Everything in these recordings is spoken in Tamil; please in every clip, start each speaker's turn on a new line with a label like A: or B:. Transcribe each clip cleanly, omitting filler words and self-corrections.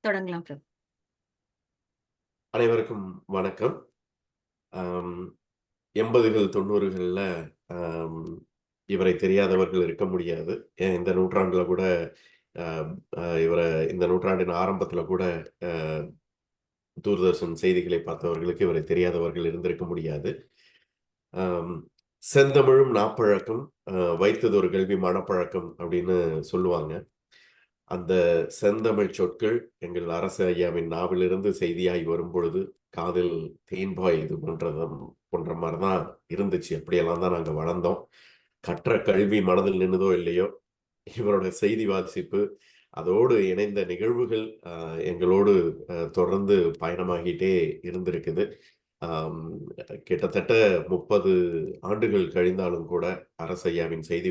A: தொடங்கலாம் பிரபு.
B: அனைவருக்கும் வணக்கம். 80கள் 90கள்ல இவரை தெரியாதவர்கள் இருக்க முடியாது. இந்த நூற்றாண்டுல கூட இவரை இந்த நூற்றாண்டின் ஆரம்பத்துல கூட தூர்தர்ஷன் செய்திகளை பார்த்தவர்களுக்கு இவரை தெரியாதவர்கள் இருந்திருக்க முடியாது. செந்தமிழும் நாப்பழக்கம் வைத்ததொரு கல்வி மனப்பழக்கம் அப்படின்னு சொல்லுவாங்க. அந்த செந்தமிழ் சொற்கள் எங்கள் அரசு ஐயாவின் நாவிலிருந்து செய்தியாகி வரும் பொழுது காதில் தேன்பாய் இது போன்ற மாதிரிதான் இருந்துச்சு. அப்படியெல்லாம் தான் நாங்க வளர்ந்தோம். கற்ற கல்வி மனதில் நின்னுதோ இல்லையோ, இவரோட செய்தி வாசிப்பு அதோடு இணைந்த நிகழ்வுகள் எங்களோடு தொடர்ந்து பயணமாகிட்டே இருந்திருக்குது. கிட்டத்தட்ட 30 ஆண்டுகள் கழிந்தாலும் கூட அரசையாவின் செய்தி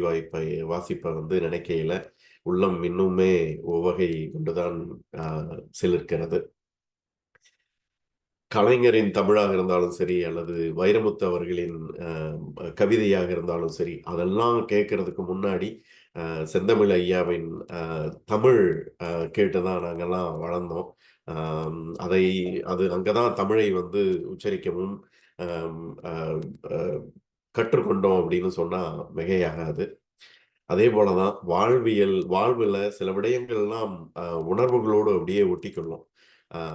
B: வாசிப்பை நினைக்கையில உள்ளம் இன்னுமே உவகை கொண்டுதான் சிலிர்க்கிறது. கலைஞரின் தமிழாக இருந்தாலும் சரி, அல்லது வைரமுத்து அவர்களின் கவிதையாக இருந்தாலும் சரி, அதெல்லாம் கேட்கறதுக்கு முன்னாடி செந்தமிழ் ஐயாவின் தமிழ் கேட்டுதான் நாங்கெல்லாம் வளர்ந்தோம். அது அங்கதான் தமிழை உச்சரிக்கவும் கற்றுக்கொண்டோம் அப்படின்னு சொன்னா மிகையாகாது. அதே போலதான் வாழ்வுல சில விடயங்கள்லாம் உணர்வுகளோடு அப்படியே ஒட்டிக்கொள்ளும்.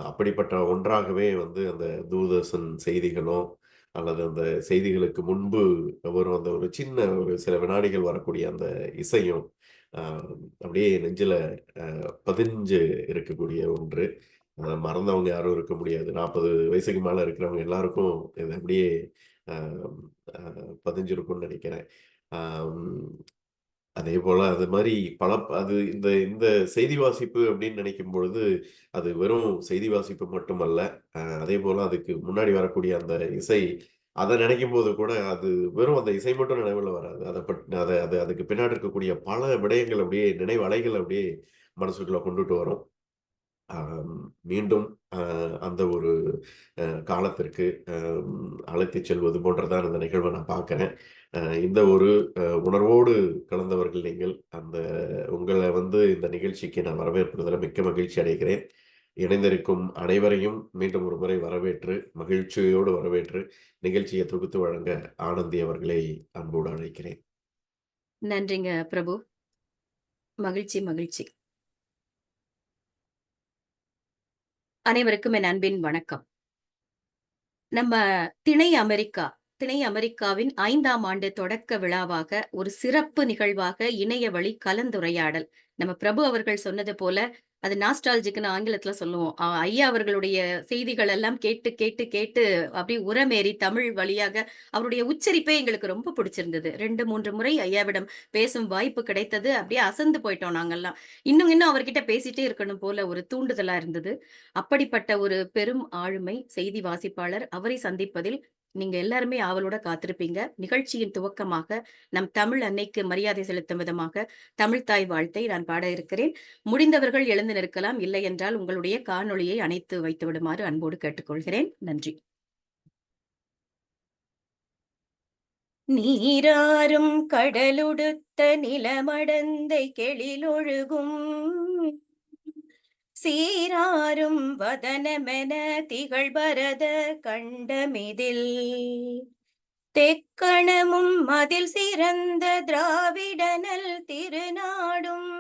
B: அப்படிப்பட்ட ஒன்றாகவே அந்த தூர்தர்ஷன் செய்திகளும் அல்லது அந்த செய்திகளுக்கு முன்பு வரும் அந்த ஒரு சின்ன ஒரு சில வினாடிகள் வரக்கூடிய அந்த இசையும் அப்படியே நெஞ்சில பதிஞ்சு இருக்கக்கூடிய ஒன்று. மறந்தவங்க யாரும் இருக்க முடியாது. 40 வயசுக்கு மேல இருக்கிறவங்க எல்லாருக்கும் இது அப்படியே பதிஞ்சிருக்கும்னு நினைக்கிறேன். அதே போல அது மாதிரி அது இந்த இந்த செய்தி வாசிப்பு அப்படின்னு நினைக்கும் பொழுது அது வெறும் செய்தி வாசிப்பு மட்டுமல்ல. அதே போல அதுக்கு முன்னாடி வரக்கூடிய அந்த இசை, அதை நினைக்கும் போது கூட அது வெறும் அந்த இசை மட்டும் நினைவுல வராது. அதுக்கு பின்னாடி இருக்கக்கூடிய பல விடயங்கள் அப்படியே நினைவு அலைகள் அப்படியே மனசுக்குள்ள கொண்டுட்டு வரும். மீண்டும் அந்த ஒரு காலத்திற்கு அழைத்துச் செல்வது போன்றதான் இந்த நிகழ்வை நான் பார்க்கிறேன். இந்த ஒரு உணர்வோடு கலந்தவர்கள் நீங்கள். உங்களை இந்த நிகழ்ச்சிக்கு நான் வரவேற்பதில் மிக்க மகிழ்ச்சி அடைகிறேன். இணைந்திருக்கும் அனைவரையும் மீண்டும் ஒரு முறை வரவேற்று, மகிழ்ச்சியோடு வரவேற்று நிகழ்ச்சியை தொகுத்து வழங்க ஆனந்தி அவர்களை அன்போடு அழைக்கிறேன்.
A: நன்றிங்க பிரபு. மகிழ்ச்சி மகிழ்ச்சி. அனைவருக்கும் என் அன்பின் வணக்கம். நம்ம திணை அமெரிக்காவின் 5ஆம் ஆண்டு தொடக்க விழாவாக ஒரு சிறப்பு நிகழ்வாக இணைய வழி கலந்துரையாடல். நம்ம பிரபு அவர்கள் சொன்னது போல அது நாஸ்டாலஜிக்னு ஆங்கிலத்துல சொல்லுவோம். ஐயா அவர்களுடைய செய்திகள் எல்லாம் கேட்டு கேட்டு கேட்டு அப்படியே உரமேறி தமிழ் வழியாக அவருடைய உச்சரிப்பே எங்களுக்கு ரொம்ப பிடிச்சிருந்தது. 2, 3 முறை ஐயாவிடம் பேசும் வாய்ப்பு கிடைத்தது. அப்படியே அசந்து போயிட்டோம் நாங்கெல்லாம். இன்னும் அவர்கிட்ட பேசிட்டே இருக்கணும் போல ஒரு தூண்டுதலா இருந்தது. அப்படிப்பட்ட ஒரு பெரும் ஆளுமை செய்தி வாசிப்பாளர். அவரை சந்திப்பதில் நீங்க எல்லாருமே ஆவலோட காத்திருப்பீங்க. நிகழ்ச்சியின் துவக்கமாக நம் தமிழ் அன்னைக்கு மரியாதை செலுத்தும் விதமாக தமிழ் தாய் வாழ்த்தை நான் பாட இருக்கிறேன். முடிந்தவர்கள் எழுந்து நிற்கலாம். இல்லை என்றால் உங்களுடைய காணொளியை அணைத்து வைத்து விடுமாறு அன்போடு கேட்டுக்கொள்கிறேன். நன்றி. நீராறும் கடலுடுத்த நிலமடந்தை கெழிலொழுகும் சீராரும் வதனமென திகழ்பரத கண்டமிதில் தெக்கணமும் மதில் சிறந்த திராவிடனல் திருநாடும்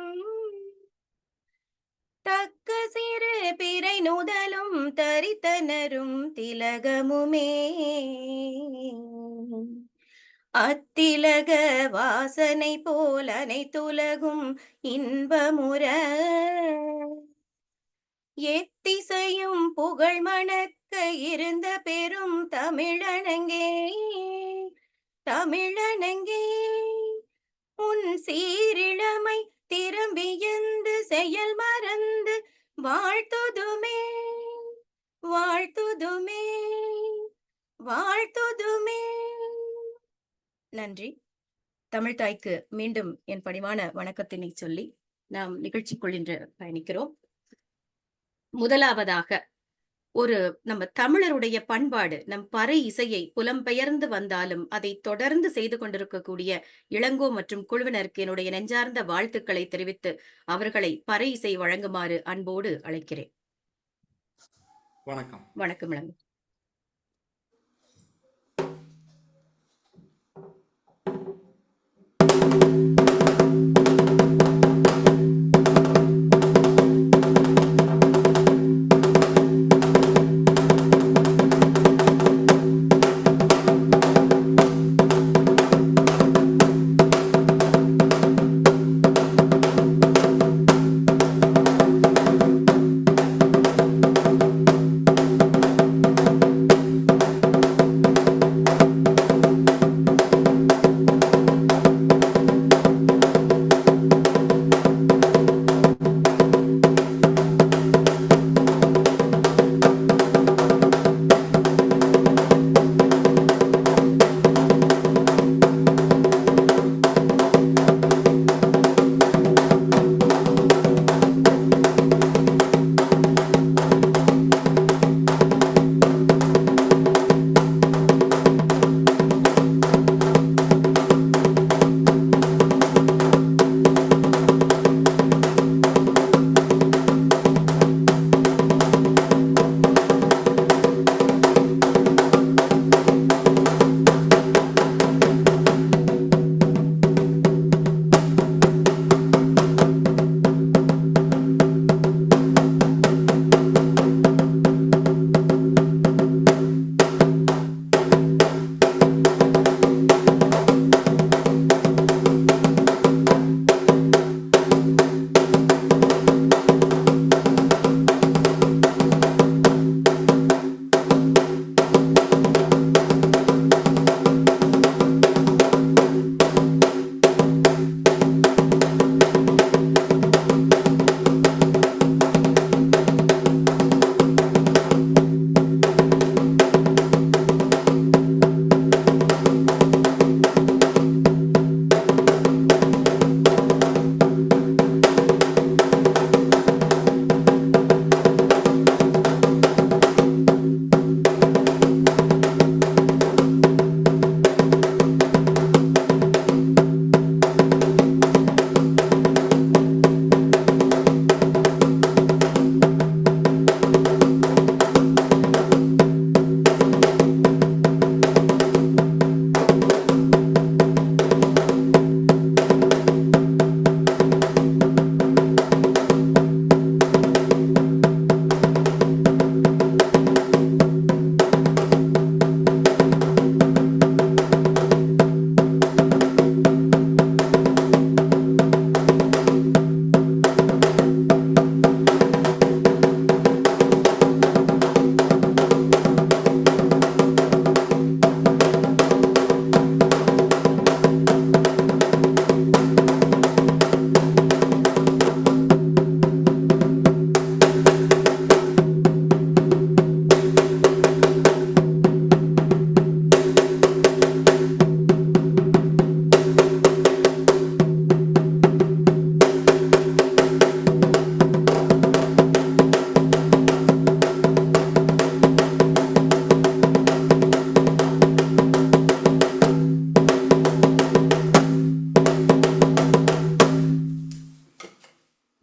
A: தக்க சிறு பிறை நுதலும் தரித்தனரும் திலகமுமே அத்திலக வாசனை போல் அனைத்துலகும் இன்பமுற எத்திசையும் புகழ் மணக்க இருந்த பெரும் தமிழனங்கே உன் சீரிழமை திரும்பியந்து செயல் மறந்து வாழ்த்துதுமே வாழ்த்துதுமே வாழ்த்துதுமே. நன்றி. தமிழ் தாய்க்கு மீண்டும் என் பணிவான வணக்கத்தினை சொல்லி நாம் நிகழ்ச்சிக்குள் இன்று பயணிக்கிறோம். முதலாவதாக நம்ம தமிழருடைய பண்பாடு, நம் பறை இசையை புலம்பெயர்ந்து வந்தாலும் அதை தொடர்ந்து செய்து கொண்டிருக்கக்கூடிய இளங்கோ மற்றும் குழுவினருக்கு என்னுடைய நெஞ்சார்ந்த வாழ்த்துக்களை தெரிவித்து அவர்களை பறை இசை வழங்குமாறு அன்போடு அழைக்கிறேன்.
C: வணக்கம்.
A: வணக்கம் இளங்கோ.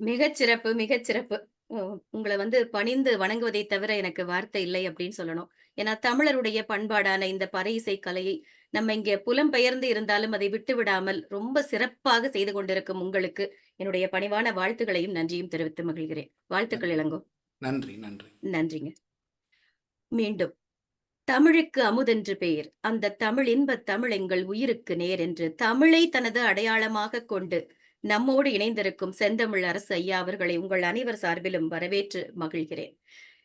A: மிகச்சிறப்பு, மிகச்சிறப்பு. உங்கள பணிந்து வணங்குவதைத் தவிர எனக்கு வார்த்தை இல்லை அப்படின்னு சொல்லணும். ஏன்னா, தமிழருடைய பண்பாடான இந்த பறை இசை கலையை நம்ம இங்க புலம்பெயர்ந்து இருந்தாலும் அதை விட்டுவிடாமல் ரொம்ப சிறப்பாக செய்து கொண்டிருக்கும் உங்களுக்கு என்னுடைய பணிவான வாழ்த்துக்களையும், நன்றியும் தெரிவித்து மகிழ்கிறேன். வாழ்த்துக்கள் இளங்கோ.
C: நன்றி, நன்றி.
A: நன்றிங்க. மீண்டும் தமிழுக்கு அமுதென்று பெயர். அந்த தமிழ் இன்பத் தமிழ் எங்கள் உயிருக்கு நேர் என்று தமிழை தனது அடையாளமாகக் கொண்டு நம்மோடு இணைந்திருக்கும் செந்தமிழ் அரசு ஐயா அவர்களை உங்கள் அனைவர் சார்பிலும் வரவேற்று மகிழ்கிறேன்.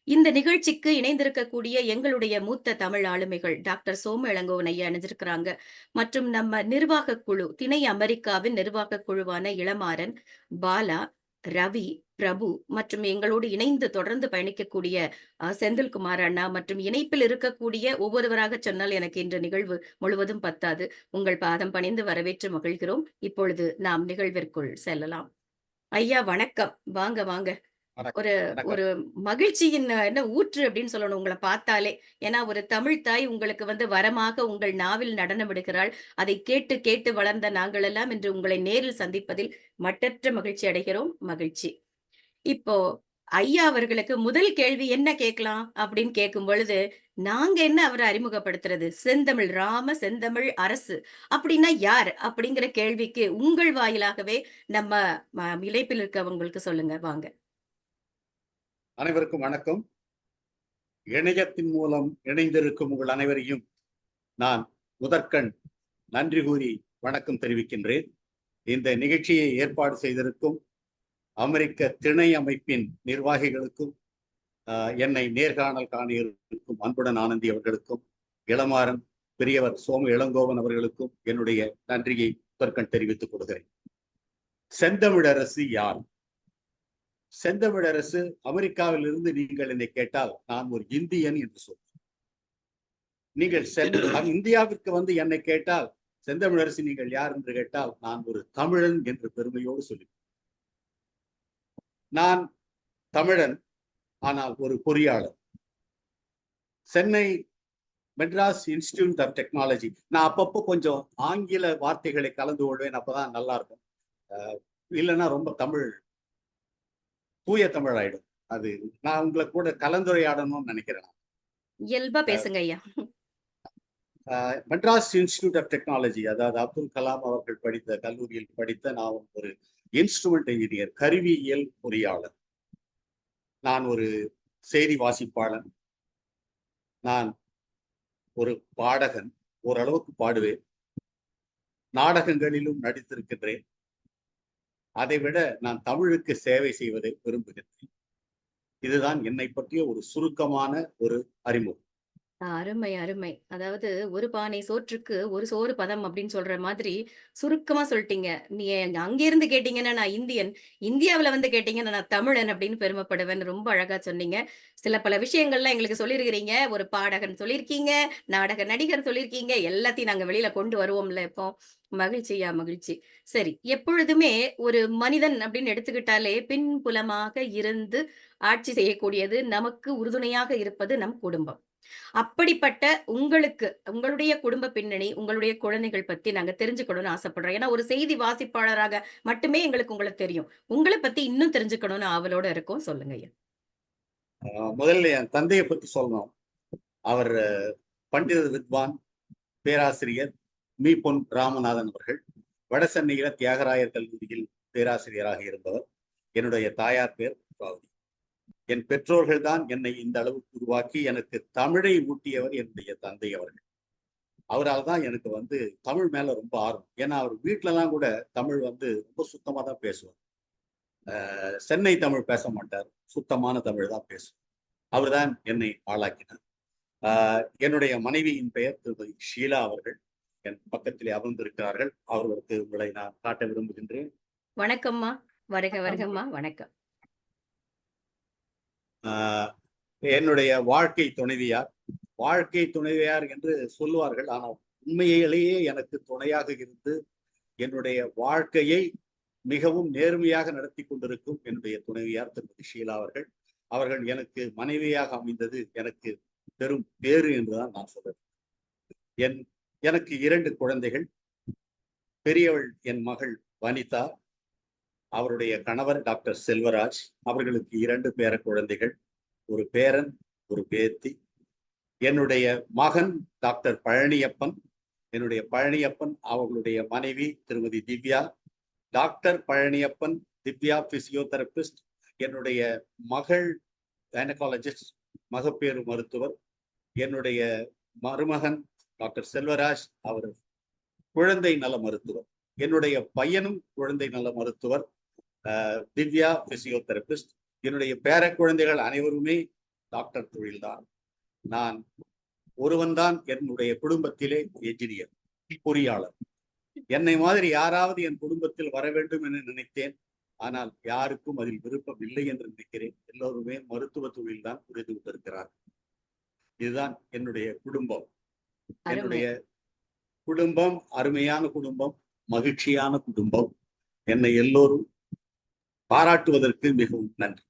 A: இந்த நிகழ்ச்சிக்கு இணைந்திருக்கக்கூடிய எங்களுடைய மூத்த தமிழ் ஆளுமைகள் டாக்டர் சோம இளங்கோவன் ஐயா இணைஞ்சிருக்கிறாங்க. மற்றும் நம்ம நிர்வாகக் குழு, திணை அமெரிக்காவின் நிர்வாகக் குழுவான இளமாறன், பாலா, ரவி, பிரபு மற்றும் எங்களோடு இணைந்து தொடர்ந்து பயணிக்கக்கூடிய செந்தில்குமார் அண்ணா மற்றும் இணைப்பில் இருக்கக்கூடிய ஒவ்வொருவராக சொன்னால் எனக்கு இன்று நிகழ்வு முழுவதும் பத்தாது. உங்கள் பாதம் பணிந்து வரவேற்று மகிழ்கிறோம். இப்பொழுது நாம் நிகழ்விற்குள் செல்லலாம். ஐயா வணக்கம். வாங்க வாங்க. ஒரு ஒரு மகிழ்ச்சியின் என்ன ஊற்று அப்படின்னு சொல்லணும் உங்களை பார்த்தாலே. ஏன்னா ஒரு தமிழ் தாய் உங்களுக்கு வரமாக உங்கள் நாவில் நடனமிடுகிறாள். அதை கேட்டு கேட்டு வளர்ந்த நாங்கள் எல்லாம் இன்று உங்களை நேரில் சந்திப்பதில் மட்டற்ற மகிழ்ச்சி அடைகிறோம். மகிழ்ச்சி. இப்போ ஐயா அவர்களுக்கு முதல் கேள்வி என்ன கேட்கலாம் அப்படின்னு கேட்கும் பொழுது, நாங்க என்ன அவர அறிமுகப்படுத்துறது? செந்தமிழ் செந்தமிழ் அரசு அப்படின்னா யார்? அப்படிங்கிற கேள்விக்கு உங்கள் வாயிலாகவே நம்ம இணைப்பில் இருக்கவங்களுக்கு சொல்லுங்க வாங்க.
C: அனைவருக்கும் வணக்கம். இணையத்தின் மூலம் இணைந்திருக்கும் உங்கள் அனைவரையும் நான் முதற்கண் நன்றி கூறி வணக்கம் தெரிவிக்கின்றேன். இந்த நிகழ்ச்சியை ஏற்பாடு செய்திருக்கும் அமெரிக்க திணை அமைப்பின் நிர்வாகிகளுக்கும் என்னை நேர்காணல் காணியிருக்கும் அன்புடன் ஆனந்தி அவர்களுக்கும் இளமாறன் பெரியவர் சோமு இளங்கோவன் அவர்களுக்கும் என்னுடைய நன்றியை முதற்கண் தெரிவித்துக் கொள்கிறேன். செந்தமிழரசு யார்? செந்தமிழரசு அமெரிக்காவில் இருந்து நீங்கள் என்னை கேட்டால் நான் ஒரு இந்தியன் என்று சொல்வேன். நீங்கள் இந்தியாவிற்கு வந்து என்னை கேட்டால் செந்தமிழரசு நீங்கள் யார் என்று கேட்டால் நான் ஒரு தமிழன் என்று பெருமையோடு சொல்லுவேன். நான் தமிழன், ஆனால் ஒரு பொறியாளர். Chennai Madras institute of technology. நான் அப்பப்போ கொஞ்சம் ஆங்கில வார்த்தைகளை கலந்து கொள்வேன், அப்பதான் நல்லா இருக்கும். இல்லைன்னா ரொம்ப தமிழ் தூய தமிழ் ஆயிடும். அது நான் உங்களை கூட கலந்துரையாடணும்னு நினைக்கிறேன்.
A: இயல்பா பேசுங்க ஐயா.
C: மெட்ராஸ் இன்ஸ்டிடியூட் ஆஃப் டெக்னாலஜி, அதாவது அப்துல் கலாம் அவர்கள் படித்த கல்லூரியில் படித்த நான் ஒரு இன்ஸ்ட்ருமெண்ட் இன்ஜினியர், கருவியியல் பொறியாளர். நான் ஒரு செய்தி வாசிப்பாளன், நான் ஒரு பாடகன், ஓரளவுக்கு பாடுவேன், நாடகங்களிலும் நடித்திருக்கின்றேன். அதைவிட நான் தமிழுக்கு சேவை செய்வதை விரும்புகின்றேன். இதுதான் என்னை பற்றிய ஒரு சுருக்கமான ஒரு அறிமுகம்.
A: அருமை, அருமை. அதாவது ஒரு பானை சோற்றுக்கு ஒரு சோறு பதம் அப்படின்னு சொல்ற மாதிரி சுருக்கமா சொல்லிட்டீங்க. நீ அங்க இருந்து கேட்டீங்கன்னா நான் இந்தியன், இந்தியாவுல வந்து கேட்டீங்கன்னா நான் தமிழன் அப்படின்னு பெருமைப்படுவேன்னு ரொம்ப அழகா சொன்னீங்க. சில பல விஷயங்கள்லாம் எங்களுக்கு சொல்லியிருக்கிறீங்க. ஒரு பாடகன் சொல்லியிருக்கீங்க, நாடக நடிகர் சொல்லியிருக்கீங்க. எல்லாத்தையும் நாங்க வெளியில கொண்டு வருவோம்ல இப்போ. மகிழ்ச்சியா மகிழ்ச்சி. சரி, எப்பொழுதுமே ஒரு மனிதன் அப்படின்னு எடுத்துக்கிட்டாலே பின்புலமாக இருந்து ஆட்சி செய்யக்கூடியது, நமக்கு உறுதுணையாக இருப்பது நம் குடும்பம். அப்படிப்பட்ட உங்களுக்கு, உங்களுடைய குடும்ப பின்னணி, உங்களுடைய குழந்தைகள் பத்தி நாங்க தெரிஞ்சுக்கணும்னு ஆசைப்படுறோம். ஏன்னா, ஒரு செய்தி வாசிப்பாளராக மட்டுமே எங்களுக்கு உங்கள தெரியும். உங்கள பத்தி இன்னும் தெரிஞ்சுக்கணும்னு ஆவலோட இருக்கோம். சொல்லுங்க ஐயா.
C: முதல்ல என் தந்தையை பத்தி சொல்லணும். அவர் பண்டித வித்வான், பேராசிரியர் மீ. பொன் ராமநாதன் அவர்கள். வட சென்னையில தியாகராயர் கல்லூரியில் பேராசிரியராக இருந்தவர். என்னுடைய தாயார் பேர் பாவதி. என் பெற்றோர்கள் தான் என்னை இந்த அளவுக்கு உருவாக்கி எனக்கு தமிழை ஊட்டியவர் என்னுடைய தந்தை அவர்கள். அவரால் தான் எனக்கு வந்து தமிழ் மேல ரொம்ப ஆர்வம். ஏன்னா அவர் வீட்டுலலாம் கூட தமிழ் வந்து ரொம்ப சுத்தமா தான் பேசுவார். சென்னை தமிழ் பேச மாட்டார், சுத்தமான தமிழ் தான் பேசுவார். அவர் தான் என்னை ஆளாக்கினார். என்னுடைய மனைவியின் பெயர் திருமதி ஷீலா அவர்கள். என் பக்கத்திலே அமர்ந்திருக்கிறார்கள். அவர்களுக்கு உங்களை நான் காட்ட விரும்புகின்றேன்.
A: வணக்கம்மா. வருக வருகம்மா. வணக்கம்.
C: என்னுடைய வாழ்க்கை துணைவியார் என்று சொல்லுவார்கள். ஆனால் உண்மையிலேயே எனக்கு துணையாக இருந்து என்னுடைய வாழ்க்கையை மிகவும் நேர்மையாக நடத்தி கொண்டிருக்கும் என்னுடைய துணைவியார் திருமதி ஷீலா அவர்கள். அவர்கள் எனக்கு மனைவியாக அமைந்தது எனக்கு பெரும் பேறு என்றுதான் நான் சொல்றேன். எனக்கு 2 குழந்தைகள். பெரியவள் என் மகள் வனிதா, அவருடைய கணவர் டாக்டர் செல்வராஜ். அவர்களுக்கு 2 பேர குழந்தைகள், ஒரு பேரன், ஒரு பேத்தி. என்னுடைய மகன் டாக்டர் பழனியப்பன். என்னுடைய பழனியப்பன் அவர்களுடைய மனைவி திருமதி திவ்யா. Doctor Palaniappan, Divya physiotherapist. என்னுடைய மகள் கைனகாலஜிஸ்ட், மகப்பேறு மருத்துவர். என்னுடைய மருமகன் டாக்டர் செல்வராஜ், அவர் குழந்தை நல மருத்துவர். என்னுடைய பையனும் குழந்தை நல மருத்துவர், திவ்யா பிசியோதெரபிஸ்ட். என்னுடைய பேர குழந்தைகள் அனைவருமே டாக்டர் தொழில்தான். நான் ஒருவன்தான் என்னுடைய குடும்பத்திலே என்ஜினியர், பொறியாளர். என்னை மாதிரி யாராவது என் குடும்பத்தில் வர வேண்டும் என நினைத்தேன். ஆனால் யாருக்கும் அதில் விருப்பம் இல்லை என்று நினைக்கிறேன். எல்லோருமே மருத்துவ தொழில் தான் புரிந்து கொண்டிருக்கிறார். இதுதான் என்னுடைய குடும்பம். என்னுடைய குடும்பம் அருமையான குடும்பம், மகிழ்ச்சியான குடும்பம். என்னை எல்லோரும் பாராட்டுவதற்கு மிகவும் நன்றி.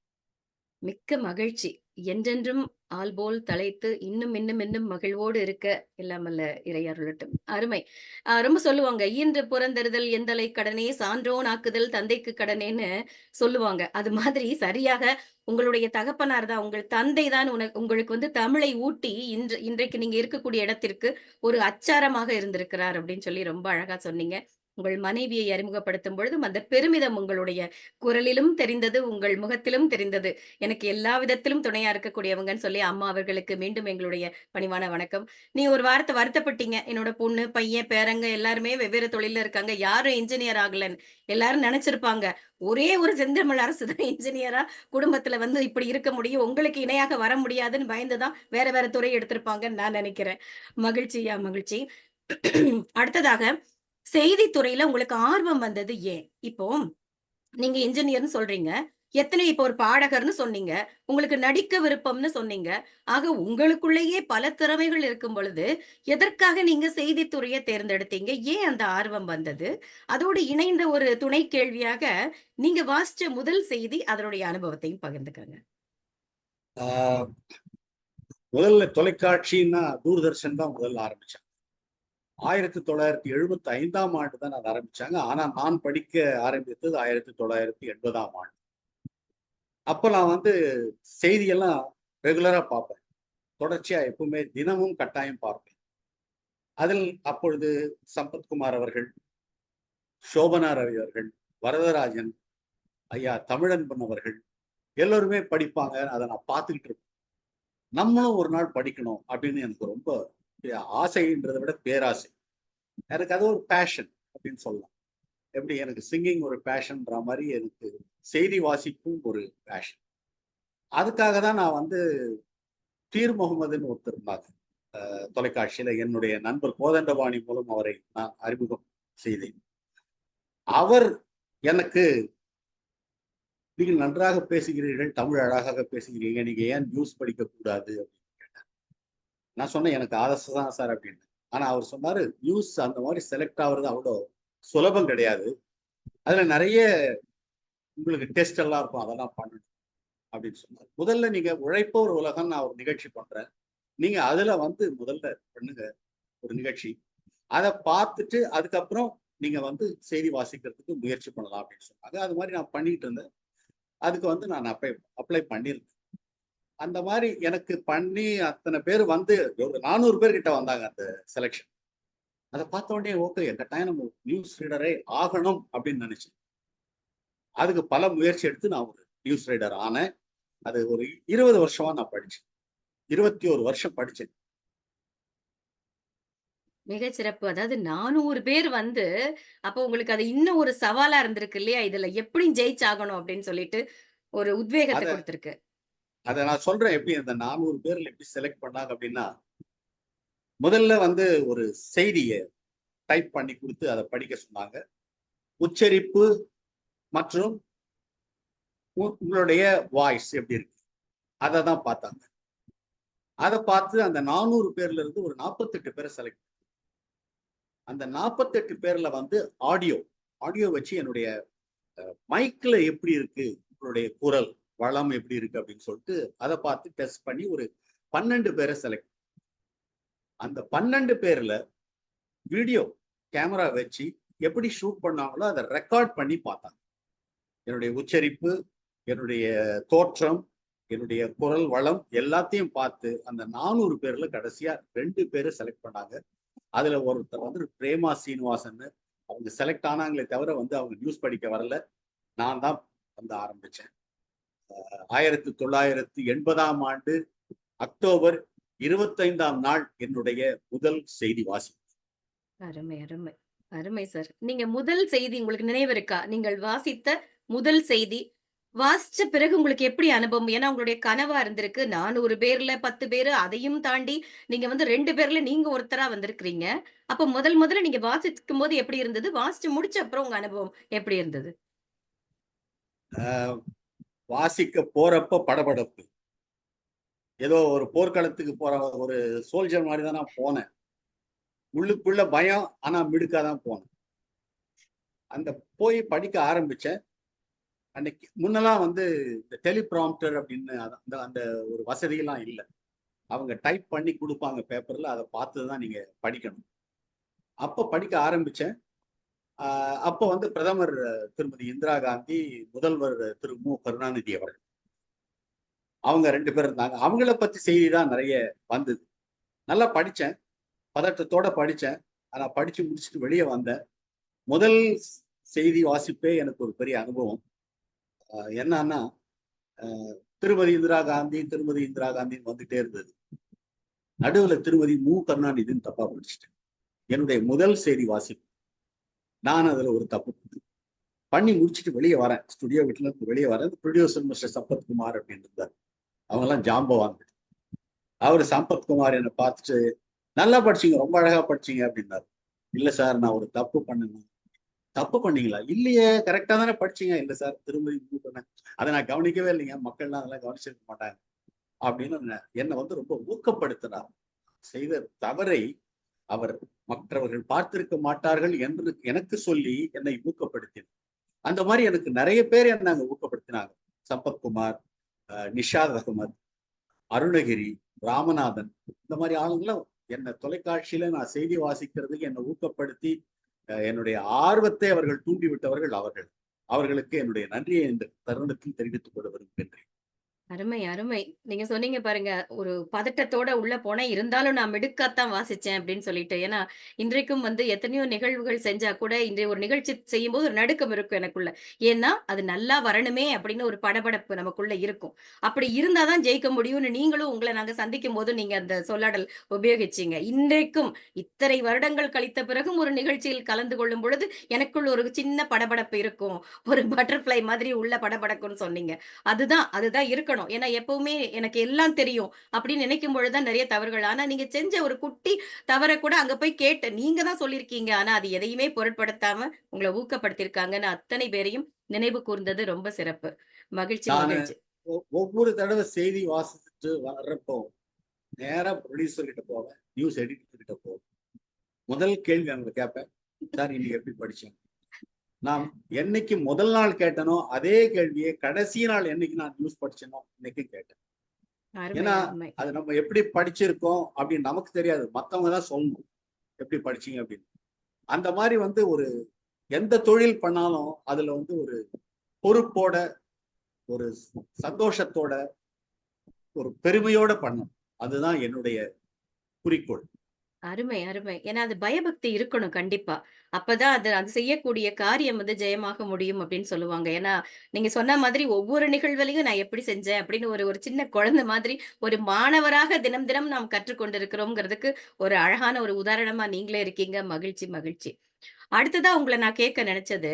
A: மிக்க மகிழ்ச்சி. என்றென்றும் ஆள் போல் தழைத்து இன்னும் இன்னும் இன்னும் மகிழ்வோடு இருக்க எல்லாம் வல்ல இறை அருளட்டும். அருமை. ரொம்ப சொல்லுவாங்க, ஈன்று புறந்தருதல் எந்தலை கடனே சான்றோன் ஆக்குதல் தந்தைக்கு கடனேன்னு சொல்லுவாங்க. அது மாதிரி சரியாக உங்களுடைய தகப்பனார் தான், உங்கள் தந்தை தான் உங்களுக்கு வந்து தமிழை ஊட்டி இன்றைக்கு நீங்க இருக்கக்கூடிய இடத்திற்கு ஒரு அச்சாரமாக இருந்திருக்கிறார் அப்படின்னு சொல்லி ரொம்ப அழகா சொன்னீங்க. உங்கள் மனைவியை அறிமுகப்படுத்தும் பொழுதும் அந்த பெருமிதம் உங்களுடைய குரலிலும் தெரிந்தது, உங்கள் முகத்திலும் தெரிந்தது. எனக்கு எல்லா விதத்திலும் துணையா இருக்கக்கூடியவங்கன்னு சொல்லி அம்மா அவர்களுக்கு மீண்டும் எங்களுடைய பணிவான வணக்கம். நீங்க ஒரு வார்த்தை வருத்தப்பட்டீங்க. என்னோட பொண்ணு, பையன், பேரங்க எல்லாருமே வெவ்வேறு தொழில்ல இருக்காங்க. யாரும் என்ஜினியர் ஆகலன்னு. எல்லாரும் நெனச்சிருப்பாங்க. ஒரே ஒரு செந்தமிழ் அரசு தான் என்ஜினியரா குடும்பத்துல வந்து இப்படி இருக்க முடியும். உங்களுக்கு இணையாக வர முடியாதுன்னு பயந்து தான் வேற வேற துறை எடுத்திருப்பாங்கன்னு நான் நெனைக்கிறேன். மகிழ்ச்சியா மகிழ்ச்சி. அடுத்ததாக செய்தி துறையில உங்களுக்கு ஆர்வம் வந்தது ஏன்? இப்போ நீங்க என்ஜினியர்ன்னு சொல்றீங்க. இப்போ ஒரு பாடகர்ன்னு சொன்னீங்க. உங்களுக்கு நடிக்க விருப்பம்னு சொன்னீங்க. ஆக உங்களுக்குள்ளேயே பல திறமைகள் இருக்கும் பொழுது, எதற்காக நீங்க செய்தித் துறைய தேர்ந்தெடுத்தீங்க? ஏன் அந்த ஆர்வம் வந்தது? அதோடு இணைந்த ஒரு துணை கேள்வியாக, நீங்க வாசிச்ச முதல் செய்தி, அதனுடைய அனுபவத்தையும் பகிர்ந்துக்கங்க.
C: ஆஹ் முதல்ல தொலைக்காட்சின்னா தூர்தர்ஷன் தான் முதல்ல ஆரம்பிச்சாங்க. 1975ஆம் ஆண்டு தான் அதை ஆரம்பிச்சாங்க. ஆனா நான் படிக்க ஆரம்பித்தது 1980ஆம் ஆண்டு. அப்ப நான் வந்து செய்தியெல்லாம் ரெகுலரா பார்ப்பேன். தொடர்ச்சியா எப்பவுமே தினமும் கட்டாயம் பார்ப்பேன். அதில் அப்பொழுது சம்பத்குமார் அவர்கள், சோபனா ரவி அவர்கள், வரதராஜன், ஐயா தமிழன்பன் அவர்கள் எல்லோருமே படிப்பாங்க. அதை நான் பார்த்துக்கிட்டு இருப்பேன். நம்மளும் ஒரு நாள் படிக்கணும் அப்படின்னு எனக்கு ரொம்ப ஆசைன்றதை விட பேராசை. எனக்கு அது ஒரு பேஷன் அப்படின்னு சொல்லலாம். எப்படி எனக்கு சிங்கிங் ஒரு பேஷன்ன்ற மாதிரி எனக்கு செய்தி வாசிப்பும் ஒரு பேஷன். அதுக்காக தான் நான் வந்து பீர் முகமதுன்னு ஒருத்தர் இருந்தாங்க தொலைக்காட்சியில. என்னுடைய நண்பர் கோதண்டபாணி மூலம் அவரை நான் அறிமுகம் செய்தேன். அவர் எனக்கு, நீங்கள் நன்றாக பேசுகிறீர்கள், தமிழ் அழகாக பேசுகிறீங்க, நீங்க ஏன் நியூஸ் படிக்க கூடாது அப்படின்னு கேட்டார். நான் சொன்னேன் எனக்கு ஆசை தான் சார் அப்படின்னு. ஆனா அவர் சொன்னாரு, நியூஸ் அந்த மாதிரி செலக்ட் ஆகுறது அவ்வளோ சுலபம் கிடையாது. அதுல நிறைய உங்களுக்கு டெஸ்ட் எல்லாம் இருக்கும், அதெல்லாம் பண்ணணும் அப்படின்னு சொன்னார். முதல்ல நீங்க உழைப்போர் உலகம் நான் ஒரு நிகழ்ச்சி பண்றேன், நீங்க அதுல வந்து முதல்ல பண்ணுங்க ஒரு நிகழ்ச்சி. அதை பார்த்துட்டு அதுக்கப்புறம் நீங்க வந்து செய்தி வாசிக்கிறதுக்கு முயற்சி பண்ணலாம் அப்படின்னு சொன்னாங்க. அது மாதிரி நான் பண்ணிட்டு இருந்தேன். அதுக்கு வந்து நான் அப்ளை பண்ணியிருந்தேன். அந்த மாதிரி எனக்கு பண்ணி அத்தனை பேர் வந்து ஒரு 400 பேர் கிட்ட வந்தாங்க அந்த செலெக்ஷன். அதை பார்த்த உடனே ஓகே, கட்டாயம் நம்ம நியூஸ் ரீடரே ஆகணும் அப்படின்னு நினைச்சேன். அதுக்கு பல முயற்சி எடுத்து நான் ஒரு நியூஸ் ரீடர் ஆனேன். அது ஒரு 20 வருஷமா நான் படிச்சேன். 21 வருஷம் படிச்சேன்.
A: மிகச்சிறப்பு. அதாவது 400 பேர் வந்து, அப்போ உங்களுக்கு அது இன்னும் ஒரு சவாலா இருந்திருக்கு இல்லையா? இதுல எப்படி ஜெயிச்சாகணும் அப்படின்னு சொல்லிட்டு, ஒரு உத்வேகத்த
C: அத
A: குடுத்திருக்கு.
C: அதை நான் சொல்றேன் எப்படி அந்த 400 பேர்ல எப்படி செலக்ட் பண்ணாங்க அப்படின்னா, முதல்ல வந்து ஒரு செய்தியை டைப் பண்ணி கொடுத்து அதை படிக்க சொன்னாங்க. உச்சரிப்பு மற்றும் உங்களுடைய வாய்ஸ் எப்படி இருக்கு அதை தான் பார்த்தாங்க. அதை பார்த்து அந்த 400 பேர்ல இருந்து ஒரு 48 பேரை செலக்ட். அந்த 48 பேர்ல வந்து ஆடியோ வச்சு என்னுடைய மைக்ல எப்படி இருக்கு உங்களுடைய குரல் வளம் எப்படி இருக்கு அப்படின்னு சொல்லிட்டு அதை பார்த்து டெஸ்ட் பண்ணி ஒரு 12 பேரை செலக்ட். அந்த 12 பேர்ல வீடியோ கேமரா வச்சு எப்படி ஷூட் பண்ணாங்களோ அதை ரெக்கார்ட் பண்ணி பார்த்தாங்க. என்னுடைய உச்சரிப்பு, என்னுடைய தோற்றம், என்னுடைய குரல் வளம் எல்லாத்தையும் பார்த்து அந்த 400 பேர்ல கடைசியா 2 பேரை செலக்ட் பண்ணாங்க. அதுல ஒருத்தர் வந்து பிரேமா சீனிவாசன். அவங்க செலக்ட் ஆனாங்களே தவிர வந்து அவங்க நியூஸ் படிக்க வரல. நான் தான் வந்து ஆரம்பிச்சேன். 1980ஆம் ஆண்டு அக்டோபர் 25ஆம் நாள் என்னுடைய முதல் செய்தி வாசிப்பு.
A: அருமை, அருமை. அருமை சார். நீங்க முதல் செய்தி உங்களுக்கு நினைவு இருக்கா? நீங்கள் வாசித்த முதல் செய்தி, வாசிச்ச பிறகு உங்களுக்கு எப்படி அனுபவம்? ஏன்னா உங்களுடைய கனவா இருந்திருக்கு. 400 பேர்ல 10 பேரு, அதையும் தாண்டி நீங்க வந்து 2 பேர்ல நீங்க ஒருத்தரா வந்திருக்கிறீங்க. அப்ப முதல்ல நீங்க வாசிக்கும்போது எப்படி இருந்தது? வாசிச்சு முடிச்ச அப்புறம் உங்க அனுபவம் எப்படி இருந்தது?
C: வாசிக்க போறப்ப படபடப்பு. ஏதோ ஒரு போர்க்களத்துக்கு போற ஒரு சோல்ஜர் மாதிரி தான் நான் போனேன். உள்ளுக்குள்ள பயம், ஆனா மிடுக்காதான் போனேன். அந்த போய் படிக்க ஆரம்பிச்சேன். அன்னைக்கு முன்னெல்லாம் வந்து இந்த டெலிப்ராம்ப்டர் அப்படின்னு அந்த அந்த ஒரு வசதியெல்லாம் இல்லை. அவங்க டைப் பண்ணி கொடுப்பாங்க பேப்பர்ல, அதை பார்த்து தான் நீங்க படிக்கணும். அப்ப படிக்க ஆரம்பிச்சேன். அப்போ வந்து பிரதமர் திருமதி இந்திரா காந்தி, முதல்வர் திரு மு கருணாநிதி அவர்கள், அவங்க 2 பேர் இருந்தாங்க. அவங்கள பத்தி செய்தி தான் நிறைய வந்தது. நல்லா படிச்சேன், பதட்டத்தோட படிச்சேன். ஆனா படிச்சு முடிச்சுட்டு வெளியே வந்தேன். முதல் செய்தி வாசிப்பே எனக்கு ஒரு பெரிய அனுபவம். என்னன்னா, திருமதி இந்திரா காந்தி வந்துட்டே இருந்தது. நடுவுல திருமதி மு கருணாநிதினு தப்பா படிச்சுட்டேன். என்னுடைய முதல் செய்தி வாசிப்பு. நான் அதுல ஒரு தப்பு பண்ணி முடிச்சுட்டு வெளியே வரேன். ஸ்டுடியோ வீட்டுல இருந்து வெளியே வரேன். ப்ரொடியூசர் மிஸ்டர் சம்பத்குமார் அப்படின்னு இருந்தார். அவங்க எல்லாம் ஜாம்பவான். அவரு சம்பத்குமார் என்னை பார்த்துட்டு, நல்லா படிச்சீங்க, ரொம்ப அழகா படிச்சீங்க அப்படின்னாரு. இல்ல சார், நான் ஒரு தப்பு பண்ணேன். தப்பு பண்ணீங்களா? இல்லையே, கரெக்டா தானே படிச்சீங்க. இல்ல சார், திரும்ப பண்ணேன். அதை நான் கவனிக்கவே இல்லைங்க, மக்கள்லாம் அதெல்லாம் கவனிச்சிருக்க மாட்டாங்க அப்படின்னு என்னை வந்து ரொம்ப ஊக்கப்படுத்தினார். செய்த தவறை அவர் மற்றவர்கள் பார்த்திருக்க மாட்டார்கள் என்று எனக்கு சொல்லி என்னை ஊக்கப்படுத்தினார். அந்த மாதிரி எனக்கு நிறைய பேர் என்ன அங்க ஊக்கப்படுத்தினாங்க. சம்பத்குமார், நிஷாத் அகமது, அருணகிரி, ராமநாதன், இந்த மாதிரி ஆளுங்களும் என்ன தொலைக்காட்சியில நான் செய்தி வாசிக்கிறதுக்கு என்னை ஊக்கப்படுத்தி என்னுடைய ஆர்வத்தை அவர்கள் தூண்டிவிட்டவர்கள் அவர்களுக்கு என்னுடைய நன்றியை இந்த தருணத்தில் தெரிவித்துக் கொள்ள விரும்புகின்றேன்.
A: அருமை, அருமை. நீங்க சொன்னீங்க பாருங்க, ஒரு பதட்டத்தோட உள்ள போனேன். இருந்தாலும் நான் மிடுக்காத்தான் வாசிச்சேன் அப்படின்னு சொல்லிட்டு. ஏன்னா, இன்றைக்கும் வந்து எத்தனையோ நிகழ்வுகள் செஞ்சா கூட, இன்றைய ஒரு நிகழ்ச்சி செய்யும்போது ஒரு நடுக்கம் இருக்கும் எனக்குள்ள. ஏன்னா, அது நல்லா வரணுமே அப்படின்னு ஒரு படபடப்பு நமக்குள்ள இருக்கும். அப்படி இருந்தா தான் ஜெயிக்க முடியும்னு நீங்களும் உங்கள நாங்க சந்திக்கும்போது நீங்க அந்த சொல்லாடல் உபயோகிச்சீங்க. இன்றைக்கும் இத்தனை வருடங்கள் கழித்த பிறகும் ஒரு நிகழ்ச்சியில் கலந்து கொள்ளும் பொழுது, எனக்குள் ஒரு சின்ன படபடப்பு இருக்கும். ஒரு பட்டர்ஃப்ளை மாதிரி உள்ள படபடக்கும்னு சொன்னீங்க. அதுதான் இருக்கணும். ஏன்னா எப்பவுமே எனக்கு எல்லாம் தெரியும் அப்படின்னு நினைக்கும் பொழுதுதான் நிறைய தவறுகள். ஆனா நீங்க செஞ்ச ஒரு குட்டி தவற கூட அங்க போய் கேட்டு நீங்க தான் சொல்லியிருக்கீங்க. ஆனா அது எதையுமே பொருட்படுத்தாம உங்கள ஊக்கப்படுத்தியிருக்காங்கன்னு அத்தனை பேரையும் நினைவு கூர்ந்தது ரொம்ப சிறப்பு. மகிழ்ச்சி,
C: நானு
A: மகிழ்ச்சி.
C: ஒவ்வொரு தடவை செய்தி வாசிச்சுட்டு வர்றப்போ நேரா ப்ரொடியூசர் கிட்ட போவேன், நியூஸ் எடிட்டர் கிட்ட போவேன். முதல் கேள்வி அவங்க கேட்பேன், சார் இன்னைக்கு எப்படி படிச்சேன்? நான் என்னைக்கு முதல் நாள் கேட்டனோ அதே கேள்வியை கடைசி நாள் என்னைக்கு நான் நியூஸ் படிச்சேனோ இன்னைக்கு கேட்டேன்.
A: அருமை,
C: ஏன்னா
A: அருமை.
C: அது நம்ம எப்படி படிச்சிருக்கோம் அப்படின்னு நமக்கு தெரியாது, மத்தவங்க தான் சொல்லணும் எப்படி படிச்சீங்க அப்படின்னு. அந்த மாதிரி வந்து ஒரு எந்த தொழில் பண்ணாலும் அதுல வந்து ஒரு பொறுப்போட, ஒரு சந்தோஷத்தோட, ஒரு பெருமையோட பண்ணணும். அதுதான் என்னுடைய குறிக்கோள்.
A: அருமை, அருமை. ஏன்னா அது பயபக்தி இருக்கணும் கண்டிப்பா. அப்பதான் அது அது செய்யக்கூடிய காரியம் வந்து ஜெயமாக முடியும் அப்படின்னு சொல்லுவாங்க. ஏன்னா, நீங்க சொன்ன மாதிரி ஒவ்வொரு நிகழ்விலயும் நான் எப்படி செஞ்சேன் அப்படின்னு ஒரு ஒரு சின்ன குழந்தை மாதிரி ஒரு மாணவராக தினம் தினம் நாம் கற்றுக்கொண்டிருக்கிறோம்ங்கிறதுக்கு ஒரு அழகான ஒரு உதாரணமா நீங்களே இருக்கீங்க. மகிழ்ச்சி, மகிழ்ச்சி. அடுத்ததா உங்கள நான் கேட்க நெனச்சது,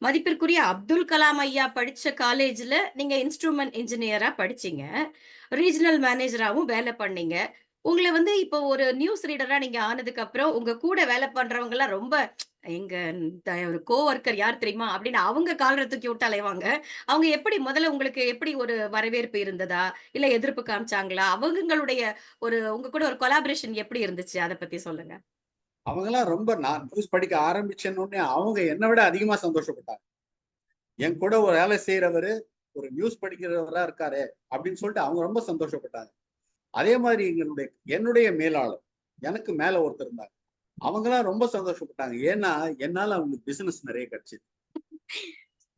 A: மதிப்பிற்குரிய அப்துல் கலாம் ஐயா படிச்ச காலேஜ்ல நீங்க இன்ஸ்ட்ரூமென்ட் இன்ஜினியரா படிச்சீங்க. ரீஜினல் மேனேஜராவும் வேலை பண்ணீங்க. உங்கள வந்து இப்போ ஒரு நியூஸ் ரீடரா நீங்க ஆனதுக்கு அப்புறம், உங்க கூட வேலை பண்றவங்கலாம் ரொம்ப எங்க ஒரு கோவொர்க்கர் யார் தெரியுமா? அப்படின்னு அவங்க காலர தூக்கி விட்டு அலைவாங்க. அவங்க எப்படி முதல்ல உங்களுக்கு எப்படி ஒரு வரவேற்பு இருந்ததா? இல்ல எதிர்ப்பு காமிச்சாங்களா? அவங்களுடைய ஒரு உங்க கூட ஒரு கொலாபரேஷன் எப்படி இருந்துச்சு? அத பத்தி சொல்லுங்க.
C: அவங்கெல்லாம் ரொம்ப, நான் நியூஸ் படிக்க ஆரம்பிச்சேன்னு அவங்க என்னை விட அதிகமா சந்தோஷப்பட்டாங்க. என் கூட ஒரு வேலை செய்யறவரு ஒரு நியூஸ் படிக்கிறவரா இருக்காரு அப்படின்னு சொல்லிட்டு அவங்க ரொம்ப சந்தோஷப்பட்டாங்க. அதே மாதிரி என்னுடைய மேலாளர், எனக்கு மேல ஒருத்தர் இருந்தாங்க, அவங்கெல்லாம் ரொம்ப சந்தோஷப்பட்டாங்க. ஏன்னா என்னால அவங்களுக்கு பிசினஸ் நிறைய கிடைச்சது.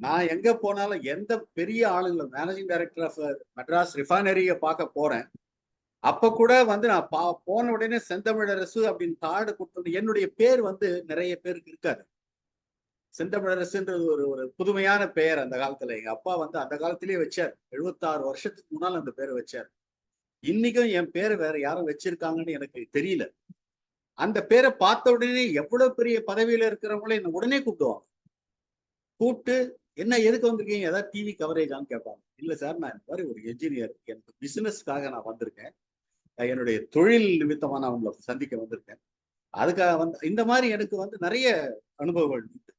C: நான் எங்க போனாலும் எந்த பெரிய ஆளுங்களை, மேனேஜிங் டைரக்டர் ஆஃப் மெட்ராஸ் ரிஃபைனரிய பார்க்க போறேன், அப்ப கூட வந்து நான் போன உடனே செந்தமிழரசு அப்படின்னு கார்டு கொடுத்தது. என்னுடைய பேர் வந்து நிறைய பேருக்கு இருக்காது. செந்தமிழரசுன்றது ஒரு ஒரு புதுமையான பெயர் அந்த காலத்துல. எங்க அப்பா வந்து அந்த காலத்திலேயே வச்சார். 76 வருஷத்துக்கு முன்னால் அந்த பேரை வச்சார். இன்னைக்கும் என் பேரை வேற யாரும் வச்சிருக்காங்கன்னு எனக்கு தெரியல. அந்த பேரை பார்த்த உடனே எவ்வளவு பெரிய பதவியில இருக்கிறவங்களே என்ன உடனே கூப்பிடுவாங்க. கூப்பிட்டு, என்ன எதுக்கு வந்திருக்கீங்க, ஏதாவது டிவி கவரேஜான்னு கேட்பாங்க. இல்ல சார், நான் இந்த மாதிரி ஒரு என்ஜினியர், எனக்கு பிசினஸ்க்காக நான் வந்திருக்கேன், என்னுடைய தொழில் நிமித்தமா நான் உங்களை சந்திக்க வந்திருக்கேன், அதுக்காக வந்து இந்த மாதிரி எனக்கு வந்து நிறைய அனுபவங்கள் உண்டு.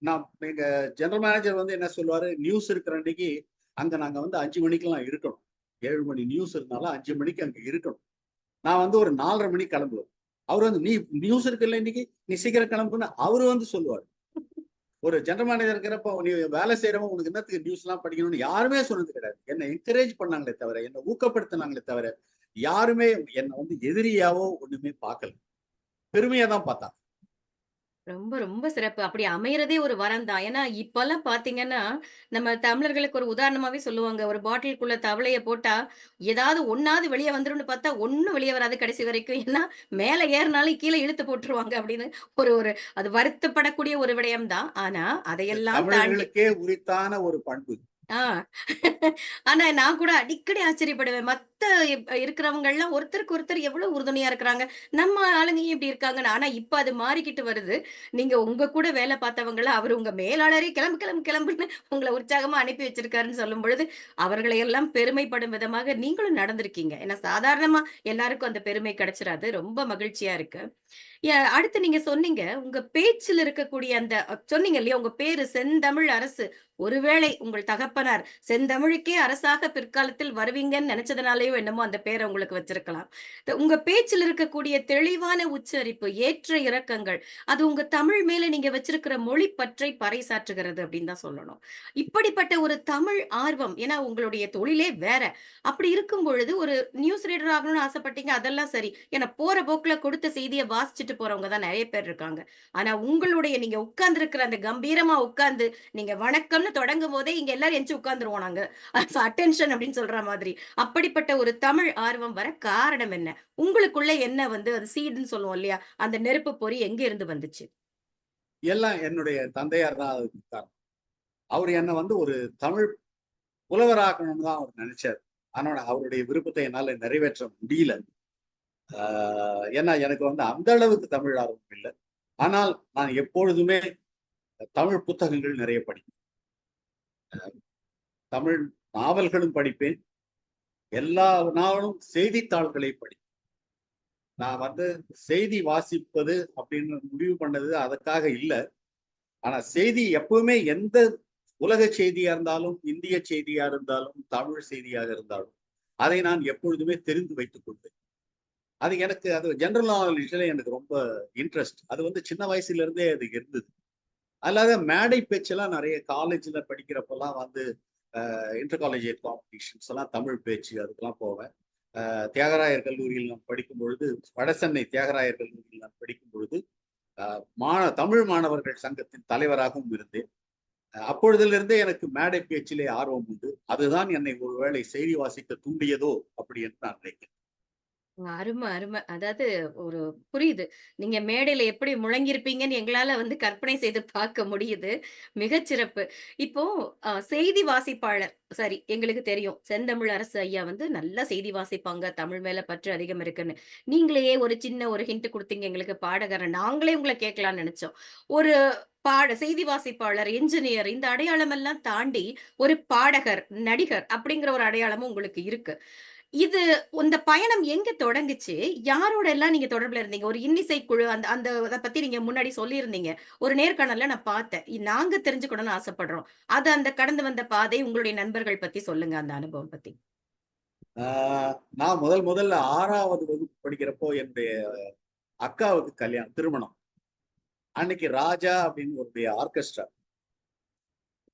C: நான் எங்க ஜெனரல் மேனேஜர் வந்து என்ன சொல்லுவாரு, நியூஸ் இருக்கிற அன்னைக்கு அங்க நாங்க வந்து 5 மணிக்கெல்லாம் இருக்கணும். 7 மணி நியூஸ் இருந்தாலும் 5 மணிக்கு அங்க இருக்கணும். நான் வந்து ஒரு 4:30 மணிக்கு கிளம்புவேன். அவர் வந்து, நீ நியூஸ் இருக்குல்ல இன்னைக்கு, நீ சீக்கிரம் கிளம்புன்னு அவரு வந்து சொல்லுவார். ஒரு ஜெனரல் மேனேஜர் இருக்கிறப்ப நீ வேலை செய்யறவங்க உனக்கு என்னத்துக்கு நியூஸ் எல்லாம் படிக்கணும்னு யாருமே சொன்னது கிடையாது. என்னை என்கரேஜ் பண்ணாங்களே தவிர, என்னை ஊக்கப்படுத்தினாங்களே தவிர, யாருமே என்னை வந்து எதிரியாவோ ஒண்ணுமே பார்க்கல. பெருமையா தான் பார்த்தாங்க.
A: ரொம்ப, ரொம்ப சிறப்பு. அப்படி அமையறதே ஒரு வரம் தான். ஏன்னா, இப்பல்லாம் பார்த்தீங்கன்னா, நம்ம தமிழர்களுக்கு ஒரு உதாரணமாவே சொல்லுவாங்க. ஒரு பாட்டிலுக்குள்ள தவளைய போட்டா, ஏதாவது ஒண்ணாவது வெளிய வந்துரும்னு பார்த்தா, ஒண்ணும் வெளிய வராது கடைசி வரைக்கும். ஏன்னா, மேல ஏறுனாலும் கீழ இழுத்து போட்டுருவாங்க அப்படின்னு ஒரு ஒரு அது வருத்தப்படக்கூடிய ஒரு விடயம் தான். ஆனா,
C: இது
A: அதையெல்லாம் தாண்டி
C: தமிழர்களுக்கே உரித்தான ஒரு பண்பு.
A: ஆ. ஆனா நான் கூட அடிக்கடி ஆச்சரியப்படுவேன். மத்த இருக்கிறவங்கலாம் ஒருத்தருக்கு ஒருத்தர் எவ்வளவு உறுதுணையா இருக்கிறாங்க. நம்ம ஆளுங்க ஏன் இப்படி இருக்காங்கன்னு. ஆனா இப்ப அது மாறிக்கிட்டு வருது. நீங்க உங்க கூட வேலை பார்த்தவங்கள அவரு உங்க மேலாளரே கிளம்பு, கிளம்பு, கிளம்புன்னு உங்கள உற்சாகமா அனுப்பி வச்சிருக்காருன்னு சொல்லும்பொழுது, அவர்களை எல்லாம் பெருமைப்படும் விதமாக நீங்களும் நடந்திருக்கீங்க. ஏன்னா சாதாரணமா எல்லாருக்கும் அந்த பெருமை கிடைச்சிராது. ரொம்ப மகிழ்ச்சியா இருக்கு. அடுத்து நீங்க சொன்னீங்க, உங்க பேச்சில இருக்கக்கூடிய அந்த சொன்னீங்க இல்லையா? உங்க பேரு செந்தமிழ் அரசு. ஒருவேளை உங்கள் தகப்பனார் செந்தமிழுக்கே அரசாக பிற்காலத்தில் வருவீங்கன்னு நெனச்சதுனாலயோ என்னமோ அந்த பேர உங்களுக்கு வச்சிருக்கலாம். உங்க பேச்சில் இருக்கக்கூடிய தெளிவான உச்சரிப்பு, ஏற்ற இறக்கங்கள், அது உங்க தமிழ் மேல நீங்க வச்சிருக்கிற மொழி பற்றை பறைசாற்றுகிறது அப்படின்னு தான் சொல்லணும். இப்படிப்பட்ட ஒரு தமிழ் ஆர்வம், ஏன்னா உங்களுடைய தொழிலே வேற. அப்படி இருக்கும் பொழுது ஒரு நியூஸ் ரீடர் ஆகணும்னு ஆசைப்பட்டீங்க, அதெல்லாம் சரி. ஏன்னா போற போக்குல கொடுத்த செய்திய வாசிச்சுட்டு போறவங்க தான் நெறைய பேர் இருக்காங்க. ஆனா உங்களுடைய நீங்க உட்கார்ந்திருக்கிற அந்த கம்பீரமா உட்கார்ந்து, நீங்க வணக்கம்னு தொடங்கும்போதே இங்க எல்லாரும் எந்திச்சு உட்கார்ந்துருவோம் நாங்க. அட்டென்ஷன் அப்படின்னு சொல்ற மாதிரி. அப்படிப்பட்ட ஒரு தமிழ் ஆர்வம் வர காரணம் என்ன? உங்களுக்குள்ள என்ன வந்து அது சீடுன்னு சொல்லுவோம் இல்லையா? அந்த நெருப்பு பொறி எங்க இருந்து வந்துச்சு?
C: எல்லாம் என்னுடைய தந்தையார் தான் அதுக்கு காரணம். அவர் என்ன வந்து ஒரு தமிழ் புலவராக்கணும்னு தான் அவர் நினைச்சார். ஆனா அவருடைய விருப்பத்தை என்னால நிறைவேற்ற முடியல. ஏன்னா எனக்கு வந்து அந்த அளவுக்கு தமிழ் ஆர்வம் இல்லை. ஆனால் நான் எப்பொழுதுமே தமிழ் புத்தகங்கள் நிறைய படிப்பேன். தமிழ் நாவல்களும் படிப்பேன். எல்லா நாளும் செய்தித்தாள்களை படிப்பேன். நான் வந்து செய்தி வாசிப்பது அப்படின்னு முடிவு பண்ணது அதுக்காக இல்லை. ஆனா செய்தி எப்பவுமே எந்த உலக செய்தியா இருந்தாலும், இந்திய செய்தியா இருந்தாலும், தமிழ் செய்தியாக இருந்தாலும், அதை நான் எப்பொழுதுமே தெரிந்து வைத்துக் கொள்வேன். அது எனக்கு அது ஜெனரல் நாலேஜ்ல எனக்கு ரொம்ப இன்ட்ரெஸ்ட். அது வந்து சின்ன வயசுல இருந்தே அது இருந்தது. அல்லாத மேடை பேச்செல்லாம் நிறைய காலேஜ்ல படிக்கிறப்பெல்லாம் வந்து இன்டர் காலேஜியேட் காம்படிஷன்ஸ் எல்லாம் தமிழ் பேச்சு அதுக்கெல்லாம் போவேன். தியாகராயர் கல்லூரியில் நான் படிக்கும் பொழுது, வடசென்னை தியாகராயர் கல்லூரியில் நான் படிக்கும் பொழுது தமிழ் மாணவர்கள் சங்கத்தின் தலைவராகவும் இருந்தேன். அப்பொழுதிலிருந்தே எனக்கு மேடை பேச்சிலே ஆர்வம் உண்டு. அதுதான் என்னை ஒருவேளை செய்தி வாசிக்க தூண்டியதோ அப்படி என்று நான் நினைக்கிறேன்.
A: அரும, அரும. அதாவது ஒரு புரியுது. நீங்க மேடையில எப்படி முழங்கியிருப்பீங்கன்னு எங்களால வந்து கற்பனை செய்து பார்க்க முடியுது. மிகச்சிறப்பு. இப்போ செய்தி வாசிப்பாளர் சரி, எங்களுக்கு தெரியும். செந்தமிழ் அரசு ஐயா வந்து நல்லா செய்தி வாசிப்பாங்க. தமிழ் மேல பற்று அதிகம் இருக்குன்னு. நீங்களே ஒரு சின்ன ஒரு ஹிண்ட் குடுத்தீங்க எங்களுக்கு பாடகர். நாங்களே உங்கள கேட்கலாம்னு நெனச்சோம். ஒரு செய்தி வாசிப்பாளர், என்ஜினியர் இந்த அடையாளம் எல்லாம் தாண்டி ஒரு பாடகர், நடிகர் அப்படிங்கிற ஒரு அடையாளமும் உங்களுக்கு இருக்கு. இது இந்த பயணம் எங்க தொடங்குச்சு? யாரோட எல்லாம் நீங்க தொடர்புல இருந்தீங்க? ஒரு இன்னிசை குழு அந்த அந்த அத பத்தி நீங்க முன்னாடி சொல்லியிருந்தீங்க. ஒரு நேர்காணல்ல நான் பார்த்தேன். நாங்க தெரிஞ்சுக்கணும்னு ஆசைப்படுறோம். அது அந்த கடந்து வந்த பாதை, உங்களுடைய நண்பர்கள் பத்தி சொல்லுங்க அந்த அனுபவம் பத்தி.
C: நான் முதல்ல 6வது வகுப்பு படிக்கிறப்போ என்னுடைய அக்காவுக்கு கல்யாணம், திருமணம். அன்னைக்கு ராஜா அப்படின்னு ஒரு ஆர்கெஸ்ட்ரா.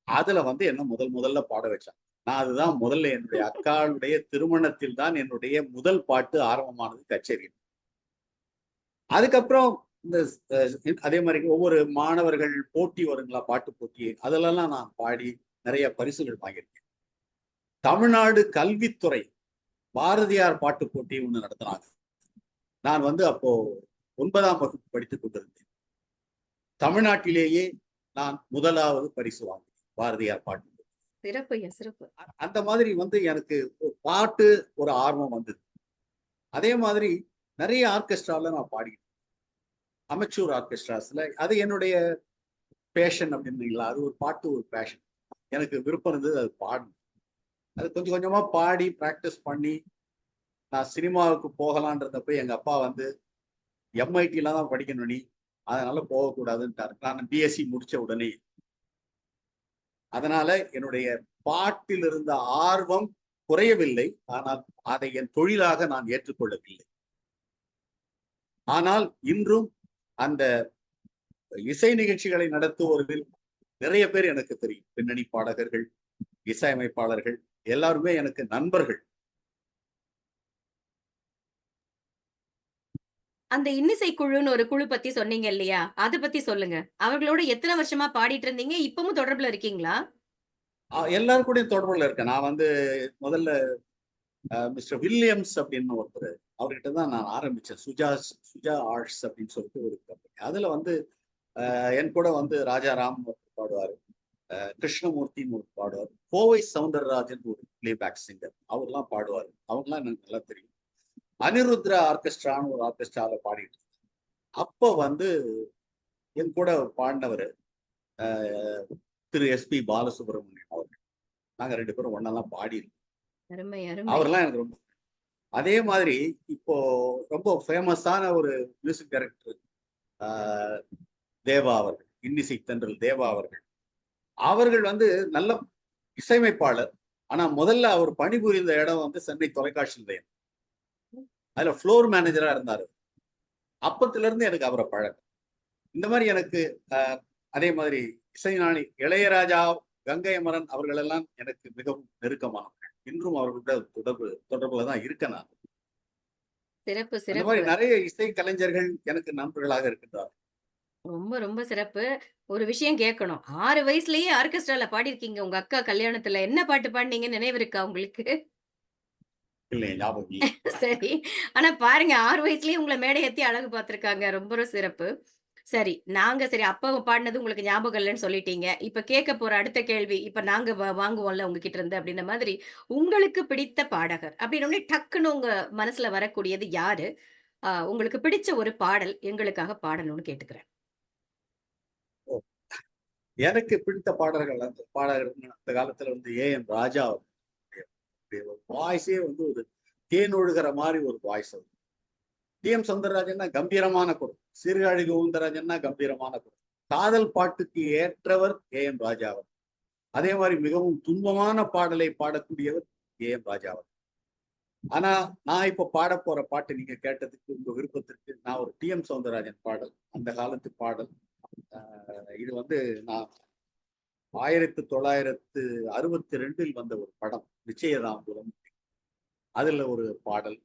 C: அதுல வந்து என்ன முதல்ல பாட வச்சாங்க. நான் அதுதான் முதல்ல என்னுடைய அக்காளுடைய திருமணத்தில் தான் என்னுடைய முதல் பாட்டு ஆரம்பமானது கச்சேரி. அதுக்கப்புறம் இந்த அதே மாதிரி ஒவ்வொரு மாணவர்கள் போட்டி வருங்களா, பாட்டு போட்டி, அதெல்லாம் நான் பாடி நிறைய பரிசுகள் வாங்கியிருக்கேன். தமிழ்நாடு கல்வித்துறை பாரதியார் பாட்டு போட்டி ஒண்ணு நடத்தினாங்க. நான் வந்து அப்போ 9ஆம் வகுப்பு படித்துக் கொண்டிருந்தேன். தமிழ்நாட்டிலேயே நான் முதலாவது பரிசு வாங்கினேன் பாரதியார் பாட்டு.
A: சிறப்பு ஐயா, சிறப்பு.
C: அந்த மாதிரி வந்து எனக்கு பாட்டு ஒரு ஆர்வம் வந்தது. அதே மாதிரி நிறைய ஆர்கெஸ்ட்ரால நான் பாடிட்டேன். அமெச்சூர் ஆர்கெஸ்ட்ராஸ்ல அது என்னுடைய பேஷன் அப்படின்றீங்களா, அது ஒரு பாட்டு ஒரு பேஷன். எனக்கு விருப்பம் இருந்தது அது பாடணும். அது கொஞ்சம் கொஞ்சமா பாடி பிராக்டிஸ் பண்ணி நான் சினிமாவுக்கு போகலான்றதப்ப எங்க அப்பா வந்து எம்ஐடிலாம் தான் படிக்கணும் நீ, அதனால போகக்கூடாதுன்ட்டாரு. நான் பிஎஸ்சி முடிச்ச உடனே. அதனால என்னுடைய பாட்டில் இருந்த ஆர்வம் குறையவில்லை. ஆனால் அதை என் தொழிலாக நான் ஏற்றுக்கொள்ளவில்லை. ஆனால் இன்றும் அந்த இசை நிகழ்ச்சிகளை நடத்துவோரில் நிறைய பேர் எனக்கு தெரியும். பின்னணி பாடகர்கள், இசையமைப்பாளர்கள் எல்லாருமே எனக்கு நண்பர்கள்.
A: அந்த இன்னிசை குழுன்னு ஒரு குழு பத்தி சொன்னீங்க இல்லையா? அத பத்தி சொல்லுங்க. அவர்களோட எத்தன வருஷமா பாடிட்டு இருந்தீங்க? இப்பவும் தொடர்புல இருக்கீங்களா?
C: எல்லாரும் கூடயும் தொடர்புல இருக்கேன். நான் வந்து முதல்ல மிஸ்டர் வில்லியம்ஸ் அப்படின்னு ஒருத்தர், அவர்கிட்ட தான் நான் ஆரம்பிச்சேன். சுஜா ஆர்ட்ஸ் அப்படின்னு சொல்லிட்டு ஒரு கம்பெனி. அதுல வந்து என் கூட வந்து ராஜாராம் ஒருத்தர் பாடுவாரு, கிருஷ்ணமூர்த்தின்னு ஒரு பாடுவார், கோவை சவுந்தரராஜன் ஒரு பிளேபேக் சிங்கர், அவர்லாம் பாடுவார். அவங்கலாம் எனக்கு நல்லா தெரியும். அனிருத்ரா ஆர்கெஸ்ட்ரான்னு ஒரு ஆர்கெஸ்ட்ரால பாடிட்டு இருந்தேன். அப்ப வந்து என் கூட பாடினவர் திரு எஸ்பி பாலசுப்ரமணியம் அவர்கள். நாங்க 2 பேரும் ஒன்னெல்லாம் பாடியிருக்கோம்.
A: அருமை, அருமை.
C: அவர்லாம் எனக்கு ரொம்ப. அதே மாதிரி இப்போ ரொம்ப ஃபேமஸான ஒரு மியூசிக் டைரக்டர் தேவா அவர்கள், இன்னிசை தென்றல் தேவா அவர்கள். அவர்கள் வந்து நல்ல இசையமைப்பாளர். ஆனா முதல்ல அவர் பணிபுரிந்த இடம் வந்து சென்னை தொலைக்காட்சி நிலையம். அதுல ஃப்ளோர் மேனேஜரா இருந்தாரு. அப்பத்துல இருந்து எனக்கு அவரை பழக்கம். இந்த மாதிரி எனக்கு அதே மாதிரி இசைஞானி இளையராஜா, கங்கை அமரன் அவர்கள் எல்லாம் எனக்கு மிகவும் நெருக்கமானவர்கள். இன்றும் அவர்களோட தொடர்புல தான் இருக்கேன் நான்.
A: சிறப்பு,
C: அந்த மாதிரி
A: சிறப்பு.
C: நிறைய இசை கலைஞர்கள் எனக்கு நண்பர்களாக இருக்கின்றார்.
A: ரொம்ப, ரொம்ப சிறப்பு. ஒரு விஷயம் கேட்கணும். 6 வயசுலயே ஆர்கெஸ்ட்ரால பாடியிருக்கீங்க. உங்க அக்கா கல்யாணத்துல. என்ன பாட்டு பாடுனீங்கன்னு நினைவு இருக்கா உங்களுக்கு?
C: இல்லையா, ஞாபகம் இல்லை.
A: சரி. ஆனா பாருங்க 6 வயசுலயே உங்கள மேடை ஏத்தி அழகு பார்த்துருக்காங்க. ரொம்ப சிறப்பு. சரி. சரி அப்ப பாடுனது உங்களுக்கு ஞாபகம் இல்லன்னு சொல்லிட்டீங்க. இப்ப கேட்க போற அடுத்த கேள்வி, இப்ப நாங்க வாங்குவோம்ல உங்ககிட்ட இருந்து அப்படின்ன மாதிரி, உங்களுக்கு பிடித்த பாடகர் அப்படின்னு உடனே டக்குன்னு உங்க மனசுல வரக்கூடியது யாரு? உங்களுக்கு பிடிச்ச ஒரு பாடல் எங்களுக்காக பாடணும்னு கேட்டுக்கிறேன்.
C: ஓ, எனக்கு பிடித்த பாடகர் அந்த காலத்துல வந்து ஏஎம் ராஜா வாய்ஸே வந்து ஒரு தேன் ஒழுகிற மாதிரி ஒரு வாய்ஸ். டி.எம். சௌந்தரராஜன்னா கம்பீரமான குரல், சீர்காழி கோவிந்தராஜன்னா கம்பீரமான குரல். காதல் பாட்டுக்கு ஏற்றவர் ஏஎம் ராஜா அவர். அதே மாதிரி மிகவும் துன்பமான பாடலை பாடக்கூடியவர் ஏஎம் ராஜா அவர். ஆனா நான் இப்ப பாட போற பாட்டு நீங்க கேட்டதுக்கு உங்க விருப்பத்திற்கு நான் ஒரு டி.எம். சௌந்தரராஜன் பாடல், அந்த காலத்து பாடல். இது வந்து நான் 1962 வந்த ஒரு படம், நிச்சயதாம்பூலம். அதுல ஒரு பாடல்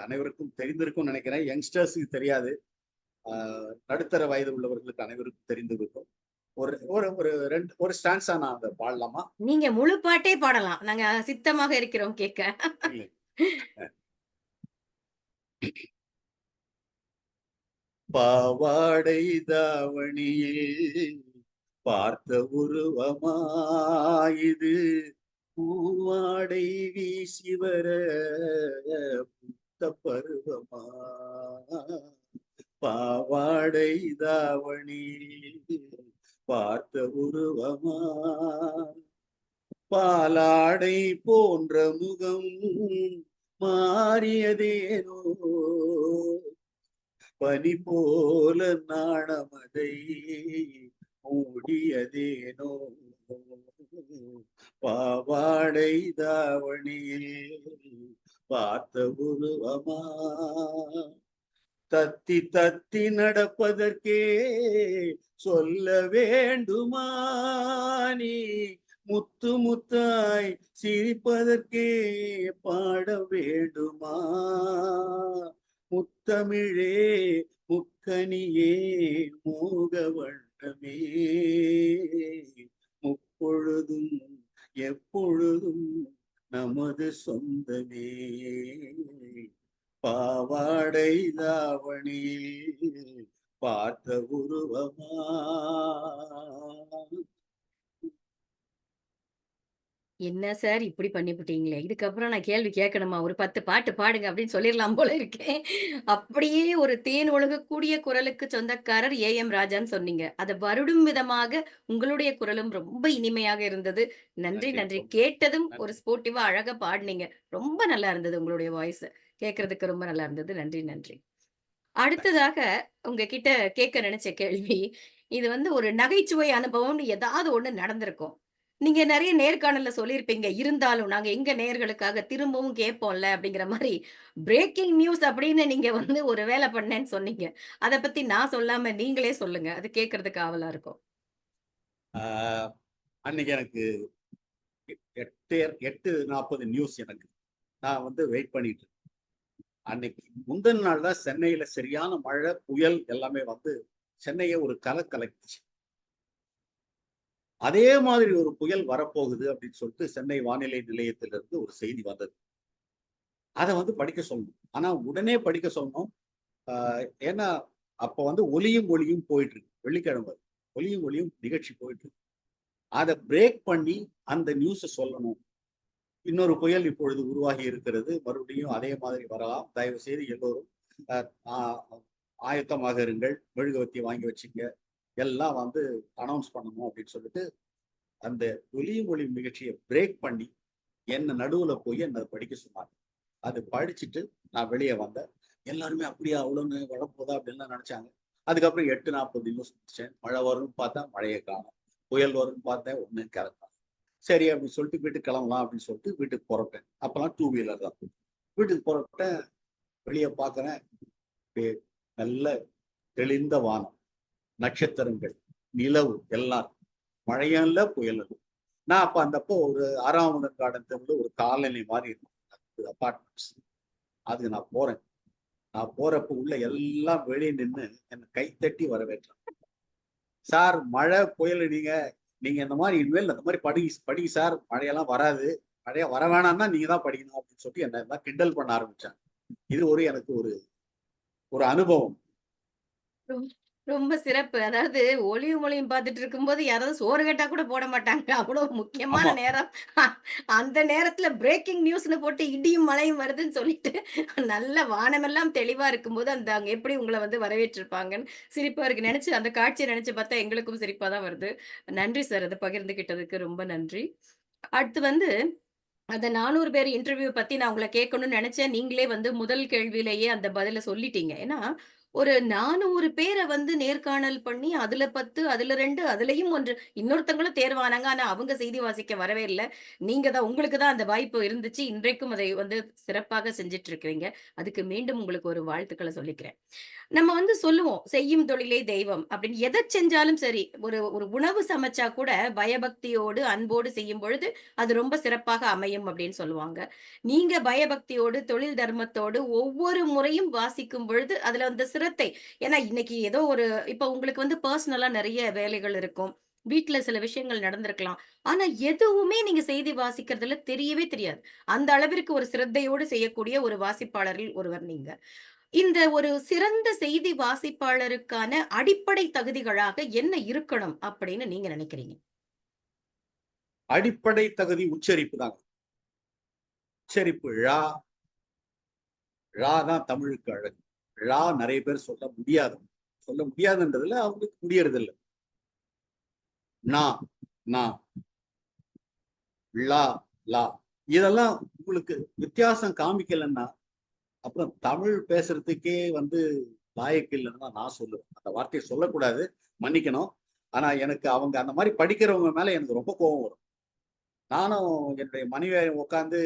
C: அனைவருக்கும் தெரிந்திருக்கும் நினைக்கிறேன். யங்ஸ்டர்ஸுக்கு தெரியாது, நடுத்தர வயது உள்ளவர்களுக்கு அனைவருக்கும் தெரிந்திருக்கும். ஒரு ஒரு ஒரு ரெண்டு ஒரு ஸ்டான்ஸா நான் அதை பாடலாமா?
A: நீங்க முழு பாட்டே பாடலாம். நாங்க சித்தமாக இருக்கிறோம் கேட்க.
C: இல்லை. பாவாடை தாவணியில் பார்த்த உருவமாயுது, பூவாடை வீசி வர புத்த பருவமா. பாவாடை தாவணியில் பார்த்த உருவமா, பாலாடை போன்ற முகம் மாறியதேனோ, பனி போல நாணமதை மூடியதேனோ, பாவாடை தாவணியில் பார்த்த உருவமா. தத்தி தத்தி நடப்பதற்கே சொல்ல வேண்டுமா நீ, முத்து முத்தாய் சிரிப்பதற்கே பாட வேண்டுமா, முத்தமிழே முக்கனியே மோக வண்ணமே, முப்பொழுதும் எப்பொழுதும் நமது சொந்தமே, பாவாடை தாவணியில் பார்த்த உருவமா.
A: என்ன சார் இப்படி பண்ணிப்புட்டீங்களே! இதுக்கப்புறம் நான் கேள்வி கேட்கணுமா? ஒரு 10 பாட்டு பாடுங்க அப்படின்னு சொல்லிரலாம் போல இருக்கே. அப்படியே ஒரு தேன் ஒழுகக்கூடிய குரலுக்கு சொந்தக்காரர் ஏ.எம். ராஜான்னு சொன்னீங்க. அத வருடும் விதமாக உங்களுடைய குரலும் ரொம்ப இனிமையாக இருந்தது. நன்றி,
C: நன்றி.
A: நன்றி. கேட்டதும்
C: நன்றி.
A: ஒரு ஸ்போர்ட்டிவா அழகா பாடுனீங்க. ரொம்ப நல்லா இருந்தது உங்களுடைய வாய்ஸ். கேட்கறதுக்கு ரொம்ப நல்லா இருந்தது. நன்றி, நன்றி. அடுத்ததாக உங்ககிட்ட கேட்க நினைச்ச கேள்வி, இது வந்து ஒரு நகைச்சுவை அனுபவம்னு ஏதாவது ஒண்ணு நடந்திருக்கும். நீங்க நெறைய நேர்காணல்ல சொல்லியிருப்பீங்க. இருந்தாலும் நாங்க எங்க நேயர்களுக்காக திரும்பவும் கேட்போம்ல அப்படிங்கிற மாரி, பிரேக்கிங் நியூஸ் அப்படின்னு நீங்க வந்து ஒரு வேல பண்ணேன்னு சொன்னீங்க. அத பத்தி நான் சொல்லாம நீங்களே சொல்லுங்க. அது கேட்கறதுக்கு ஆவலா இருக்கும்.
C: ஆஹ் அன்னைக்கு எனக்கு 8:40 நியூஸ். எனக்கு நான் வந்து வெயிட் பண்ணிட்டு இருக்கேன். அன்னைக்கு முந்தின நாள் தான் சென்னையில சரியான மழை, புயல் எல்லாமே வந்து சென்னையை ஒரு கலக்கிச்சு. அதே மாதிரி ஒரு புயல் வரப்போகுது அப்படின்னு சொல்லிட்டு சென்னை வானிலை நிலையத்திலிருந்து ஒரு செய்தி வந்தது. அதை வந்து படிக்க சொல்லணும். ஆனா உடனே படிக்க சொல்லணும். ஏன்னா அப்ப வந்து ஒலியும் ஒளியும் போயிட்டு இருக்கு. வெள்ளிக்கிழமை ஒலியும் ஒளியும் நிகழ்ச்சி போயிட்டு இருக்கு. அதை பிரேக் பண்ணி அந்த நியூஸை சொல்லணும். இன்னொரு புயல் இப்பொழுது உருவாகி இருக்கிறது, மறுபடியும் அதே மாதிரி வரலாம், தயவு செய்து எல்லோரும் ஆயத்தமாக இருங்கள், மெழுகுவர்த்தி வாங்கி வச்சுங்க, எல்லாம் வந்து அனௌன்ஸ் பண்ணணும் அப்படின்னு சொல்லிட்டு அந்த ஒலியும் ஒளியும் நிகழ்ச்சியை பிரேக் பண்ணி என்ன நடுவுல போய் என்ன படிக்க சொன்னாங்க. அது படிச்சுட்டு நான் வெளியே வந்தேன். எல்லாருமே அப்படியா அவ்வளோன்னு வரப்போதா அப்படின்லாம் நினைச்சாங்க. அதுக்கப்புறம் 8:40 நியூஸ் முடிச்சேன். மழை வரும்னு பார்த்தா மழையை காணும், புயல் வரும்னு பார்த்தேன் ஒண்ணு கிளம்பலாம். சரி அப்படின்னு சொல்லிட்டு வீட்டுக்கு கிளம்பலாம் அப்படின்னு சொல்லிட்டு வீட்டுக்கு புறப்பட்டேன். அப்பெல்லாம் 2 வீலர் தான். வீட்டுக்கு புறப்பட்டேன். வெளியே பார்க்குறேன், நல்ல தெளிந்த வானம், நட்சத்திரங்கள், நிலவு, எல்லாம் மழையும் இல்லை புயல் இல்லை. நான் அப்போ அந்தப்போ ஒரு 6ஆம் கார்டன் தெருவில் ஒரு காலனி மாதிரி இருக்கும், அப்பார்ட்மெண்ட்ஸ். அதுக்கு நான் போறேன். நான் போறப்ப உள்ள எல்லாம் வெளியே நின்று என்னை கைத்தட்டி வரவேற்றான். சார் மழை புயல், நீங்க இந்த மாதிரி இனிமேல் இந்த மாதிரி படிங்க சார், மழையெல்லாம் வராது, மழையா வர வேணாம்னா நீங்க தான் படிக்கணும் அப்படின்னு சொல்லி என்ன கிண்டல் பண்ண ஆரம்பிச்சாங்க. இது எனக்கு ஒரு அனுபவம்.
A: ரொம்ப சிறப்பு. அதாவது ஒளியும் ஒளியும் பார்த்துட்டு இருக்கும்போது யாராவது சோறு கேட்டா கூட போட மாட்டாங்க. அவ்வளவு முக்கியமான
C: ஆமா,
A: நேரம். அந்த நேரத்துல பிரேக்கிங் நியூஸ்ன்னு போட்டு இடியும் மழையும் வருதுன்னு சொல்லிட்டு நல்ல வானமெல்லாம் தெளிவா இருக்கும்போது அந்த அங்க எப்படி உங்கள வந்து வரவேற்றிருப்பாங்கன்னு சிரிப்பா இருக்கு. நெனச்சு அந்த காட்சிய நெனச்சு பார்த்தா எங்களுக்கும் சிரிப்பா தான் வருது. நன்றி சார். அத பகிர்ந்துகிட்டதுக்கு ரொம்ப நன்றி. அடுத்து வந்து அந்த 400 பேர் இன்டர்வியூ பத்தி நான் உங்கள கேட்கணும்னு நெனச்சேன். நீங்களே வந்து முதல் கேள்வியிலேயே அந்த பதில சொல்லிட்டீங்க. ஏன்னா, ஒரு 400 பேர வந்து நேர்காணல் பண்ணி, அதுல 10, அதுல 2, அதுலயும் 1 இன்னொருத்தவங்களும் தேர்வானாங்க. ஆனா, அவங்க செய்தி வாசிக்க வரவே இல்ல. நீங்க தான் உங்களுக்கு தான் அந்த வாய்ப்பு இருந்துச்சு. இன்றைக்கும் அதை வந்து சிறப்பாக செஞ்சுட்டு இருக்கிறீங்க. அதுக்கு மீண்டும் உங்களுக்கு ஒரு வாழ்த்துக்கள சொல்லிக்கிறேன். நம்ம வந்து சொல்லுவோம், "செய்யும் தொழிலே தெய்வம்" அப்படின்னு. எத செஞ்சாலும் சரி, ஒரு ஒரு உணவு சமைச்சா கூட பயபக்தியோடு, அன்போடு செய்யும் பொழுது, அது ரொம்ப சிறப்பாக அமையும் அப்படின்னு சொல்லுவாங்க. நீங்க பயபக்தியோடு, தொழில் தர்மத்தோடு ஒவ்வொரு முறையும் வாசிக்கும் பொழுது, அதுல அந்த சிரத்தை ஏன்னா இன்னைக்கு ஏதோ ஒரு இப்ப உங்களுக்கு வந்து பெர்சனலா நெறைய வேலைகள் இருக்கும். வீட்ல சில விஷயங்கள் நடந்திருக்கலாம். ஆனா எதுவுமே நீங்க செய்தி வாசிக்கிறதுல தெரியவே தெரியாது. அந்த அளவிற்கு ஒரு சிரத்தையோடு செய்யக்கூடிய ஒரு வாசிப்பாளரில் ஒருவர் நீங்க. இந்த ஒரு சிறந்த செய்தி வாசிப்பாளருக்கான அடிப்படை தகுதிகளாக என்ன இருக்கணும் அப்படின்னு நீங்க நினைக்கிறீங்க?
C: அடிப்படை தகுதி உச்சரிப்பு தாங்க. உச்சரிப்பு ழா தான் தமிழுக்கு அழகு. ழா நிறைய பேர் சொல்ல முடியாதுன்றதுல அவங்களுக்கு முடியறது இல்லை. நா லா லா இதெல்லாம் உங்களுக்கு வித்தியாசம் காமிக்கலன்னா அப்புறம் தமிழ் பேசுறதுக்கே வந்து லாயக்கு இல்லைன்னு நான் சொல்லுவேன். அந்த வார்த்தையை சொல்லக்கூடாது, மன்னிக்கணும். ஆனா எனக்கு அவங்க அந்த மாதிரி படிக்கிறவங்க மேல எனக்கு ரொம்ப கோபம் வரும். நானும் என்னுடைய மனைவி உட்காந்து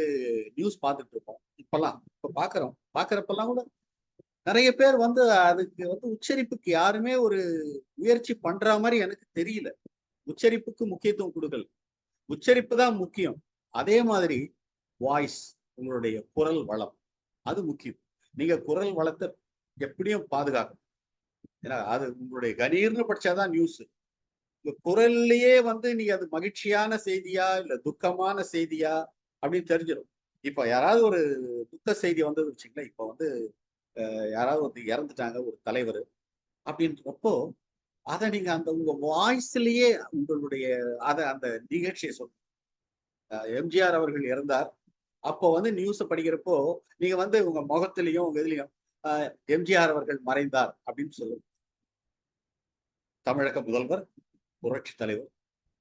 C: நியூஸ் பார்த்துட்டு இருப்போம். இப்ப பாக்குறப்பெல்லாம் கூட நிறைய பேர் வந்து அதுக்கு வந்து உச்சரிப்புக்கு யாருமே ஒரு முயற்சி பண்ற மாதிரி எனக்கு தெரியல. உச்சரிப்புக்கு முக்கியத்துவம் கொடுக்கல. உச்சரிப்பு தான் முக்கியம். அதே மாதிரி வாய்ஸ், உங்களுடைய குரல் வளம், அது முக்கியம். நீங்க குரல் வளத்தை எப்படியும் பாதுகாக்கணும். ஏன்னா அது உங்களுடைய கணீர்னு படிச்சாதான் நியூஸ். உங்க குரல்லையே வந்து நீங்க அது மகிழ்ச்சியான செய்தியா இல்ல துக்கமான செய்தியா அப்படின்னு தெரிஞ்சிடும். இப்ப யாராவது ஒரு துக்க செய்தி வந்தது வச்சுங்களேன். இப்ப வந்து யாராவது வந்து இறந்துட்டாங்க ஒரு தலைவர் அப்படின்றப்போ அதை நீங்க அந்த உங்க வாய்ஸ்லயே உங்களுடைய அந்த நிகழ்ச்சியை சொல்லுங்க. எம்ஜிஆர் அவர்கள் இறந்தார். அப்போ வந்து நியூஸ் படிக்கிறப்போ நீங்க வந்து உங்க முகத்திலையும் உங்க இதுலயும் எம்ஜிஆர் அவர்கள் மறைந்தார் அப்படின்னு சொல்லுங்க. தமிழக முதல்வர் புரட்சி தலைவர்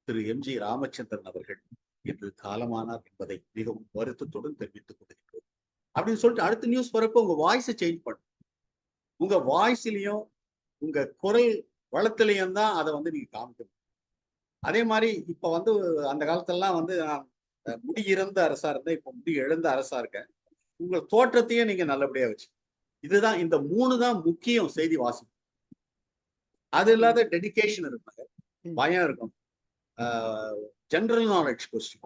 C: திரு எம்ஜி ராமச்சந்திரன் அவர்கள் இன்று காலமானார் என்பதை மிகவும் வருத்தத்துடன் தெரிவித்துக் கொண்டிருக்கிறோம் அப்படின்னு சொல்லிட்டு அடுத்த நியூஸ் வரப்போ உங்க வாய்ஸை சேஞ்ச் பண்ணும். உங்க வாய்ஸ்லயும் உங்க குரல் வளத்திலையும் தான் அதை வந்து நீங்க காமிக்கணும். அதே மாதிரி இப்ப வந்து அந்த காலத்திலலாம் வந்து நான் முடி இறந்த அரசா இருந்தேன், இப்ப முடி எழுந்த அரசா இருக்கேன். உங்கள் தோற்றத்தையே நீங்க நல்லபடியா வச்சு, இதுதான் இந்த 3 தான் முக்கியம் செய்தி வாசிப்பு. அது இல்லாத டெடிகேஷன் இருக்கணும், பயம் இருக்கணும். General knowledge question.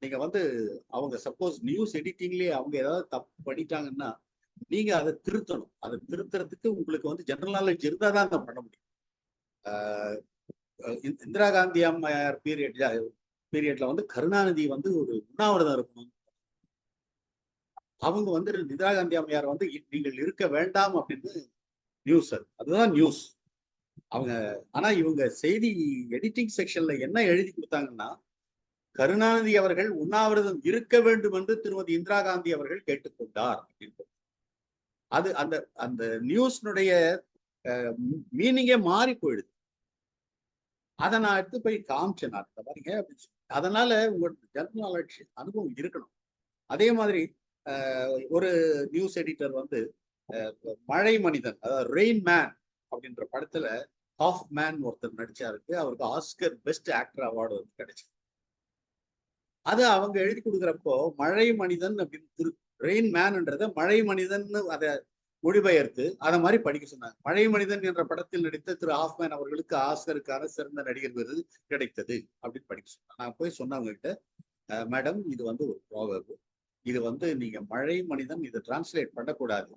C: நீங்க வந்து அவங்க சப்போஸ் நியூஸ் எடிட்டிங்லயே அவங்க ஏதாவது தப்பு பண்ணிட்டாங்கன்னா நீங்க அதை திருத்தணும். அதை திருத்துறதுக்கு உங்களுக்கு வந்து ஜெனரல் நாலேஜ் இருந்தா தான் அதை பண்ண முடியும். இந்திரா காந்தி அம்மையார் பீரியட்ல வந்து கருணாநிதி வந்து ஒரு உண்ணாவிரதம் இருக்கணும். அவங்க வந்து இந்திரா காந்தி அம்மையார் வந்து நீங்கள் இருக்க வேண்டாம் அப்படின்னு நியூஸ், அதுதான் நியூஸ் அவங்க. ஆனா இவங்க செய்தி எடிட்டிங் செக்ஷன்ல என்ன எழுதி கொடுத்தாங்கன்னா, கருணாநிதி அவர்கள் உண்ணாவிரதம் இருக்க வேண்டும் என்று திருமதி இந்திரா காந்தி அவர்கள் கேட்டுக்கொண்டார் அப்படின்னு. அது அந்த அந்த நியூஸ்னுடைய மீனிங்கே மாறி போயிடுது. அதை நான் எடுத்து போய் காமிச்சேன் நான் பாருங்க அப்படின்னு சொல்லி. அதனால உங்களுக்கு ஜெனரல் நாலேஜ் அனுபவம் இருக்கணும். அதே மாதிரி ஒரு நியூஸ் எடிட்டர் வந்து மழை மனிதன், அதாவது ரெயின் மேன் அப்படின்ற படத்துல ஹாஃப் மேன் ஒருத்தர் நடிச்சாருக்கு. அவருக்கு ஆஸ்கர் பெஸ்ட் ஆக்டர் அவார்டு வந்து கிடைச்சது. அது அவங்க எழுதி கொடுக்குறப்போ மழை மனிதன் அப்படின்னு ரெயின் மேன்ன்றத மழை மனிதன் அதை மொழிபெயர்த்து அதை மாதிரி படிக்க சொன்னாங்க. மழை மனிதன் என்ற படத்தில் நடித்த திரு ஹாஃப்மேன் அவர்களுக்கு ஆஸ்கருக்கான சிறந்த நடிகர் விருது கிடைத்தது அப்படின்னு படிக்க சொன்னாங்க. நான் போய் சொன்னவங்க கிட்ட, மேடம் இது வந்து ஒரு ப்ராவர்பு, இது வந்து நீங்க மழை மனிதன் இதை டிரான்ஸ்லேட் பண்ணக்கூடாது,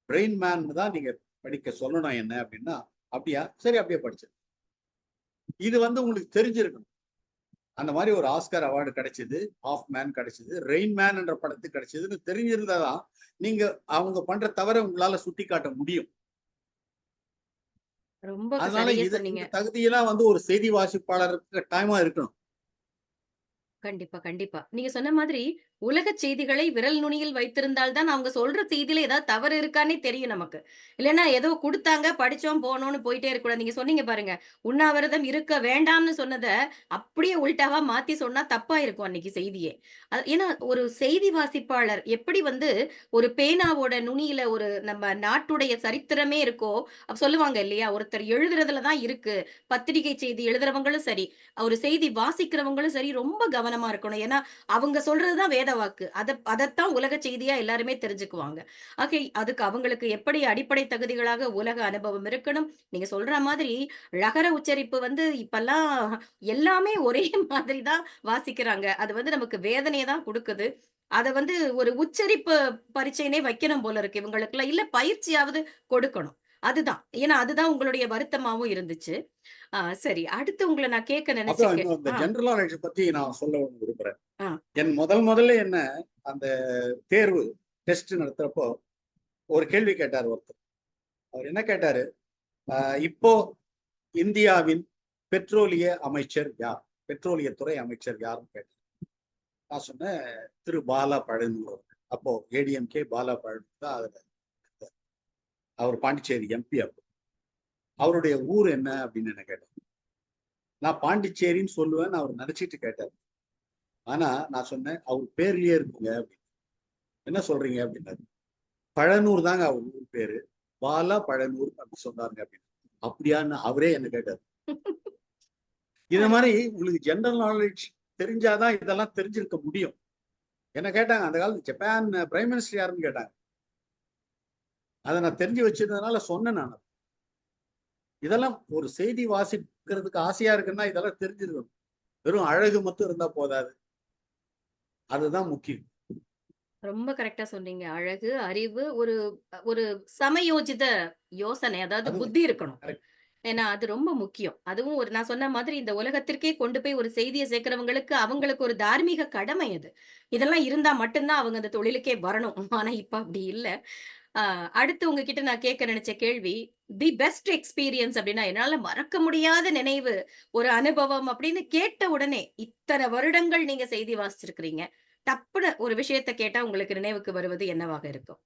C: ரெயின் மேன் தான் நீங்க படிக்க சொல்லணும் என்ன அப்படின்னா, அப்படியா சரி அப்படியே படிச்சு. இது வந்து உங்களுக்கு தெரிஞ்சிருக்கணும். அந்த மாதிரி ஒரு ஆஸ்கர் அவார்டு கிடைச்சது, ஹாஃப் மேன் கிடைச்சது, ரெயின் மேன் என்ற படத்துக்கு கிடைச்சதுன்னு தெரிஞ்சிருந்தாதான் நீங்க அவங்க பண்ற தவறை உங்களால சுட்டி காட்ட முடியும்.
A: ரொம்ப
C: அதனால
A: சரியா
C: இது
A: சொன்னீங்க.
C: இந்த தகுதியெல்லாம் வந்து ஒரு செய்தி வாசிப்பாளருக்கு கட்டாயமா இருக்கணும்.
A: கண்டிப்பா, கண்டிப்பா. நீங்க சொன்ன மாதிரி உலக செய்திகளை விரல் நுனியில் வைத்திருந்தால் தான் அவங்க சொல்ற செய்தியில ஏதாவது தவறு இருக்கான்னே தெரியும் நமக்கு. இல்லன்னா ஏதோ குடுத்தாங்க, படிச்சோம், போனோம்னு போயிட்டே இருக்கக்கூடாது. நீங்க சொன்னீங்க பாருங்க, உண்ணாவிரதம் இருக்க வேண்டாம்னு சொன்னத அப்படியே உல்டாவா மாத்தி சொன்னா தப்பா இருக்கும் அன்னைக்கு செய்தியே. ஏன்னா ஒரு செய்தி வாசிப்பாளர் எப்படி வந்து ஒரு பேனாவோட நுனியில ஒரு நம்ம நாட்டுடைய சரித்திரமே இருக்கோ, சொல்லுவாங்க இல்லையா? ஒருத்தர் எழுதுறதுல தான் இருக்கு. பத்திரிகை செய்தி எழுதுறவங்களும் சரி, ஒரு செய்தி வாசிக்கிறவங்களும் சரி ரொம்ப கவனமா இருக்கணும். ஏன்னா அவங்க சொல்றதுதான் வேத வாக்கு. அதத்தான் உலக செய்தியா எல்லாருமே தெரிஞ்சுக்குவாங்க. ஆக அதுக்கு அவங்களுக்கு எப்படி அடிப்படை தகுதிகளாக உலக அனுபவம் இருக்கணும். நீங்க சொல்ற மாதிரி ழகர உச்சரிப்பு வந்து இப்பல்லாம் எல்லாமே ஒரே மாதிரி தான் வாசிக்கிறாங்க. அது வந்து நமக்கு வேதனைய தான் குடுக்குது. அத வந்து ஒரு உச்சரிப்பு பரீட்சைனே வைக்கணும் போல இருக்கு இவங்களுக்குலாம். இல்ல பயிற்சியாவது கொடுக்கணும். அதுதான். ஏன்னா அதுதான் உங்களுடைய வருத்தமாவும் இருந்துச்சு. சரி. அடுத்து உங்கள நான் கேட்க நெனச்ச
C: அப்புறம் இன்னும் இந்த
A: ஆ,
C: ஜெனரல் நாலேஜ் பத்தி நான் சொல்ல விரும்புறேன்.
A: ஆ.
C: என் முதல்ல என்ன, அந்த தேர்வு டெஸ்ட் நடத்துறப்போ ஒரு கேள்வி கேட்டார் ஒருத்தர். அவர் என்ன கேட்டாரு, இப்போ இந்தியாவின் பெட்ரோலிய அமைச்சர் யார், பெட்ரோலியத்துறை அமைச்சர் யாருன்னு கேட்டார். நான் சொன்னேன் திரு பாலா பழனியூர். அப்போ ஏடிஎம்கே பாலா பழனியூர் தான் அதுல, அவர் பாண்டிச்சேரி எம்பி. அப்போ அவருடைய ஊர் என்ன அப்படின்னு என்ன கேட்டார். நான் பாண்டிச்சேரின்னு சொல்லுவேன்னு அவர் நினைச்சிட்டு கேட்டார். ஆனா நான் சொன்னேன் அவர் பேர்லயே இருக்குங்க அப்படின்னு. என்ன சொல்றீங்க அப்படின்னாரு. பழனூர் தாங்க அவர் ஊர் பேரு, பாலா பழனூர் அப்படி சொன்னாருங்க அப்படின்னு. அப்படியான்னு அவரே என்ன கேட்டார். இந்த மாதிரி உங்களுக்கு ஜெனரல் நாலேஜ் தெரிஞ்சாதான் இதெல்லாம் தெரிஞ்சிருக்க முடியும். என்ன கேட்டாங்க, அந்த காலத்து ஜப்பான் பிரைம் மினிஸ்டர் யாருன்னு கேட்டாங்க. அதை நான் தெரிஞ்சு வச்சிருந்ததுனால சொன்னேன் நான். இதெல்லாம் ஒரு செய்தி வாசிக்கிறதுக்கு ஆசையா இருக்குன்னா இதெல்லாம் தெரிஞ்சிருக்கணும். வெறும் அழகு மட்டும் இருந்தா போதாது, அதுதான் முக்கியம்.
A: ரொம்ப கரெக்ட்டா சொன்னீங்க. அழகு, அறிவு, ஒரு ஒரு சமயோஜித யோசனை, அதாவது
C: அது
A: புத்தி இருக்கணும்.
C: correct.
A: ஏன்னா, அது ரொம்ப முக்கியம். அதுவும் ஒரு நான் சொன்ன மாதிரி இந்த உலகத்திற்கே கொண்டு போய் ஒரு செய்திய சேர்க்கிறவங்களுக்கு, அவங்களுக்கு ஒரு தார்மீக கடமை அது. இதெல்லாம் இருந்தா மட்டும் தான் அவங்க அந்த தொழிலுக்கே வரணும். ஆனா, இப்ப அப்படி இல்ல. அ அடுத்து உங்ககிட்ட நான் கேட்க நெனச்ச கேள்வி, தி பெஸ்ட் எக்ஸ்பீரியன்ஸ் அப்டின்னா, என்னால மறக்க முடியாத நினைவு, ஒரு அனுபவம் அப்படின்னு கேட்ட உடனே, இத்தன வருடங்கள் நீங்க செய்தி வாசிச்சிருக்கிறீங்க. டப்புனு ஒரு விஷயத்த கேட்டா உங்களுக்கு நினைவுக்கு வருவது என்னவாக இருக்கும்?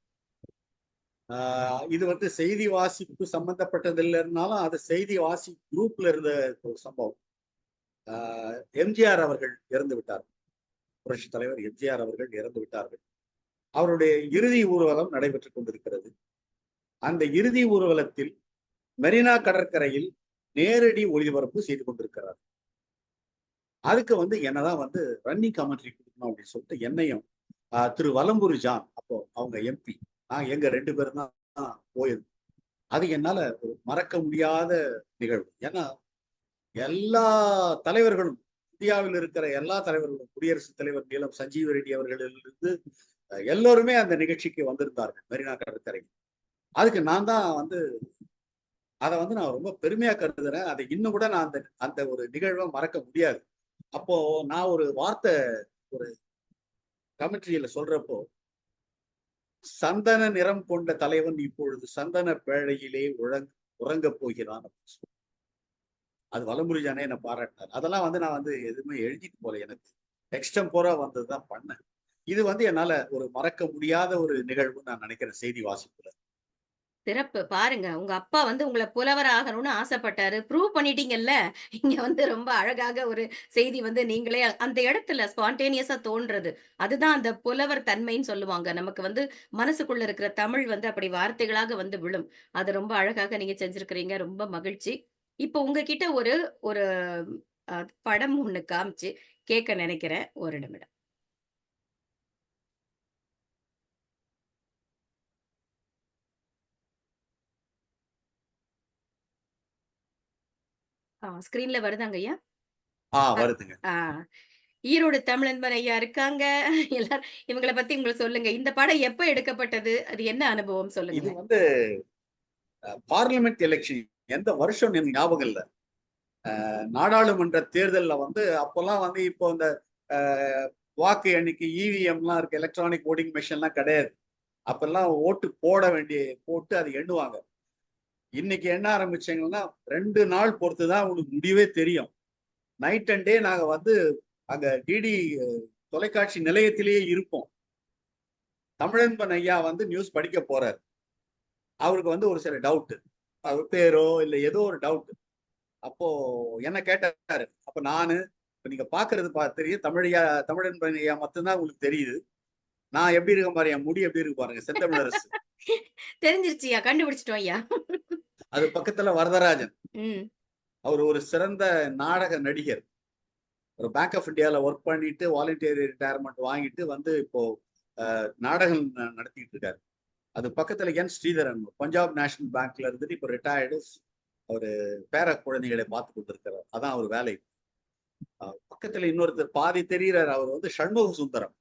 C: இது வந்து செய்தி வாசிப்பு சம்பந்தப்பட்டது இல்லைன்னாலும் அது செய்தி வாசி குரூப்ல இருந்த ஒரு சம்பவம். எம்ஜிஆர் அவர்கள் இறந்து விட்டார். புரட்சி தலைவர் எம்ஜிஆர் அவர்கள் இறந்து விட்டார்கள். அவருடைய இறுதி ஊர்வலம் நடைபெற்றுக் கொண்டிருக்கிறது. அந்த இறுதி ஊர்வலத்தில் மெரினா கடற்கரையில் நேரடி ஒளிபரப்பு செய்து கொண்டிருக்கிறார். அதுக்கு வந்து என்னதான் வந்து ரன்னிங் கமெண்ட்ரி கொடுக்கணும் அப்படின்னு சொல்லிட்டு என்னையும் திரு வலம்புரி ஜான், அப்போ அவங்க எம்பி, நான் எங்க 2 பேரும் தான் போயிருந்தோம். அது என்னால ஒரு மறக்க முடியாத நிகழ்வு. ஏன்னா எல்லா தலைவர்களும், இந்தியாவில் இருக்கிற எல்லா தலைவர்களும், குடியரசுத் தலைவர் நீலம் சஞ்சீவ ரெட்டி அவர்களிலிருந்து எல்லோருமே அந்த நிகழ்ச்சிக்கு வந்திருந்தார்கள் மெரினா கடற்கரை. அதுக்கு நான் தான் அதை நான் ரொம்ப பெருமையா கருதுறேன். அதை இன்னும் கூட நான் அந்த அந்த ஒரு நிகழ்வை மறக்க முடியாது. அப்போ நான் ஒரு வார்த்தை ஒரு கமெண்ட்ரியில சொல்றப்போ, சந்தன நிறம் கொண்ட தலைவன் இப்பொழுது சந்தன பேழையிலே உறங்கப் போகிறான். அது வலம்புரி ஜானே என்ன பாராட்டினார். அதெல்லாம் நான் எதுவுமே எழுதிட்டு போல, எனக்கு எக்ஸ்டம்போரா வந்ததுதான் பண்ணேன். இது என்னால ஒரு மறக்க முடியாத ஒரு நிகழ்வு நான் நினைக்கிறேன் செய்தி வாசிப்புல.
A: சிறப்பு. பாருங்க, உங்க அப்பா உங்கள புலவர் ஆகணும்னு ஆசைப்பட்டாரு. ப்ரூவ் பண்ணிட்டீங்கல்ல. இங்க ரொம்ப அழகாக ஒரு செய்தி நீங்களே அந்த இடத்துல ஸ்பான்டேனியஸா தோன்றது. அதுதான் அந்த புலவர் தன்மைன்னு சொல்லுவாங்க. நமக்கு மனசுக்குள்ள இருக்கிற தமிழ் அப்படி வார்த்தைகளாக விழும். அது ரொம்ப அழகாக நீங்க செஞ்சிருக்கிறீங்க. ரொம்ப மகிழ்ச்சி. இப்போ உங்ககிட்ட ஒரு ஒரு அ படம் ஒண்ணு காமிச்சு கேட்க நினைக்கிறேன். ஒரு நிமிடம். ஸ்கிரீன்ல வருதாங்கய்யா? அ
C: வருதுங்க.
A: ஆ. ஈரோடு தமிழன்பன் ஐயா இருக்காங்க. எல்லாரும் இவங்கள பத்தி சொல்லுங்க. இந்த படம் எப்ப எடுக்கப்பட்டது? அது என்ன அனுபவம்
C: இது
A: சொல்லுங்களேன்.
C: பார்லிமெண்ட் எலெக்ஷன் எந்த வருஷம் எனக்கு ஞாபகம் இல்ல. நாடாளுமன்ற தேர்தல்ல அப்பெல்லாம் இப்போ இந்த வாக்கு எண்ணிக்கை இவிஎம்லாம் இருக்கு, எலக்ட்ரானிக் ஓட்டிங் மெஷின்லாம் கிடையாது. அப்பெல்லாம் ஓட்டு போட்டு அதை எண்ணுவாங்க. இன்னைக்கு எண்ண ஆரம்பிச்சீங்கன்னா 2 நாள் பொறுத்துதான் உங்களுக்கு முடிவே தெரியும். நைட் அண்ட் டே நாங்க அங்க டிடி தொலைக்காட்சி நிலையத்திலேயே இருப்போம். தமிழன்பன் ஐயா நியூஸ் படிக்க போறாரு. அவருக்கு ஒரு சில டவுட், அவர் பேரோ இல்ல ஏதோ ஒரு டவுட். அப்போ என்ன கேட்டாரு. அப்ப இப்ப நீங்க பாக்குறது தெரியும், தமிழன்பன் ஐயா மட்டும்தான் உங்களுக்கு தெரியுது. நான் எப்படி இருக்க பாரு, என் முடி எப்படி இருக்கு பாருங்க, செந்தமிழரசு.
A: தெரிஞ்சிருச்சுயா, கண்டுபிடிச்சிட்டோம் ஐயா.
C: அது பக்கத்துல வரதராஜன்.
A: ம்.
C: அவர் ஒரு சிறந்த நாடக நடிகர். ஒரு பேங்க் ஆஃப் இந்தியால ஒர்க் பண்ணிட்டு வாலண்டியர் ரிட்டையர்மெண்ட் வாங்கிட்டு இப்போ நாடகம் நடத்திட்டு இருக்காரு. அது பக்கத்துல என் ஸ்ரீதரன் பஞ்சாப் நேஷனல் பேங்க்ல இருந்துட்டு இப்போ ரிட்டையர்டு. அவரு பேர குழந்தைகளை பார்த்து கொண்டிருக்கிறார். அதான் அவர் வேலை. பக்கத்துல இன்னொருத்தர் பாதி தெரிகிறார். அவர் சண்முக சுந்தரம்.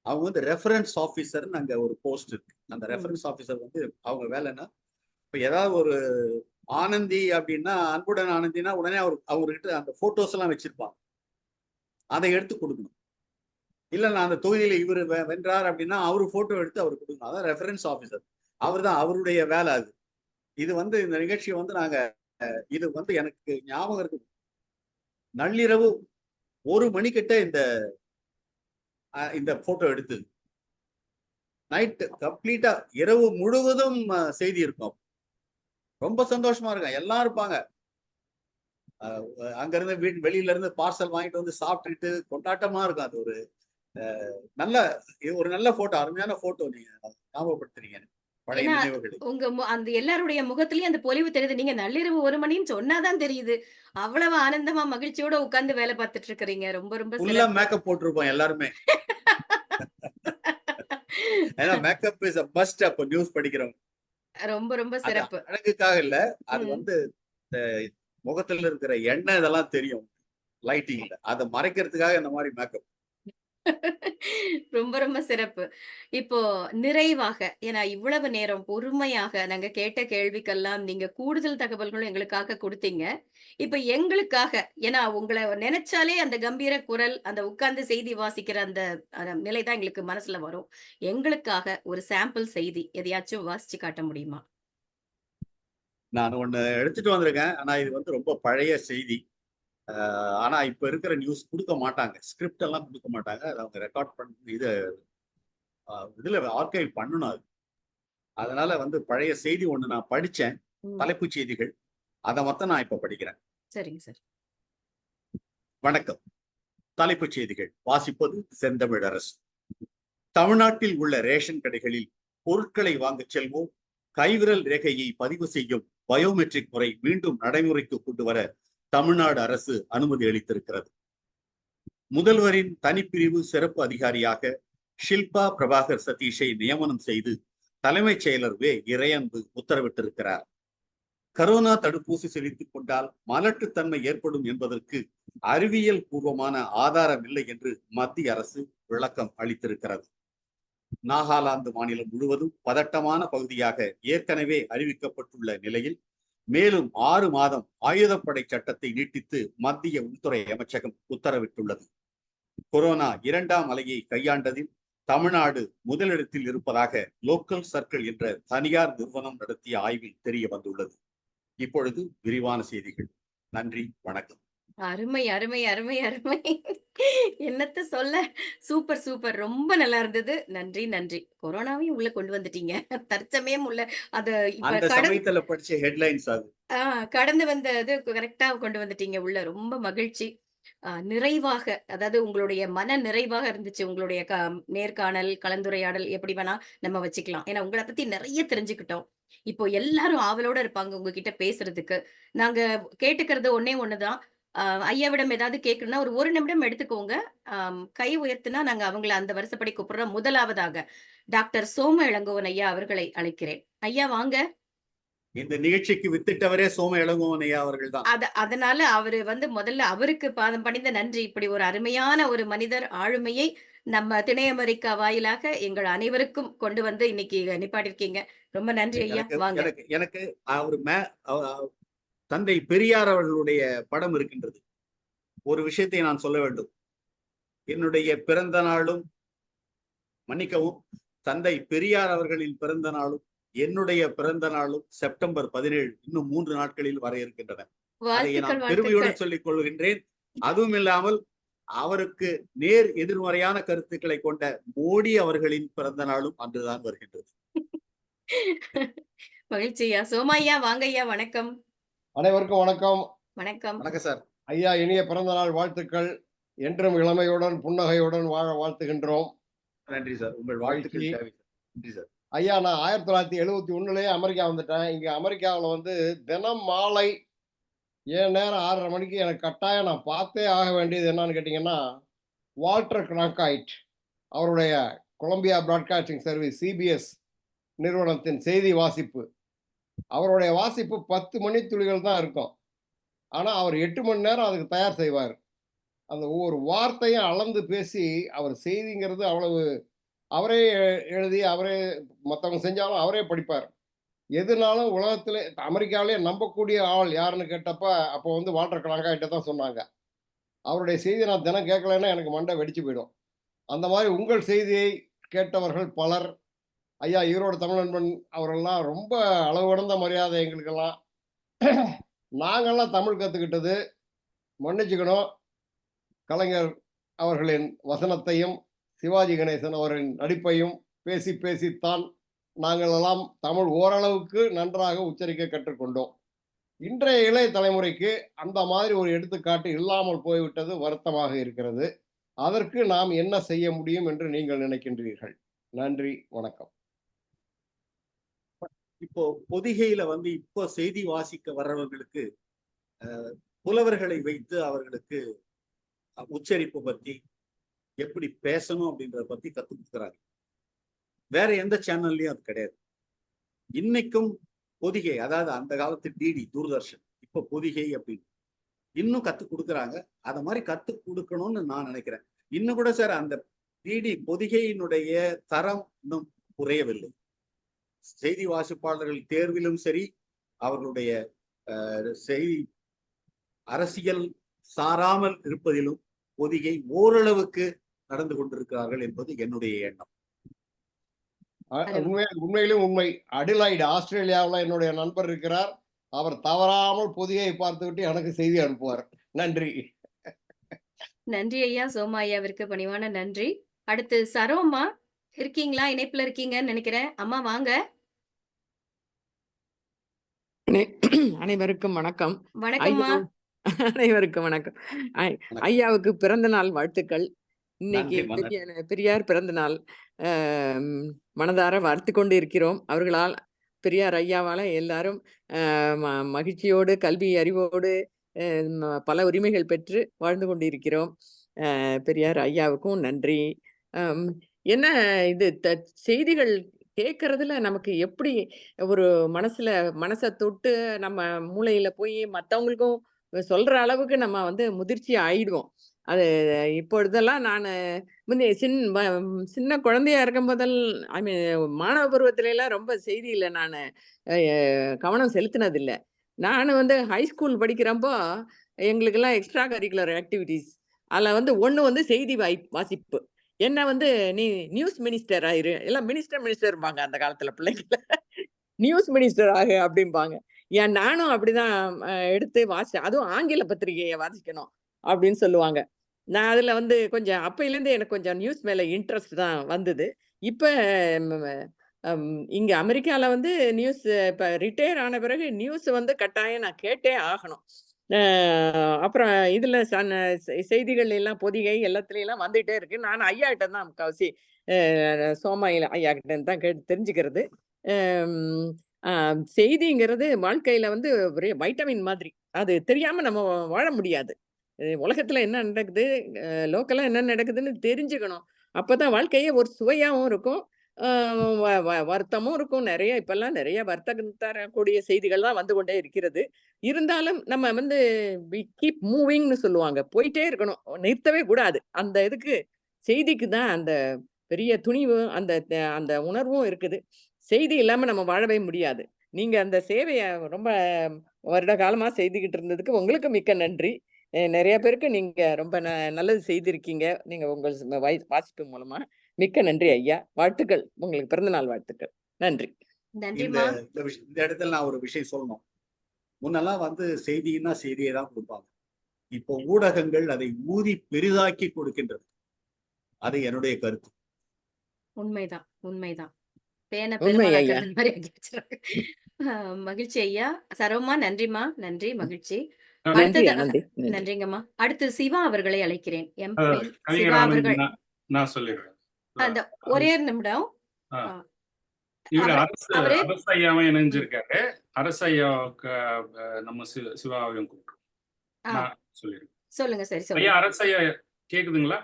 C: அவங்க ரெஃபரன்ஸ் ஆபீசர்னு அங்க ஒரு போஸ்ட் இருக்கு. அந்த ரெஃபரன்ஸ் ஆபீசர் அவங்க வேலைன்னா, இப்ப ஏதாவது ஒரு ஆனந்தி அப்படின்னா, அன்புடன் ஆனந்தினா உடனே அவர்கிட்ட அந்த போட்டோஸ் எல்லாம் வச்சிருப்பாங்க. அதை எடுத்து கொடுக்கணும். இல்ல நான் அந்த தொகுதியில இவர் வென்றார் அப்படின்னா அவரு போட்டோ எடுத்து அவர் கொடுக்கணும். அதான் ரெஃபரன்ஸ் ஆபீசர். அவர் தான் அவருடைய வேலை அது. இது இந்த நிகழ்ச்சி நாங்க இது எனக்கு ஞாபகம் இருக்கு. நள்ளிரவு 1 மணிக்கிட்ட இந்த போட்டோ எடுத்து நைட் கம்ப்ளீட்டா இரவு முழுவதும் செய்தி இருக்கும். ரொம்ப சந்தோஷமா இருக்கும். எல்லாம் இருப்பாங்க. அங்க இருந்து வெளியில இருந்து பார்சல் வாங்கிட்டு சாப்பிட்டுட்டு கொண்டாட்டமா இருக்கும். அது ஒரு நல்ல போட்டோ, அருமையான போட்டோ. நீங்க ஞாபகப்படுத்துறீங்க பழைய
A: ஏன்னா,
C: நினைவுகளை.
A: உங்க அந்த எல்லாருடைய முகத்திலயும் அந்த பொலிவு தெரியுது. நீங்க நள்ளிரவு 1 மணின்னு சொன்னாதான் தெரியுது. அவ்வளவு ஆனந்தமா மகிழ்ச்சியோட உட்கார்ந்து வேலை பார்த்துட்டு இருக்கிறீங்க. ரொம்ப ரொம்ப
C: ஃபுல்லா
A: சிறப்பு.
C: மேக்கப் போட்டிருப்போம் எல்லாருமே. ஏன்னா மேக்கப் இஸ் a must அப்ப நியூஸ் படிக்கிறோம்.
A: ரொம்ப ரொம்ப
C: அது
A: சிறப்பு.
C: அழகுக்காக இல்ல. அது
A: ம்.
C: இந்த முகத்துல இருக்கிற எண்ணெய் இதெல்லாம் தெரியும் லைட்டிங்ல. அதை மறைக்கிறதுக்காக இந்த மாதிரி மேக்கப்.
A: ரொம்ப ரொம்ப சிறப்பு. இப்போ நிறைவாக, ஏன்னா இவ்வளவு நேரம் பொறுமையாக நாங்க கேட்ட கேள்விக்கெல்லாம் நீங்க கூடுதல் தகவல்களும் எங்களுக்காக குடுத்தீங்க. இப்ப எங்களுக்காக, ஏன்னா உங்கள நெனச்சாலே அந்த கம்பீர குரல், அந்த உட்கார்ந்து செய்தி வாசிக்கிற அந்த நிலை தான் எங்களுக்கு மனசுல வரும். எங்களுக்காக ஒரு சாம்பிள் செய்தி எதையாச்சும் வாசிச்சு காட்ட முடியுமா?
C: நான் ஒண்ணு எடுத்துட்டு வந்திருக்கேன். ஆனா இது ரொம்ப பழைய செய்தி. ஆனா இப்ப இருக்கிற நியூஸ் கொடுக்க மாட்டாங்க. ஸ்கிரிப்ட் எல்லாம் கொடுக்க மாட்டாங்க. அதை அவங்க ரெக்கார்ட் பண்ணி இதுல ஆர்கைவ் பண்ணணும் அது. அதனால பழைய செய்தி ஒண்ணு நான் படிச்சேன்.
A: ம்.
C: தலைப்புச் செய்திகள். அதை மொத்தம் நான் இப்ப படிக்கிறேன்.
A: சரிங்க சார்.
C: வணக்கம். தலைப்புச் செய்திகள் வாசிப்பது செந்தமிழரசு. தமிழ்நாட்டில் உள்ள ரேஷன் கடைகளில் பொருட்களை வாங்கச் செல்வோம் கைவிரல் ரேகையை பதிவு செய்யும் பயோமெட்ரிக் முறை மீண்டும் நடைமுறைக்கு கொண்டு வர தமிழ்நாடு அரசு அனுமதி அளித்திருக்கிறது. முதல்வரின் தனிப்பிரிவு சிறப்பு அதிகாரியாக ஷில்பா பிரபாகர் சதீஷை நியமனம் செய்து தலைமைச் செயலர் வே இறையன்பு உத்தரவிட்டிருக்கிறார். கரோனா தடுப்பூசி செலுத்திக் கொண்டால் மலட்டுத்தன்மை ஏற்படும் என்பதற்கு அறிவியல் பூர்வமான ஆதாரம் இல்லை என்று மத்திய அரசு விளக்கம் அளித்திருக்கிறது. நாகாலாந்து மாநிலம் முழுவதும் பதட்டமான பகுதியாக ஏற்கனவே அறிவிக்கப்பட்டுள்ள நிலையில் மேலும் 6 மாதம் ஆயுதப்படை சட்டத்தை நீட்டித்து மத்திய உள்துறை அமைச்சகம் உத்தரவிட்டுள்ளது. கொரோனா 2ஆம் அலையை கையாண்டதில் தமிழ்நாடு முதலிடத்தில் இருப்பதாக லோக்கல் சர்க்கிள் என்ற தனியார் நிறுவனம் நடத்திய ஆய்வில் தெரிய வந்துள்ளது. இப்பொழுது விரிவான செய்திகள். நன்றி, வணக்கம்.
A: அருமை, அருமை, அருமை, அருமை. என்னத்த சொல்ல? Super, super. ரொம்ப நல்லா இருந்தது. நன்றி, நன்றி. கொரோனாவையும் உள்ள கொண்டு வந்துட்டீங்க. தற்சமயம் உள்ள அத இப்ப
C: அந்த சமயத்துல படிச்ச ஹெட்லைன்ஸ் அது.
A: கடந்து வந்த இது கரெக்ட்டா கொண்டு வந்துட்டீங்க உள்ள. ரொம்ப மகிழ்ச்சி. நிறைவாக, அதாவது உங்களுடைய மன நிறைவாக இருந்துச்சு. உங்களுடைய நேர்காணல், கலந்துரையாடல் எப்படி வேணா நம்ம வச்சுக்கலாம். ஏன்னா உங்கள பத்தி நெறைய தெரிஞ்சுக்கிட்டோம். இப்போ எல்லாரும் ஆவலோட இருப்பாங்க உங்ககிட்ட பேசுறதுக்கு. நாங்க கேட்டுக்கிறது ஒண்ணே ஒண்ணுதான். ஐயாவிடம் ஏதாவது கேட்கணும்னா ஒரு 1 நிமிடம் எடுத்துக்கோங்க. கை உயர்த்தினா நாங்க அவங்கள அந்த வரிசைப்படி கூப்பிடுறோம். முதலாவதாக டாக்டர் சோம இளங்கோவன் ஐயா அவர்களை அழைக்கிறேன். ஐயா வாங்க.
C: இந்த நிகழ்ச்சிக்கு வித்திட்டவரே சோம இளங்கோவன் ஐயா அவர்கள் தான்.
A: அதனால அவரு முதல்ல அவருக்கு பாதம் பணிந்த நன்றி. இப்படி ஒரு அருமையான ஒரு மனிதர் ஆளுமையை நம்ம திணை அமெரிக்கா வாயிலாக எங்கள் அனைவருக்கும் கொண்டு வந்து இன்னைக்கு நிப்பாட்டிருக்கீங்க. ரொம்ப நன்றி ஐயா. வாங்க.
C: எனக்கு அவர் தந்தை பெரியார் அவர்களுடைய படம் இருக்கின்றது. ஒரு விஷயத்தை நான் சொல்ல வேண்டும். என்னுடைய பிறந்த நாளும், மன்னிக்கவும், தந்தை பெரியார் அவர்களின் பிறந்த நாளும் என்னுடைய பிறந்த நாளும் செப்டம்பர் 17, இன்னும் 3 நாட்களில் வர இருக்கின்றன. அதை நான் பெருமையோடு சொல்லிக் கொள்கின்றேன். அதுவும் இல்லாமல் அவருக்கு நேர் எதிர்மறையான கருத்துக்களை கொண்ட மோடி அவர்களின் பிறந்த நாளும் அன்றுதான் வருகின்றது.
A: மகிழ்ச்சி ஐயா. சோமா ஐயா வாங்க ஐயா. வணக்கம்.
D: அனைவருக்கும் வணக்கம்.
A: வணக்கம்.
C: வணக்கம் சார்.
D: ஐயா, இனிய பிறந்த நாள் வாழ்த்துக்கள். என்றும் இளமையுடன் புன்னகையுடன் வாழ வாழ்த்துகின்றோம்.
C: நன்றி சார். உங்கள் வாழ்த்துக்கள் தேவை. நன்றி சார்.
D: ஐயா, நான் 1971லயே அமெரிக்கா வந்துட்டேன். இங்க அமெரிக்காவில் தினம் மாலை ஏன் நேரம் 6:30 மணிக்கு எனக்கு கட்டாயம் நான் பார்த்தே ஆக வேண்டியது என்னன்னு கேட்டிங்கன்னா, வால்டர் கிராங்கைட் அவருடைய கொலம்பியா பிராட்காஸ்டிங் சர்வீஸ் CBS நிறுவனத்தின் செய்தி வாசிப்பு. அவருடைய வாசிப்பு 10 மணித்துளிகள் தான் இருக்கும். ஆனால் அவர் 8 மணி நேரம் அதுக்கு தயார் செய்வார். அந்த ஒவ்வொரு வார்த்தையும் அளந்து பேசி அவர் செய்திங்கிறது அவ்வளவு அவரே எழுதி அவரே மற்றவங்க செஞ்சாலும் அவரே படிப்பார். எதுனாலும் உலகத்திலே அமெரிக்காவிலே நம்பக்கூடிய ஆள் யாருன்னு கேட்டப்ப அப்போ வால்டர் கிராங்கைட்டை தான் சொன்னாங்க. அவருடைய செய்தியை நான் தினம் கேட்கலைன்னா எனக்கு மண்டை வெடிச்சு போயிடும். அந்த மாதிரி உங்கள் செய்தியை கேட்டவர்கள் பலர். ஐயா ஈரோடு தமிழ் நண்பன் அவரெல்லாம் ரொம்ப அளவு கடந்த மரியாதை எங்களுக்கெல்லாம். நாங்கள்லாம் தமிழ் கற்றுக்கிட்டது மன்னிச்சுக்கணும், கலைஞர் அவர்களின் வசனத்தையும் சிவாஜி கணேசன் அவர்களின் நடிப்பையும் பேசி பேசித்தான் நாங்கள் எல்லாம் தமிழ் ஓரளவுக்கு நன்றாக உச்சரிக்க கற்றுக்கொண்டோம். இன்றைய இளைய தலைமுறைக்கு அந்த மாதிரி ஒரு எடுத்துக்காட்டு இல்லாமல் போய்விட்டது வருத்தமாக இருக்கிறது. அதற்கு நாம் என்ன செய்ய முடியும் என்று நீங்கள் நினைக்கின்றீர்கள்? நன்றி, வணக்கம்.
C: இப்போ பொதிகையில இப்போ செய்தி வாசிக்க வர்றவர்களுக்கு புலவர்களை வைத்து அவர்களுக்கு உச்சரிப்பு பத்தி எப்படி பேசணும் அப்படின்றத பத்தி கத்து கொடுக்குறாங்க. வேற எந்த சேனல்லையும் அது கிடையாது. இன்னைக்கும் பொதிகை, அதாவது அந்த காலத்து டிடி தூர்தர்ஷன், இப்ப பொதிகை அப்படின்னு இன்னும் கத்து கொடுக்குறாங்க. அத மாதிரி கத்து கொடுக்கணும்னு நான் நினைக்கிறேன். இன்னும் கூட சார் அந்த டிடி பொதிகையினுடைய தரம் இன்னும் குறையவில்லை. செய்தி வாசிப்பாளர்கள் தேர்விலும் சரி, அவர்களுடைய செய்தி அரசியல் சாராமல் இருப்பதிலும் பொதிகை ஓரளவுக்கு நடந்து கொண்டிருக்கிறார்கள் என்பது என்னுடைய எண்ணம்.
D: உண்மையிலும் உண்மை. அடிலைட் ஆஸ்திரேலியாவில் என்னுடைய நண்பர் இருக்கிறார். அவர் தவறாமல் பொதிகையை பார்த்துவிட்டு எனக்கு செய்தி அனுப்புவார். நன்றி.
A: நன்றி ஐயா. சோமா ஐயாவிற்கு பணிவான நன்றி. அடுத்து சரோமா இருக்கீங்களா? இணைப்புல இருக்கீங்கன்னு நினைக்கிறேன். அம்மா வாங்க.
E: அனைவருக்கும் வணக்கம்.
A: வணக்கம்மா.
E: அனைவருக்கும் வணக்கம். ஐயாவுக்கு பிறந்த நாள் வாழ்த்துக்கள். இன்னைக்கு பெரியார் பிறந்த நாள். மனதார வாழ்த்து கொண்டு இருக்கிறோம். அவர்களால், பெரியார் ஐயாவால எல்லாரும் மகிழ்ச்சியோடு, கல்வி அறிவோடு பல உரிமைகள் பெற்று வாழ்ந்து கொண்டு இருக்கிறோம். பெரியார் ஐயாவுக்கும் நன்றி. என்ன இது செய்திகள் கேட்கறதுல நமக்கு எப்படி ஒரு மனச தொட்டு நம்ம மூளையில போய் மத்தவங்களுக்கும் சொல்ற அளவுக்கு நம்ம வந்து முதிர்ச்சி ஆயிடுவோம். அது இப்பொழுதெல்லாம் நானு முந்தி சின்ன குழந்தையா இருக்கும்போதெல் ஐ மீன் மாணவ பருவத்திலலாம் ரொம்ப செய்தியில நானு அ கவனம் செலுத்தினதில்ல. நானு வந்து ஹை ஸ்கூல் படிக்கிறப்போ, எங்களுக்கெல்லாம் எக்ஸ்ட்ரா கரிக்குலர் ஆக்டிவிட்டீஸ். அதுல வந்து ஒண்ணு வந்து செய்தி வாசிப்பு. என்ன வந்து "நீ நியூஸ் மினிஸ்டர் ஆயிரு." எல்லாம் மினிஸ்டர்ம்பாங்க அந்த காலத்துல பிள்ளைங்கள. நியூஸ் மினிஸ்டர் ஆகு அப்படிம்பாங்க. நானும் அப்படிதான் எடுத்து வாசிச்சேன். அதுவும் ஆங்கில பத்திரிகைய வாசிக்கணும் அப்படின்னு சொல்லுவாங்க. நான் அதுல வந்து கொஞ்சம் அப்பயிலேருந்து எனக்கு கொஞ்சம் நியூஸ் மேல இன்ட்ரெஸ்ட் தான் வந்தது. இப்ப ம் அம் இங்க அமெரிக்கால வந்து நியூஸ் இப்ப ரிட்டயர் ஆன பிறகு நியூஸ் வந்து கட்டாயம் நான் கேட்டே ஆகணும். அ அப்புறம் இதுல செய்திகள் எல்லாம் பொதிகை எல்லாத்துலயும் வந்துட்டே இருக்கு. நான் ஐயாகிட்ட தான் முக்காவாசி சோமா ஐயா கிட்ட இருந்து தான் கேட்டு தெரிஞ்சுக்கிறது. அம் அ செய்திங்கிறது வாழ்க்கையில வந்து ஒரே வைட்டமின் மாதிரி. அது தெரியாம நம்ம வாழ முடியாது. உலகத்துல என்ன நடக்குது, லோக்கலா என்ன நடக்குதுன்னு தெரிஞ்சுக்கணும். அப்பதான் வாழ்க்கையே ஒரு சுவையாவும் இருக்கும். அ வ வ வருத்தமும் இருக்கும். இப்பல்லாம் நெறைய வருத்தம் தரக்கூடிய செய்திகள் தான் வந்து கொண்டே இருக்கிறது. இருந்தாலும் நம்ம வந்து கீப் மூவிங்ன்னு சொல்லுவாங்க. போயிட்டே இருக்கணும். நிறுத்தவே கூடாது. அந்த இதுக்கு செய்திக்கு தான் அந்த பெரிய துணிவும், அந்த உணர்வும் இருக்குது. செய்தி இல்லாம நம்ம வாழவே முடியாது. நீங்க அந்த சேவைய ரொம்ப வருட காலமா செய்துகிட்டு இருந்ததுக்கு உங்களுக்கு மிக்க நன்றி. நெறைய பேருக்கு நீங்க ரொம்ப நல்லது செய்திருக்கீங்க. நீங்க உங்கள் வாசிப்பு மூலமா. மிக்க நன்றி ஐயா. வாழ்த்துக்கள். உங்களுக்கு பிறந்தநாள் வாழ்த்துக்கள். நன்றி.
C: இந்த
A: நன்றிம்மா.
C: இந்த இடத்துல நான் ஒரு விஷயம் சொல்லணும். முன்னெல்லாம் வந்து செய்தின்னா செய்தியை தான் கொடுப்பாங்க. இப்போ ஊடகங்கள் அதை ஊதி பெரிதாக்கி கொடுக்கின்றது. அது என்னுடைய கருத்து.
A: உண்மைதான், உண்மைதான்.
E: உண்மை ஐயா.
A: பெருமாளாக்குறது மாரி ஆக்கிடுச்சுறாங்க. மகிழ்ச்சி ஐயா. சரவமா நன்றிம்மா. நன்றி, மகிழ்ச்சி.
E: நன்றி,
A: அடுத்தது
E: நன்றி, நன்றி.
A: நன்றிங்கம்மா. அடுத்து சிவா அவர்களை அழைக்கிறேன். எம்பின் சிவா
F: கவிஞர்
A: அவர்கள்.
F: ஆனந்த் நான் சொல்லிடுறேன்.
A: அந்த ஒரே நிமிடம்.
F: ஆ.
A: ஆ.
F: இவரு
A: அவரே
F: அரசு ஐயாவும் இணைஞ்சிருக்காரு. அரசு ஐயாவுக்கு நம்ம சிவாவையும் கூப்பிடுறோம்.
A: ஆ,
F: நான் சொல்லிடுறேன்.
A: சொல்லுங்க. சரி,
F: ஐயா
A: சொல்லுங்க.
F: அரசு ஐயா கேக்குதுங்களா?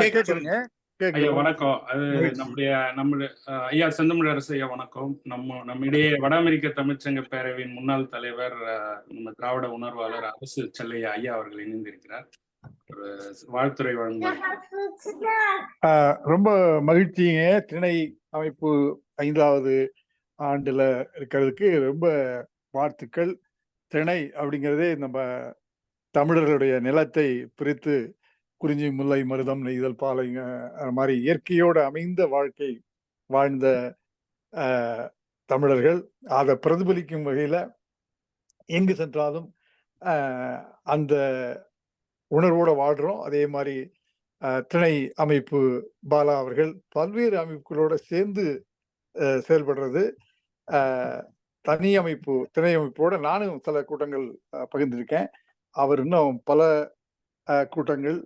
D: கேக்குதுங்க.
F: ஐயா வணக்கம். அது நம்முடைய ஐயா செந்தமிழ் அரசு ஐயா வணக்கம். நம்மிடையே வட அமெரிக்க தமிழ்ச்சங்க பேரவையின் முன்னாள் தலைவர் நம்ம திராவிட உணர்வாளர் அரசு செல்லையா ஐயா அவர்கள் இணைந்திருக்கிறார். ஒரு வாழ்த்துரை வழங்குவார்.
G: ரொம்ப மகிழ்ச்சிங்க. திணை அமைப்பு 5வது ஆண்டுல இருக்கிறதுக்கு ரொம்ப வாழ்த்துக்கள். திணை அப்படிங்கிறதே நம்ம தமிழர்களுடைய நிலத்தை பிரித்து குறிஞ்சி, முல்லை, மருதம், நெய்தல், பாலைங்க மாதிரி இயற்கையோடு அமைந்த வாழ்க்கை வாழ்ந்த தமிழர்கள். அதை பிரதிபலிக்கும் வகையில எங்கு சென்றாலும் அந்த உணர்வோட வாழ்றோம். அதே மாதிரி திணை அமைப்பு பாலா அவர்கள் பல்வேறு அமைப்புகளோட சேர்ந்து செயல்படுறது. தனி அமைப்பு திணை அமைப்போட நானும் சில கூட்டங்கள் பகிர்ந்திருக்கேன். அவர் இன்னும் பல கூட்டங்கள்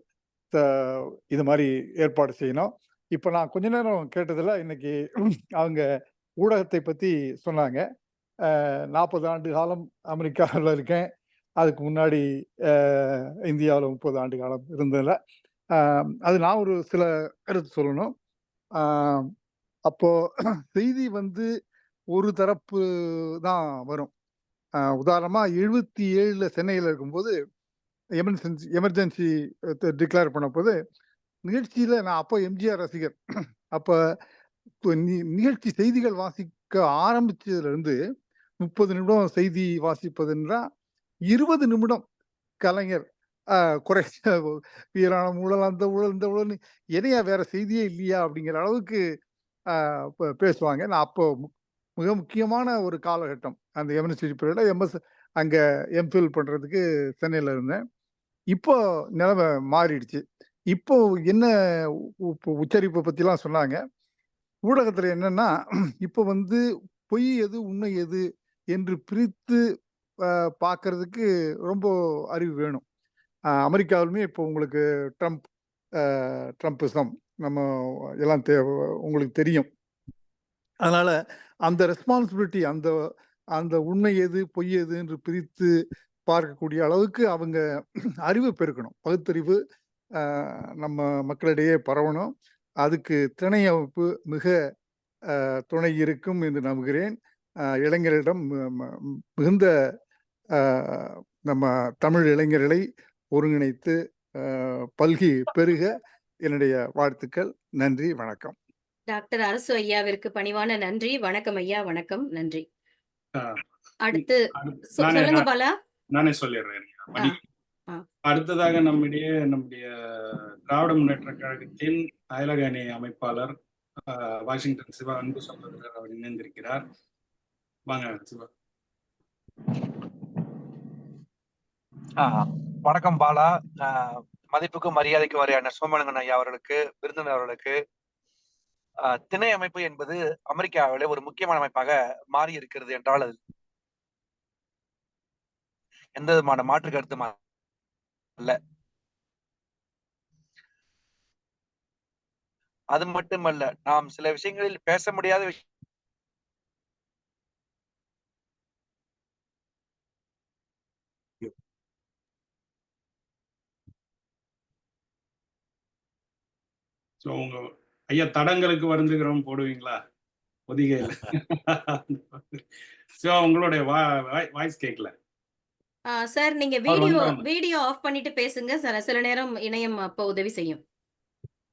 G: இது மாதிரி ஏற்பாடு செய்யணும். இப்ப நான் கொஞ்ச நேரம் கேட்டதுல இன்னைக்கு அவங்க ஊடகத்தை பத்தி சொன்னாங்க. 40 ஆண்டு காலம் அமெரிக்காவில் இருக்கேன். அதுக்கு முன்னாடி இந்தியாவில் 30 ஆண்டு காலம் இருந்ததில்ல. அது நான் ஒரு சில கருத்து சொல்லணும். அப்போ செய்தி வந்து ஒரு தரப்பு தான் வரும். உதாரணமா 77ல சென்னையில் இருக்கும்போது எமர்ஜென்சி டிக்ளேர் பண்ண போது நிகழ்ச்சியில நான் அப்போ எம்ஜிஆர் ரசிகர். அப்ப நிகழ்ச்சி செய்திகள் வாசிக்க ஆரம்பிச்சதுல இருந்து 30 நிமிடம் செய்தி வாசிப்பதுன்றா 20 நிமிடம் கலைஞர் குறைச்ச வீரான ஊழல், அந்த ஊழல், இந்த ஊழல், எதையா வேற செய்தியே இல்லையா அப்படிங்கிற அளவுக்கு பேசுவாங்க. நான் அப்போ மிக முக்கியமான ஒரு காலகட்டம். அந்த எமர்ஜென்சி பீரியட்ல எம்எஸ் அங்க எம்ஃபில் பண்றதுக்கு சென்னையில இருந்தேன். இப்போ நிலைமை மாறிடுச்சு. இப்போ என்ன உச்சரிப்பை பத்திலாம் சொன்னாங்க. ஊடகத்துல என்னன்னா இப்போ வந்து பொய் எது உண்மை எது என்று பிரித்து பார்க்கறதுக்கு ரொம்ப அறிவு வேணும். அமெரிக்காவிலுமே இப்போ உங்களுக்கு ட்ரம்ப்பிசம் நம்ம எல்லாம் உங்களுக்கு தெரியும். அதனால அந்த ரெஸ்பான்சிபிலிட்டி அந்த உண்மை எது பொய் எது என்று பிரித்து பார்க்கக்கூடிய அளவுக்கு அவங்க அறிவு பெருக்கணும். பகுத்தறிவு நம்ம மக்களிடையே பரவணும். அதுக்கு திணை அமைப்பு மிக துணை இருக்கும் என்று நம்புகிறேன். இளைஞரிடம் மிகுந்த நம்ம தமிழ் இளைஞர்களை ஒருங்கிணைத்து பல்கி பெருக என்னுடைய வாழ்த்துக்கள். நன்றி, வணக்கம்.
A: டாக்டர் அரசு ஐயாவிற்கு பணிவான நன்றி. வணக்கம் ஐயா. வணக்கம், நன்றி.
F: ஆஹ்
A: அடுத்து
F: நானே
A: சொல்லுங்க பாலா.
F: நானே சொல்லிடுறேன். அடுத்ததாக நம்முடைய திராவிட முன்னேற்ற கழகத்தின் அயலக அணி அமைப்பாளர் வாஷிங்டன் சிவா அன்பு சகோதரர் அவர் இணைந்திருக்கிறார். வாங்க சிவா.
H: வணக்கம் பாலா. மதிப்புக்கும் மரியாதைக்கும் வரையான சோமலிங்கன் ஐயா அவர்களுக்கு, விருந்தினர் அவர்களுக்கு. திணை அமைப்பு என்பது அமெரிக்காவிலே ஒரு முக்கியமான அமைப்பாக மாறி இருக்கிறது என்றால் அது எந்த விதமான மாற்று கருத்தும் அல்ல. அது மட்டுமல்ல, நாம் சில விஷயங்களில் பேச முடியாத விஷயம்
F: உங்க ஐயா தடங்களுக்கு வருந்துகிறோம் போடுவீங்களா ஒதிகையில? சிவா உங்களுடைய வாய்ஸ் கேட்கல
A: சார். நீங்க வீடியோ ஆஃப் பண்ணிட்டு பேசுங்க சார். சில நேரம் இணையம் அப்ப உதவி செய்யும்.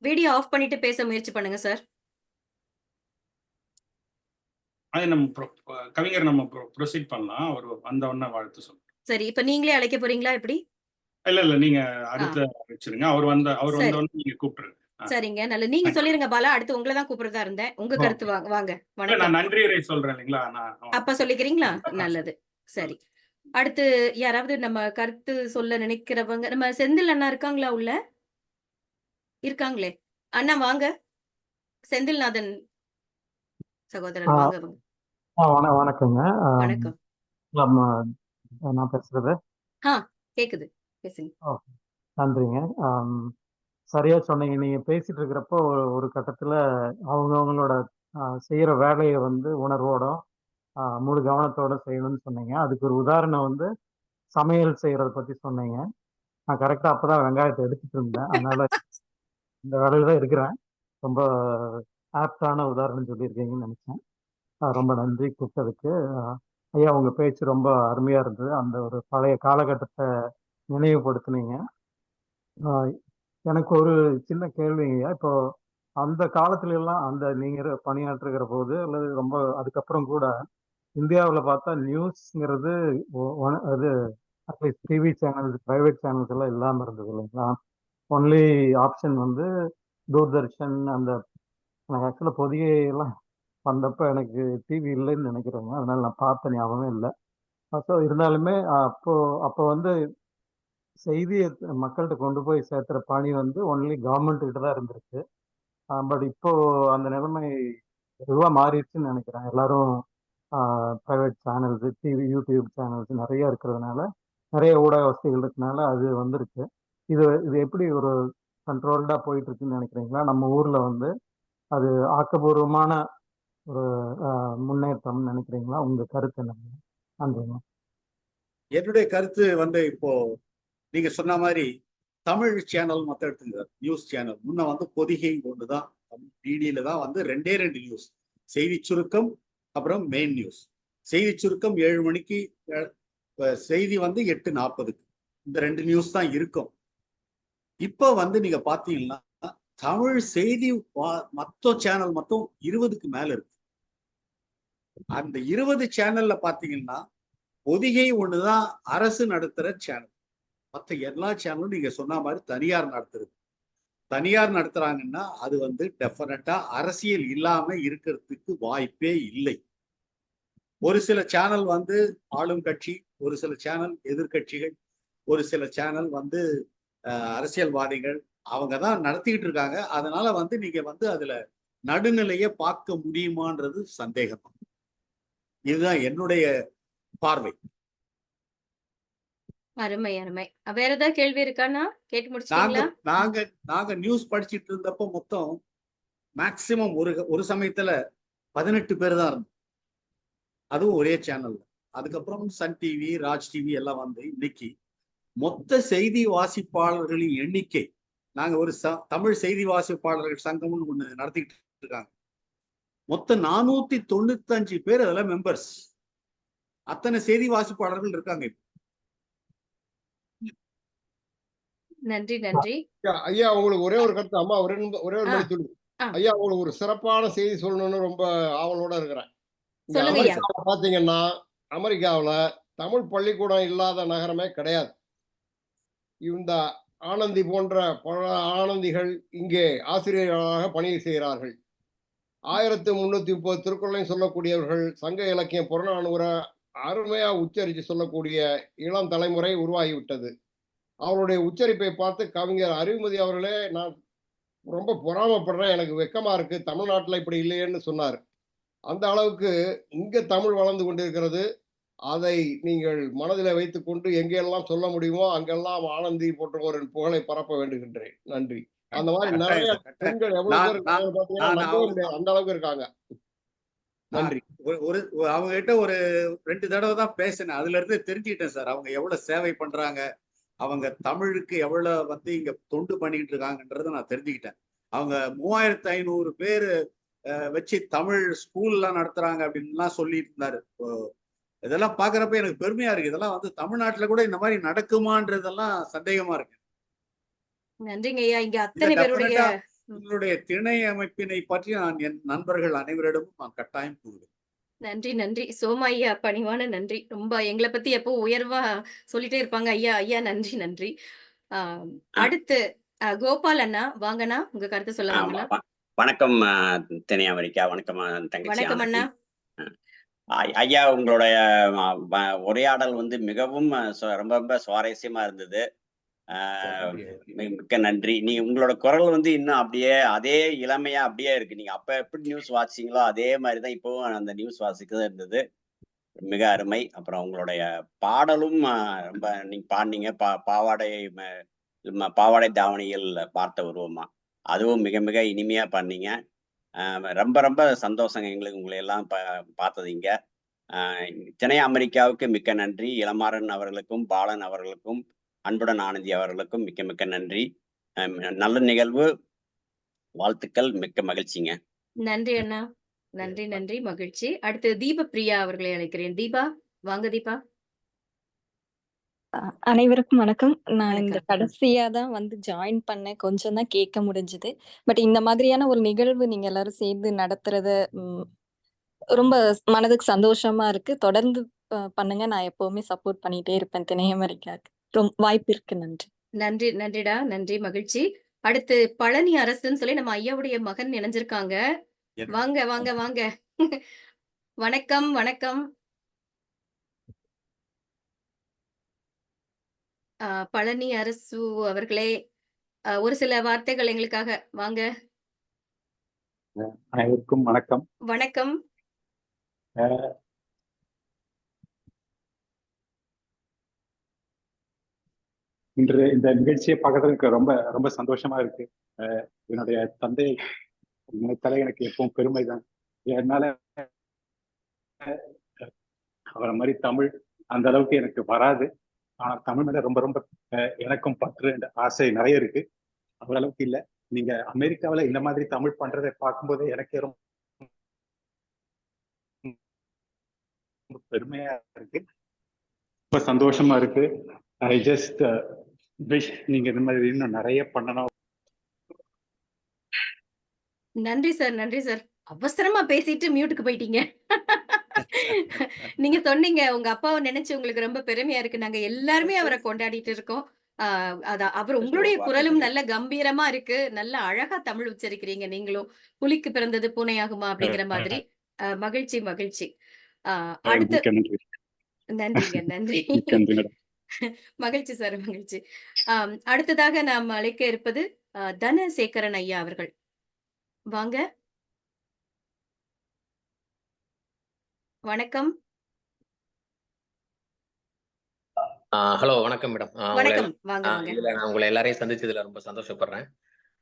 A: வீடியோ ஆஃப் பண்ணிட்டு பேச முயற்சி பண்ணுங்க சார்.
F: அது நம்ம கவிஞர் நம்ம ப்ரொசீட் பண்ணலாம். அவர் வந்த உடனே வாழ்த்து சொல்லுங்க.
A: சரி, இப்ப நீங்களே அழைக்க போறீங்களா? எப்படி?
F: இல்ல நீங்க அடுத்த வச்சிருங்க. அவர் வந்த உடனே நீங்க கூப்பிட்டுருங்க.
A: சரிங்க, நல்லது. நீங்க சொல்லிருங்க பாலா. அடுத்து உங்களை தான் கூப்பிடுறதா இருந்தேன். உங்க கருத்து வாங்க. வணக்கம்.
F: நான் நன்றி சொல்றேன் இல்லைங்களா?
A: அப்ப சொல்லிக்கிறீங்களா? நல்லது. சரி, அடுத்து யாராவது நம்ம கருத்து சொல்ல நினைக்கிறவங்க? நம்ம செந்தில் அண்ணா இருக்காங்களா? உள்ள இருக்காங்களே அண்ணா, வாங்க. செந்தில்நாதன் சகோதரர் வாங்க.
I: வணக்கங்க.
A: வணக்கம்.
I: நான் பேசுறது
A: கேக்குது, பேசுங்க.
I: நன்றிங்க. சரியா சொன்னீங்க. நீங்க பேசிட்டு இருக்கிறப்போ ஒரு கட்டத்துல அவங்களோட செய்யற வேலையை உணர்வோட முழு கவனத்தோட செய்யணும்னு சொன்னீங்க. அதுக்கு ஒரு உதாரணம் சமையல் செய்யறத பத்தி சொன்னீங்க. நான் கரெக்டா அப்பதான் வெங்காயத்தை எடுத்துட்டு இருந்தேன். அதனால இந்த வேலையில தான் இருக்கிறேன். ரொம்ப ஆப்டான உதாரணம் சொல்லியிருக்கீங்கன்னு நினைச்சேன். ரொம்ப நன்றி கூப்பிட்டதுக்கு. ஐயா, உங்க பேச்சு ரொம்ப அருமையா இருந்தது. அந்த ஒரு பழைய காலகட்டத்தை நினைவுபடுத்தினீங்க. எனக்கு ஒரு சின்ன கேள்விங்க. இப்போ அந்த காலத்துல எல்லாம் நீங்க பணியாற்றுகிற போது அல்லது ரொம்ப அதுக்கப்புறம் கூட இந்தியாவில் பார்த்தா நியூஸ்ங்கிறது அது at least TV channels, private channels எல்லாம் இல்லாம இருந்தது இல்லைங்களா? Only option Doordarshan. எனக்கு ஆக்சுவலாக பொதிகை எல்லாம் வந்தப்ப எனக்கு டிவி இல்லைன்னு நினைக்கிறேங்க. அதனால நான் பார்த்த ஞாபகம் இல்லை. ஸோ இருந்தாலுமே அப்போ செய்தியை மக்கள்கிட்ட கொண்டு போய் சேர்த்துற பணி ஒன்லி கவர்மெண்ட் கிட்ட தான் இருந்திருக்கு. பட் இப்போ அந்த நிலைமை எதுவாக மாறிடுச்சுன்னு நினைக்கிறேன். எல்லாரும் private channels, TV, YouTube channels நிறைய இருக்கிறதுனால, நிறைய ஊடக வசதிகள் இருக்கனால அது வந்திருக்கு. இது எப்படி ஒரு கண்ட்ரோல்டா போயிட்டு இருக்குன்னு நினைக்கிறீங்களா? நம்ம ஊர்ல அது ஆக்கப்பூர்வமான ஒரு முன்னேற்றம் நினைக்கிறீங்களா? உங்க கருத்து என்ன? நன்றிங்க.
C: என்னுடைய கருத்து இப்போ நீங்க சொன்ன மாதிரி தமிழ் சேனல் மொத்தம் எடுத்துங்க. நியூஸ் சேனல் முன்ன பொதிகை ஒண்ணுதான், டிடியில தான் 2 நியூஸ், செய்தி சுருக்கம் அப்புறம் மெயின் நியூஸ். செய்தி சுருக்கம் 7 மணிக்கு, செய்தி 8:40. இந்த 2 நியூஸ் தான் இருக்கும். இப்ப நீங்க பாத்தீங்கன்னா தமிழ் செய்தி மொத்த சேனல் மொத்தம் 20க்கு மேல இருக்கு. அந்த 20 சேனல்ல பாத்தீங்கன்னா பொதிகை ஒண்ணுதான் அரசு நடத்துற சேனல். மற்ற எல்லா சேனலும் நீங்க சொன்ன மாதிரி தனியார் நடத்துறது. தனியார் நடத்துறாங்கன்னா அது டெஃபினட்டா அரசியல் இல்லாம இருக்கிறதுக்கு வாய்ப்பே இல்லை. ஒரு சில சேனல் ஆளும் கட்சி, ஒரு சில சேனல் எதிர்கட்சிகள், ஒரு சில சேனல் அரசியல்வாதிகள், அவங்க தான் நடத்திக்கிட்டு இருக்காங்க. அதனால நீங்க அதுல நடுநிலையை பார்க்க முடியுமான்றது சந்தேகம். இதுதான் என்னுடைய பார்வை.
A: அருமை. வேற ஏதாவது கேள்வி இருக்கானா? கேட்டு முடிச்சிட்டீங்களா?
C: நாங்க நியூஸ் படிச்சிட்டு இருந்தப்போ மொத்தம் மேக்சிமம் ஒரு சமயத்துல 18 பேர் தான் இருந்தோம். அதுவும் ஒரே சேனல்ல. அதுக்கப்புறம் சன் டிவி, ராஜ் டிவி எல்லாம் இன்னைக்கு மொத்த செய்தி வாசிப்பாளர்களின் எண்ணிக்கை, நாங்க ஒரு தமிழ் செய்தி வாசிப்பாளர்கள் சங்கம்னு ஒண்ணு நடத்திக்கிட்டு இருக்காங்க. மொத்தம் 495 பேர் அதுல மெம்பர்ஸ். அத்தனை செய்தி வாசிப்பாளர்கள் இருக்காங்க.
A: நன்றி நன்றி.
D: ஐயா உங்களுக்கு ஒரே ஒரு கருத்து. அம்மா ஒரே ஒரு
A: ஆ,
D: மணி துளி.
A: ஆ,
D: ஐயா உங்களுக்கு ஒரு சிறப்பான செய்தி சொல்லணும்னு ரொம்ப ஆவலோட இருக்கிறேன். இங்க
A: சொல்லுங்க ஐயா.
D: அமெரிக்காவில் பாத்தீங்கன்னா, அமெரிக்காவுல தமிழ் பள்ளிக்கூடம் இல்லாத நகரமே கிடையாது. இந்த ஆனந்தி போன்ற பல ஆனந்திகள் இங்கே ஆசிரியர்களாக பணி செய்கிறார்கள். 1330 திருக்குறளையும் சொல்லக்கூடியவர்கள், சங்க இலக்கியம் புறநானூறை அருமையா உச்சரித்து சொல்லக்கூடிய இளம் தலைமுறை உருவாகிவிட்டது. அவருடைய உச்சரிப்பை பார்த்து கவிஞர் அறிவுமதி அவர்களே, நான் ரொம்ப பொறாமைப்படுறேன், எனக்கு வெக்கமா இருக்கு, தமிழ்நாட்டுல இப்படி இல்லையேன்னு சொன்னார். அந்த அளவுக்கு இங்க தமிழ் வளர்ந்து கொண்டிருக்கிறது. அதை நீங்கள் மனதில் வைத்துக்கொண்டு எங்கெல்லாம் சொல்ல முடியுமோ அங்கெல்லாம் ஆனந்தி போன்றவரின் புகழை பரப்ப வேண்டுகின்றேன். நன்றி. அந்த மாதிரி நிறைய
C: கட்டாயம் சார், கட்டாயம்.
D: பெண்கள் எவ்வளவு
C: நான்
D: பேர் இருக்காங்க
C: நான்
D: பாத்தீங்கன்னா,
C: நான்
D: நம்பவே முடியாது, அந்த அளவுக்கு இருக்காங்க. நன்றி.
C: அவங்க கிட்ட ஒரு 2 தடவை தான் பேசினேன். அதுல இருந்து தெரிஞ்சுக்கிட்டேன் சார், அவங்க எவ்வளவு சேவை பண்றாங்க, அவங்க தமிழுக்கு எவ்வளவு இங்க தொண்டு பண்ணிட்டு இருக்காங்கன்றத நான் தெரிஞ்சுக்கிட்டேன். அவங்க 3500 பேர் வச்சு தமிழ் ஸ்கூல்லாம் நடத்துறாங்க அப்படின்லாம் சொல்லிட்டு இருந்தாரு. இதெல்லாம் பாக்குறப்ப எனக்கு பெருமையா இருக்கு. இதெல்லாம் தமிழ்நாட்டுல கூட இந்த மாதிரி நடக்குமான்றதெல்லாம் சந்தேகமா இருக்கு.
A: நன்றிங்க ஐயா. இங்க அத்தனை பேருடைய
C: உங்களுடைய திணை அமைப்பினை பற்றி நான் என் நண்பர்கள் அனைவரிடமும் நான் கட்டாயம் கூறுவேன்.
A: நன்றி நன்றி. சோமா ஐயா, பணிவான நன்றி. ரொம்ப எங்களை பத்தி எப்போ உயர்வா சொல்லிட்டே இருப்பாங்க. ஐயா ஐயா நன்றி நன்றி. அடுத்து கோபால் அண்ணா, வாங்கண்ணா, உங்க கருத்து சொல்ல வாங்கண்ணா.
J: வணக்கம் திணை அமெரிக்கா. வணக்கம் தங்கச்சி.
A: வணக்கம் அண்ணா.
J: ஐயா, உங்களுடைய உரையாடல் மிகவும் ரொம்ப ரொம்ப சுவாரஸ்யமா இருந்தது. மிக்க நன்றி. உங்களோட குரல் இன்னும் அப்படியே அதே இளமையா அப்படியே இருக்கு. நீங்க அப்ப எப்படி நியூஸ் வாசிச்சீங்களோ அதே மாதிரிதான் இப்பவும் அந்த நியூஸ் வாசிக்கதான் இருந்தது. மிக அருமை. அப்புறம் உங்களுடைய பாடலும் ரொம்ப நீங்க பாடினீங்க. பாவாடை தாவணியில் பார்த்த உருவமா, அதுவும் மிக மிக இனிமையா பண்ணீங்க. ரொம்ப ரொம்ப சந்தோஷங்க எங்களுக்கு உங்களை எல்லாம் பார்த்தது இங்க. திணை அமெரிக்காவுக்கு மிக்க நன்றி. இளமாறன் அவர்களுக்கும் பாலன் அவர்களுக்கும் அன்புடன் ஆனந்தி அவர்களுக்கும் மிக்க மிக்க நன்றி. நல்ல நிகழ்வு, வாழ்த்துக்கள், மிக்க மகிழ்ச்சிங்க.
A: நன்றி அண்ணா. நன்றி நன்றி, மகிழ்ச்சி. அடுத்து தீப பிரியா அவர்களை அழைக்கிறேன். தீபா, வாங்க தீபா.
K: அனைவருக்கும் வணக்கம். நான் இந்த கடைசியா தான் ஜாயின் பண்ணேன். கொஞ்சம் தான் கேட்க முடிஞ்சது. பட் இந்த மாதிரியான ஒரு நிகழ்வு நீங்க எல்லாரும் சேர்ந்து நடத்துறத ரொம்ப மனதுக்கு சந்தோஷமா இருக்கு. தொடர்ந்து பண்ணுங்க. நான் எப்பவுமே சப்போர்ட் பண்ணிட்டே இருப்பேன் திணை அமெரிக்காவுக்கு. வாய்ப்பு இருக்கு. நன்றி.
A: நன்றி நன்றிடா, நன்றி, மகிழ்ச்சி. அடுத்து பழனி அரசுன்னு சொல்லி நம்ம ஐயாவுடைய மகன் இணைஞ்சிருக்காங்க. வாங்க வாங்க வாங்க. வணக்கம் வணக்கம். பழனி அரசு அவர்களே, ஒரு சில வார்த்தைகள் எங்களுக்காக. வாங்க.
L: அனைவருக்கும் வணக்கம்.
A: வணக்கம்.
L: இன்று இந்த நிகழ்ச்சியை பார்க்கறதுக்கு ரொம்ப ரொம்ப சந்தோஷமா இருக்கு. என்னுடைய தந்தை நினைத்தாலே எனக்கு எப்பவும் பெருமைதான். என்னால அவரை மாதிரி தமிழ் அந்த அளவுக்கு எனக்கு வராது. ஆனா தமிழ் மேல ரொம்ப ரொம்ப எனக்கும் பற்று ஆசை நிறைய இருக்கு. அவர் அளவுக்கு இல்லை. நீங்க அமெரிக்காவில இந்த மாதிரி தமிழ் பண்றதை பார்க்கும்போது எனக்கே ரொம்ப பெருமையா இருக்கு, ரொம்ப சந்தோஷமா இருக்கு. ஐ ஜஸ்ட் விஷ் நீங்க இந்த மாதிரி இன்னும் நிறைய பண்ணணும்.
A: நன்றி சார், நன்றி சார். அவசரமா பேசிட்டு மியூட்டுக்கு போயிட்டீங்க. நீங்க சொன்னீங்க உங்க அப்பாவை நினைச்சு உங்களுக்கு ரொம்ப பெருமையா இருக்கு. நாங்க எல்லாருமே அவரை கொண்டாடிட்டு இருக்கோம். அவர் உங்களுடைய குரலும் நல்ல கம்பீரமா இருக்கு. நல்ல அழகா தமிழ் உச்சரிக்கிறீங்க. நீங்களும் புலிக்கு பிறந்தது பூனையாகுமா அப்படிங்கிற மாதிரி. மகிழ்ச்சி மகிழ்ச்சி. அடுத்து நன்றிங்க, நன்றி. மகிழ்ச்சி சார், மகிழ்ச்சி. அடுத்ததாக நாம் அழைக்க இருப்பது தனசேகரன் ஐயா அவர்கள். வாங்க. வணக்கம்.
M: ஹலோ, வணக்கம் மேடம்.
A: வணக்கம். வாங்க வாங்க.
M: இதுல நான் உங்களை எல்லாரையும் சந்திச்சதுல ரொம்ப சந்தோஷப்படுறேன்.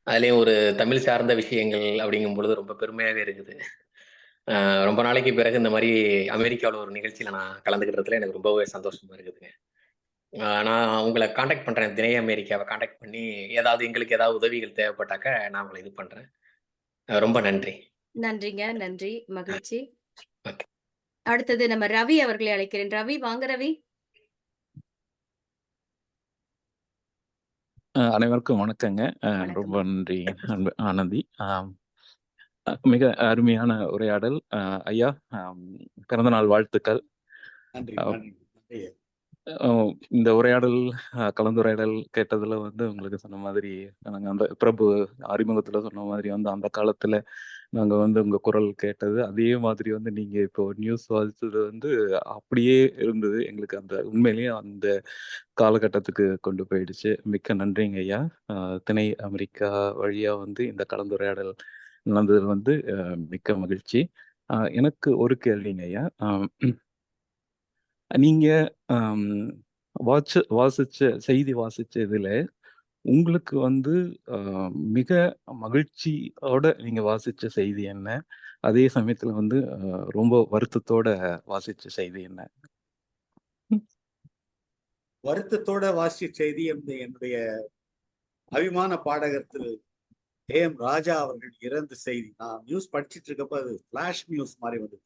M: அதுலயும் ஒரு தமிழ் சார்ந்த விஷயங்கள் அப்படிங்கும் பொழுது ரொம்ப பெருமையாக இருக்குது. ரொம்ப நாளைக்கு பிறகு இந்த மாதிரி அமெரிக்காவில் ஒரு நிகழ்ச்சியில நான் கலந்துக்கிறதுல எனக்கு ரொம்பவே சந்தோஷமா இருக்குதுங்க. நான் உங்களை காண்டாக்ட் பண்றேன். திணை அமெரிக்காவை காண்டாக்ட் பண்ணி எங்களுக்கு ஏதாவது உதவிகள் தேவைப்பட்டாக்க நான் உங்களை இது பண்றேன். ரொம்ப நன்றி.
A: நன்றிங்க. நன்றி. மகிழ்ச்சி.
M: ஓகே.
A: அடுத்தது நம்ம ரவி அவர்களை அழைக்கிறேன். ரவி, வாங்க ரவி.
N: அனைவருக்கும் வணக்கங்க. ரொம்ப
A: வணக்கம்.
N: நன்றி அன்பு ஆனந்தி. மிக அருமையான உரையாடல். ஐயா, பிறந்தநாள் வாழ்த்துக்கள்.
C: நன்றி
N: அஹ்,
C: நன்றி நன்றி.
N: இந்த உரையாடல் கலந்துரையாடல் கேட்டதுல உங்களுக்கு சொன்ன மாதிரி நாங்கள் அந்த பிரபு அறிமுகத்துல சொன்ன மாதிரி அந்த காலத்துல நாங்க உங்க குரல் கேட்டது அதே மாதிரி நீங்க இப்போ நியூஸ் வாசிச்சது அப்படியே இருந்தது. எங்களுக்கு அந்த உண்மையிலேயே அந்த காலகட்டத்துக்கு கொண்டு போயிடுச்சு. மிக்க நன்றிங்க ஐயா. திணை அமெரிக்கா வழியா இந்த கலந்துரையாடல் நடந்தது மிக்க மகிழ்ச்சி. எனக்கு ஒரு கேள்விங்க ஐயா. நீங்க செய்தி வாசிச்ச இதுல உங்களுக்கு மிக மகிழ்ச்சியோட நீங்க வாசிச்ச செய்தி என்ன? அதே சமயத்துல ரொம்ப வருத்தத்தோட வாசிச்ச செய்தி என்ன?
C: வருத்தத்தோட வாசிச்ச செய்தி என்னுடைய அபிமான பாடகர் திரு AM ராஜா அவர்கள் இறந்த செய்தி. நான் நியூஸ் படிச்சுட்டு இருக்கப்ப அது பிளாஷ் நியூஸ் மாதிரி வந்தது.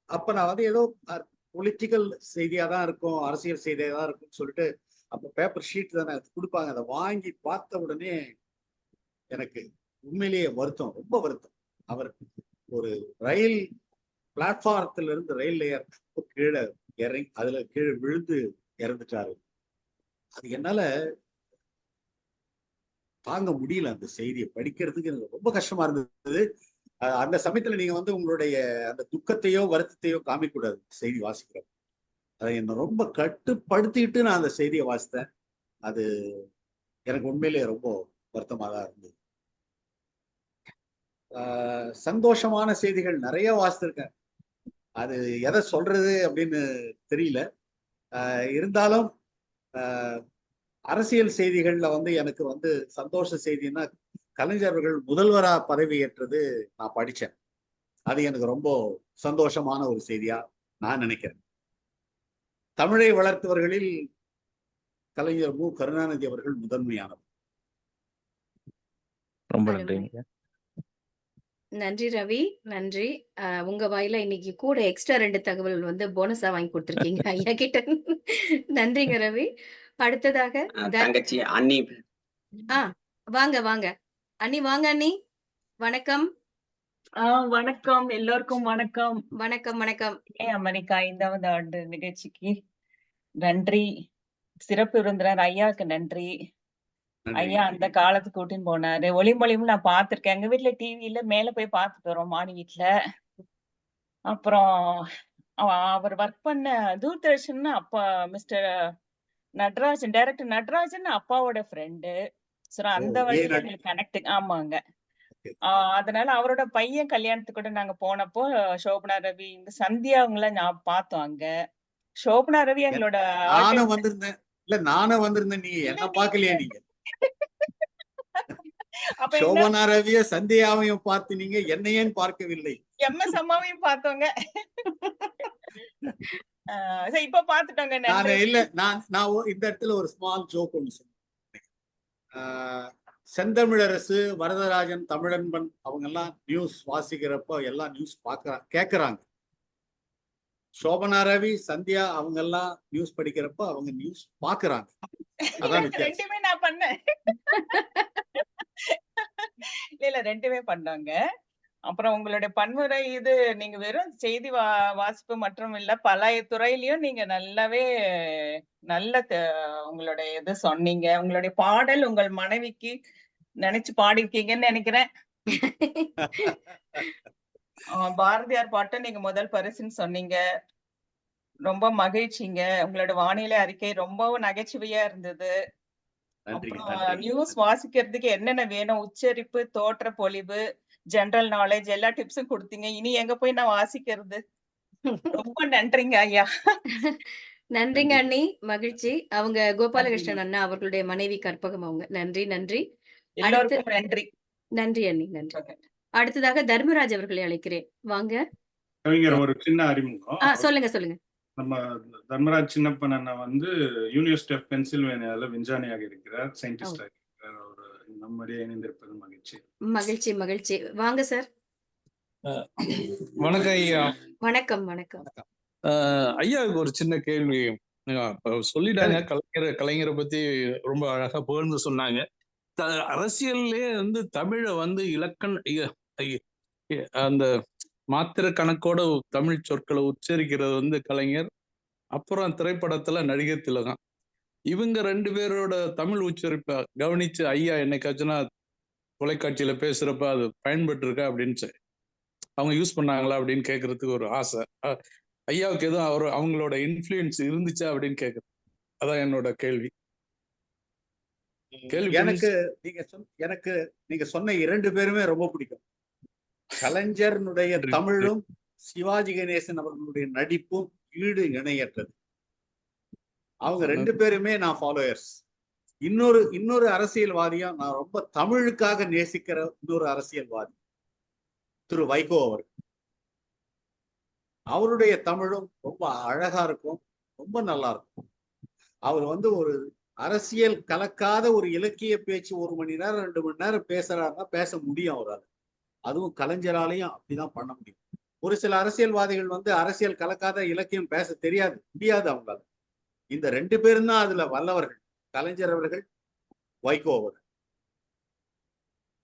C: அப்ப நான் ஏதோ பொலிட்டிக்கல் செய்தியா தான் இருக்கும், அரசியல் செய்தியா தான் இருக்கும்னு சொல்லிட்டு அப்ப பேப்பர் ஷீட் தானே கொடுப்பாங்க. அதை வாங்கி பார்த்த உடனே எனக்கு உண்மையிலேயே வருத்தம், ரொம்ப வருத்தம். அவர் ஒரு ரயில் பிளாட்ஃபாரத்துல இருந்து ரயில் கீழே இறங்கி அதுல கீழே விழுந்து இறந்துட்டாரு. அது என்னால தாங்க முடியல. அந்த செய்தியை படிக்கிறதுக்கு எனக்கு ரொம்ப கஷ்டமா இருந்தது. அந்த சமயத்துல நீங்க உங்களுடைய அந்த துக்கத்தையோ வருத்தத்தையோ காமிக்க கூடாது செய்தி வாசிக்கிறோம். அதை என்ன ரொம்ப கட்டுப்படுத்திட்டு நான் அந்த செய்தியை வாசித்தேன். அது எனக்கு உண்மையிலேயே ரொம்ப வருத்தமாக தான் இருந்தது. சந்தோஷமான செய்திகள் நிறைய வாசித்திருக்கேன். அது எதை சொல்றது அப்படின்னு தெரியல. இருந்தாலும் அரசியல் செய்திகள்ல எனக்கு சந்தோஷ செய்தின்னா கலைஞர்கள் முதல்வரா பதவி ஏற்றது நான் படிச்சேன். அது எனக்கு ரொம்ப சந்தோஷமான ஒரு செய்தியா நான் நினைக்கிறேன். தமிழை வளர்த்தவர்களில் கலைஞர் மு. கருணாநிதி அவர்கள் முதன்மையானவர்.
N: ரொம்ப
A: அருமை.
N: நன்றிங்க.
A: நன்றி ரவி. நன்றி. உங்க வாயில இன்னைக்கு கூட எக்ஸ்ட்ரா 2 தகவல் போனஸா வாங்கி கொடுத்திருக்கீங்க ஐயா கிட்ட. நன்றிங்க ரவி. அடுத்ததாக
J: தங்கச்சி அண்ணி.
A: வாங்க வாங்க அண்ணி, வாங்க அண்ணி. வணக்கம்.
O: வணக்கம் எல்லோருக்கும் வணக்கம்.
A: வணக்கம் வணக்கம்.
O: அமெரிக்கா 5வது ஆண்டு நிகழ்ச்சிக்கு நன்றி. சிறப்பு விருந்தினர் ஐயாவுக்கு நன்றி. ஐயா அந்த காலத்துக்கு கூட்டின்னு போனாரு. ஒளிமொழியும் நான் பார்த்திருக்கேன். எங்க வீட்டுல டிவியில மேல போய் பார்த்துட்டு வரோம் மாடி வீட்டுல. அப்புறம் அவர் ஒர்க் பண்ண தூர்தர்ஷன் அப்பா மிஸ்டர் நடராஜன், டைரக்டர் நடராஜன் அப்பாவோட ஃப்ரெண்டு. அந்த வழியில எங்களுக்கு கனெக்ட். ஆமாங்க. அதனால அவரோட பையன் கல்யாணத்துக்கு கூட நாங்க போனப்போ சோபனா ரவி, இந்த சந்தியா அவங்கள நான் பார்த்தோம் அங்க. சோபனா ரவி எங்களோட
C: நானும் வந்திருந்தேன். இல்ல நானும் வந்திருந்தேன். நீங்க என்ன பாக்கலையா? நீங்க சோபனா ரவிய சந்தியாவையும் பார்த்து நீங்க என்னையேன்னு பார்க்கவில்லை.
O: MS அம்மாவையும் பார்த்தோங்க. இப்ப பாத்துட்டோங்க.
C: நான் இந்த இடத்துல ஒரு ஸ்மால் ஜோக் ஒண்ணு சொன்னேன். செந்தமிழரசு, வரதராஜன், தமிழன்பன் அவங்க எல்லாம் நியூஸ் வாசிக்கிறப்ப எல்லாம் நியூஸ் கேக்குறாங்க. சோபனா ரவி, சந்தியா அவங்க எல்லாம் நியூஸ் படிக்கிறப்ப அவங்க நியூஸ் பாக்குறாங்க. அதான்
O: ரெண்டுமே நான் பண்ணேன். இல்ல ரெண்டுமே பண்ணாங்க. அப்புறம் உங்களுடைய பன்முறை இது நீங்க வெறும் செய்தி வாசிப்பு மற்றும் இல்ல பல துறையிலயும் நீங்க நல்லாவே உங்களுடைய இது சொன்னீங்க. உங்களுடைய பாடல் உங்கள் மனைவிக்கு நினைச்சு பாடிருக்கீங்கன்னு நினைக்கிறேன். பாரதியார் பாட்டை நீங்க முதல் பரிசுன்னு சொன்னீங்க. ரொம்ப மகிழ்ச்சிங்க. உங்களோட வானிலை அறிக்கை ரொம்பவும் நகைச்சுவையா இருந்தது. அப்புறம் நியூஸ் வாசிக்கிறதுக்கு என்னென்ன வேணும், உச்சரிப்பு, தோற்ற பொலிவு, ஜெனரல் நாலேஜ் எல்லா டிப்ஸும் கொடுத்தீங்க. இனி எங்க போய் நான் வாசிக்கிறது? ரொம்ப நன்றிங்க ஐயா.
A: நன்றிங்க அண்ணி. மகிழ்ச்சி. அவங்க கோபாலகிருஷ்ணன் அண்ணா அவர்களுடைய மனைவி கற்பகம் அவங்க. நன்றி நன்றி.
O: எல்லாருக்கும் நன்றி.
A: நன்றி அண்ணி. நன்றி. அடுத்ததாக தர்மராஜ் அவர்களை அழைக்கிறேன். வாங்க.
F: கவிஞர் ஒரு சின்ன அறிமுகம்.
A: சொல்லுங்க சொல்லுங்க.
F: நம்ம தர்மராஜ் சின்னப்பன் அண்ணா யூனிவர்சிட்டி ஆஃப் பென்சில்வேனியால விஞ்ஞானியாக இருக்கிறார், சயின்டிஸ்டாக இருக்கிறார். ஒரு நம்முடைய இணைந்திருப்பது மகிழ்ச்சி.
A: மகிழ்ச்சி மகிழ்ச்சி. வாங்க சார்.
P: வணக்கம் ஐயா.
A: வணக்கம் வணக்கம்.
P: ஐயாவுக்கு ஒரு சின்ன கேள்வி. சொல்லிட்டாங்க, கலைஞரை பத்தி ரொம்ப அழகா புகழ்ந்து சொன்னாங்க. அரசியல்லே தமிழை அந்த மாத்திர கணக்கோட தமிழ் சொற்களை உச்சரிக்கிறது கலைஞர், அப்புறம் திரைப்படத்துல நடிகர் திலகம். இவங்க 2 பேரோட தமிழ் உச்சரிப்பை கவனிச்சு ஐயா என்னைக்காச்சுன்னா தொலைக்காட்சியில பேசுறப்ப அது பயன்பட்டு இருக்கா அப்படின்னு அவங்க யூஸ் பண்ணாங்களா அப்படின்னு கேட்கறதுக்கு ஒரு ஆசை. ஐயாவுக்கு எதுவும் அவங்களோட இன்ஃப்ளூயன்ஸ் இருந்துச்சா அப்படின்னு கேட்கறது. அதான் என்னோட கேள்வி.
C: எனக்கு நீங்க சொன்ன 2 பேருமே ரொம்ப பிடிக்கும். கலைஞருடைய தமிழும் சிவாஜி கணேசன் அவர்களுடைய நடிப்பும் ஈடு இணையற்றது. அவங்க 2 பேருமே நான் ஃபாலோயர்ஸ். இன்னொரு அரசியல்வாதியா நான் ரொம்ப தமிழுக்காக நேசிக்கிற இன்னொரு அரசியல்வாதி திரு வைகோ அவர். அவருடைய தமிழும் ரொம்ப அழகா இருக்கும், ரொம்ப நல்லா இருக்கும். அவர் ஒரு அரசியல் கலக்காத ஒரு இலக்கிய பேச்சு 1 மணி நேரம் 2 மணி நேரம் பேசுறாருன்னா பேச முடியும் அவரால். அதுவும் கலைஞராலையும் அப்படிதான் பண்ண முடியும். ஒரு சில அரசியல்வாதிகள் அரசியல் கலக்காத இலக்கியம் பேச முடியாது அவங்களால. இந்த 2 பேரும் தான் அதுல வல்லவர்கள், கலைஞர் அவர்கள், வைகோ அவர்கள்.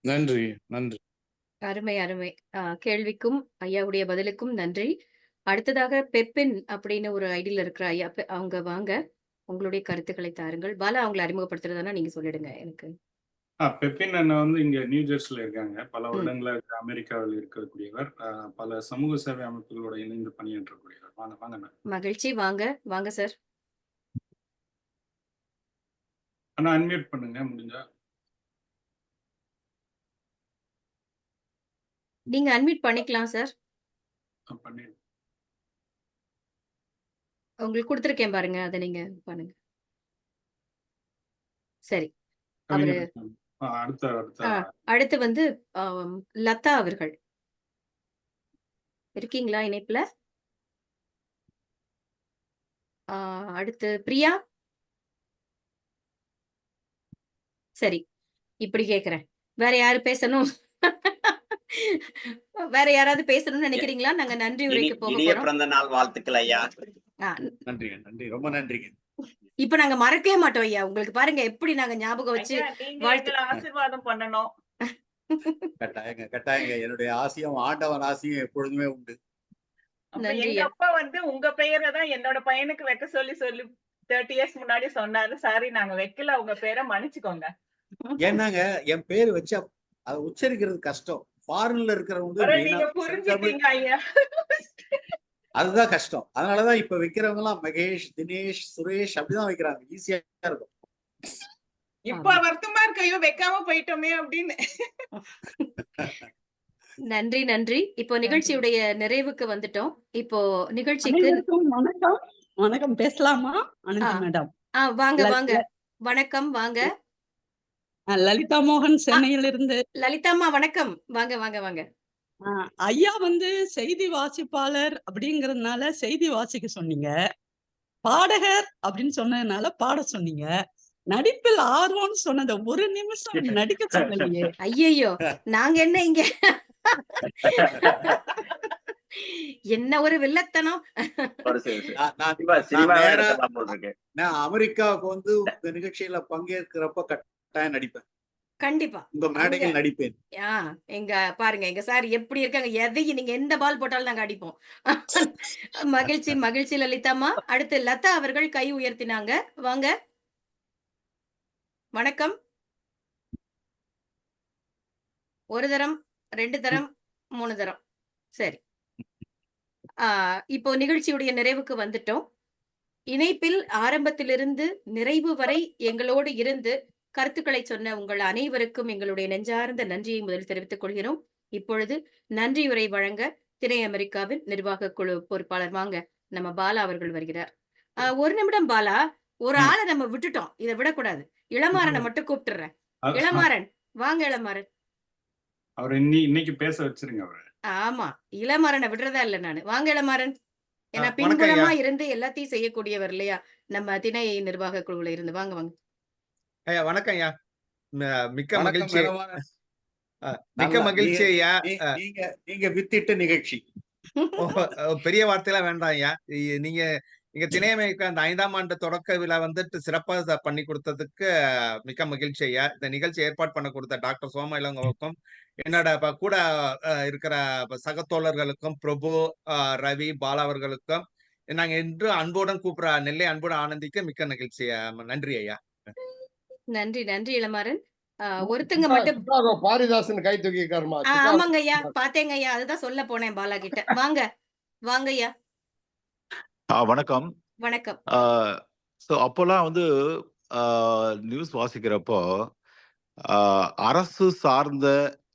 P: நன்றி நன்றி.
A: அருமை அருமை. கேள்விக்கும் ஐயாவுடைய பதிலுக்கும் நன்றி. அடுத்ததாக பெப்பின் அப்படின்னு ஒரு ஐடியில இருக்கிற ஐயா, அவங்க வாங்க, உங்களுடைய கருத்துக்களை தாருங்கள். பாலா அவங்களை அறிமுகப்படுத்துறதுனா நீங்க சொல்லிடுங்க எனக்கு.
F: பெப்பின் அண்ணன் இங்க நியூ ஜெர்சில இருக்காங்க. பல வருடங்களாக அமெரிக்காவில் இருக்கக்கூடியவர். பல சமூக சேவை அமைப்புகளோட இணைந்து பணியாற்றக்கூடியவர். வாங்க வாங்க.
A: மகிழ்ச்சி. வாங்க வாங்க சார்.
F: அண்ணா அன்மியூட் பண்ணுங்க முடிஞ்சா.
A: நீங்க அன்மியூட் பண்ணிக்கலாம் சார்.
F: பண்ணி
A: உங்களுக்கு கொடுத்துருக்கேன் பாருங்க, அதை நீங்க பண்ணுங்க. சரி. அடுத்து லதா அவர்கள் இருக்கீங்களா இணைப்புல? அடுத்து பிரியா. சரி, இப்படி கேக்குறேன், வேற யாரு பேசணும்? வேற யாராவது பேசணும்னு நினைக்கிறீங்களா? நாங்க நன்றி உரைக்கு போக போறோம்.
J: பிறந்த நாள் வாழ்த்துக்கள் ஐயா.
C: நன்றிங்க, நன்றி, ரொம்ப நன்றிங்க.
A: இப்ப நாங்க மறக்கவே மாட்டோம் ஐயா. உங்களுக்கு பாருங்க எப்படி நாங்க ஞாபகம் வச்சு
O: ஆசீர்வாதம் பண்ணணும்.
C: கட்டாயங்க. என்னுடைய ஆசையும் ஆண்டவன் ஆசையும் எப்பொழுதுமே உண்டு.
O: எங்க அப்பா உங்க பெயரை தான் என்னோட பையனுக்கு வைக்க சொல்லி 30 இயர்ஸ் முன்னாடி சொன்னாரு. சாரி, நாங்க வைக்கல, உங்க பேரை மன்னிச்சுக்கோங்க.
C: ஏன்னாங்க என் பேரு வச்சா அதை உச்சரிக்கிறது கஷ்டம். ஃபாரின்ல இருக்கிறவங்க அதுதான் கஷ்டம். அதனாலதான் இப்ப வைக்கிறவங்க எல்லாம் மகேஷ், தினேஷ், சுரேஷ் அப்படிதான் வைக்கிறாங்க. ஈஸியா இருக்கும்.
O: இப்ப வருத்தமா இருக்கையோ வைக்காம போயிட்டோமே அப்படின்னு.
A: நன்றி நன்றி. இப்போ நிகழ்ச்சியுடைய நிறைவுக்கு வந்துட்டோம். இப்போ நிகழ்ச்சிக்கு
Q: வணக்கம் வணக்கம் பேசலாமா அனந்தி மேடம்?
A: வாங்க வாங்க. வணக்கம், வாங்க.
Q: லலிதா மோகன் சென்னையிலிருந்து.
A: லலிதாம்மா வணக்கம், வாங்க வாங்க வாங்க.
Q: ஐயா செய்தி வாசிப்பாளர் அப்படிங்கறதுனால செய்தி வாசிக்க சொன்னீங்க. பாடகர் அப்படின்னு சொன்னதுனால பாட சொன்னீங்க. நடிப்பில் ஆர்வம்னு சொன்னத ஒரு நிமிஷம் நடிக்க சொல்லலையே.
A: ஐயோ, நாங்க என்ன இங்க என்ன ஒரு வில்லத்தனம்.
C: நான் அமெரிக்காவுக்கு இந்த நிகழ்ச்சியில பங்கேற்கிறப்ப கட்டாயம் நடிப்பேன்.
A: கண்டிப்பா
C: உங்க மேடையில் நடிப்பேன்.
A: எங்க பாருங்க, எங்க சார் எப்படி இருக்காங்க. எதையும் நீங்க எந்த பால் போட்டாலும் நாங்க அடிப்போம். மகிழ்ச்சி மகிழ்ச்சி லலிதாம்மா. அடுத்து லதா அவர்கள் கை உயர்த்தினாங்க. வாங்க. வணக்கம். 1 தரம் 2 தரம் 3 தரம். சரி, இப்போ நிகழ்ச்சியுடைய நிறைவுக்கு வந்துட்டோம். இணைப்பில் ஆரம்பத்திலிருந்து நிறைவு வரை எங்களோடு இருந்து கருத்துக்களை சொன்ன உங்கள் அனைவருக்கும் எங்களுடைய நெஞ்சார்ந்த நன்றியை முதல் தெரிவித்துக் கொள்கிறோம். இப்பொழுது நன்றியுரை வழங்க திரை அமெரிக்காவின் நிர்வாக குழு பொறுப்பாளர் வாங்க நம்ம பாலா அவர்கள் வருகிறார். 1 நிமிடம் பாலா, ஒரு ஆளை நம்ம விட்டுட்டோம், இதை விடக்கூடாது. இளமாறனை மட்டும் கூப்பிட்டுறேன். இளமாறன் வாங்க. இளமாறன்
F: அவர் இன்னைக்கு பேச வச்சிருங்க அவரை.
A: ஆமா, இளமாறனை விடுறதா இல்ல நானு. வாங்க இளமாறன். ஏன்னா பின்புலமா இருந்து எல்லாத்தையும் செய்யக்கூடியவர் இல்லையா நம்ம திணை நிர்வாக குழுவுல இருந்து. வாங்க வாங்க.
R: ஐயா வணக்கம் ஐயா. மிக்க
C: வணக்கம்
R: மகிழ்ச்சி.
C: இளமாறன்.
R: மிக்க
C: நல்லா
R: மகிழ்ச்சி ஐயா.
C: நீங்க வித்திட்ட நிகழ்ச்சி.
R: பெரிய வார்த்தையெல்லாம் வேண்டாம் ஐயா. நீங்க நீங்க திணையமைக்க அந்த 5ஆம் ஆண்டு தொடக்க விழா வந்துட்டு சிறப்பா பண்ணி கொடுத்ததுக்கு மிக்க மகிழ்ச்சி ஐயா. இந்த நிகழ்ச்சி ஏற்பாடு பண்ண கொடுத்த டாக்டர் சோமா இளங்கோவுக்கும் என்னோட கூட இருக்கிற சக தோழர்களுக்கும் பிரபு, ரவி, பாலா அவர்களுக்கும் நாங்க என்று அன்புடன் கூப்பிடுற நெல்லை அன்புடன் ஆனந்திக்கு மிக்க மகிழ்ச்சி. நன்றி ஐயா.
A: நன்றி நன்றி இளமாறன். ஒருத்தங்க மட்டும்
D: சிகாகோ பாரிதாசன் கை தூக்கிக்காருமா.
A: ஆமாங்க ஐயா, பாத்தேங்க ஐயா, அதுதான் சொல்ல போனேன் பாலா கிட்ட. வாங்க வாங்க ஐயா.
S: வணக்கம்.
A: வணக்கம்.
S: அப்போல்லாம் வந்து நியூஸ் வாசிக்கிறப்போ அரசு சார்ந்த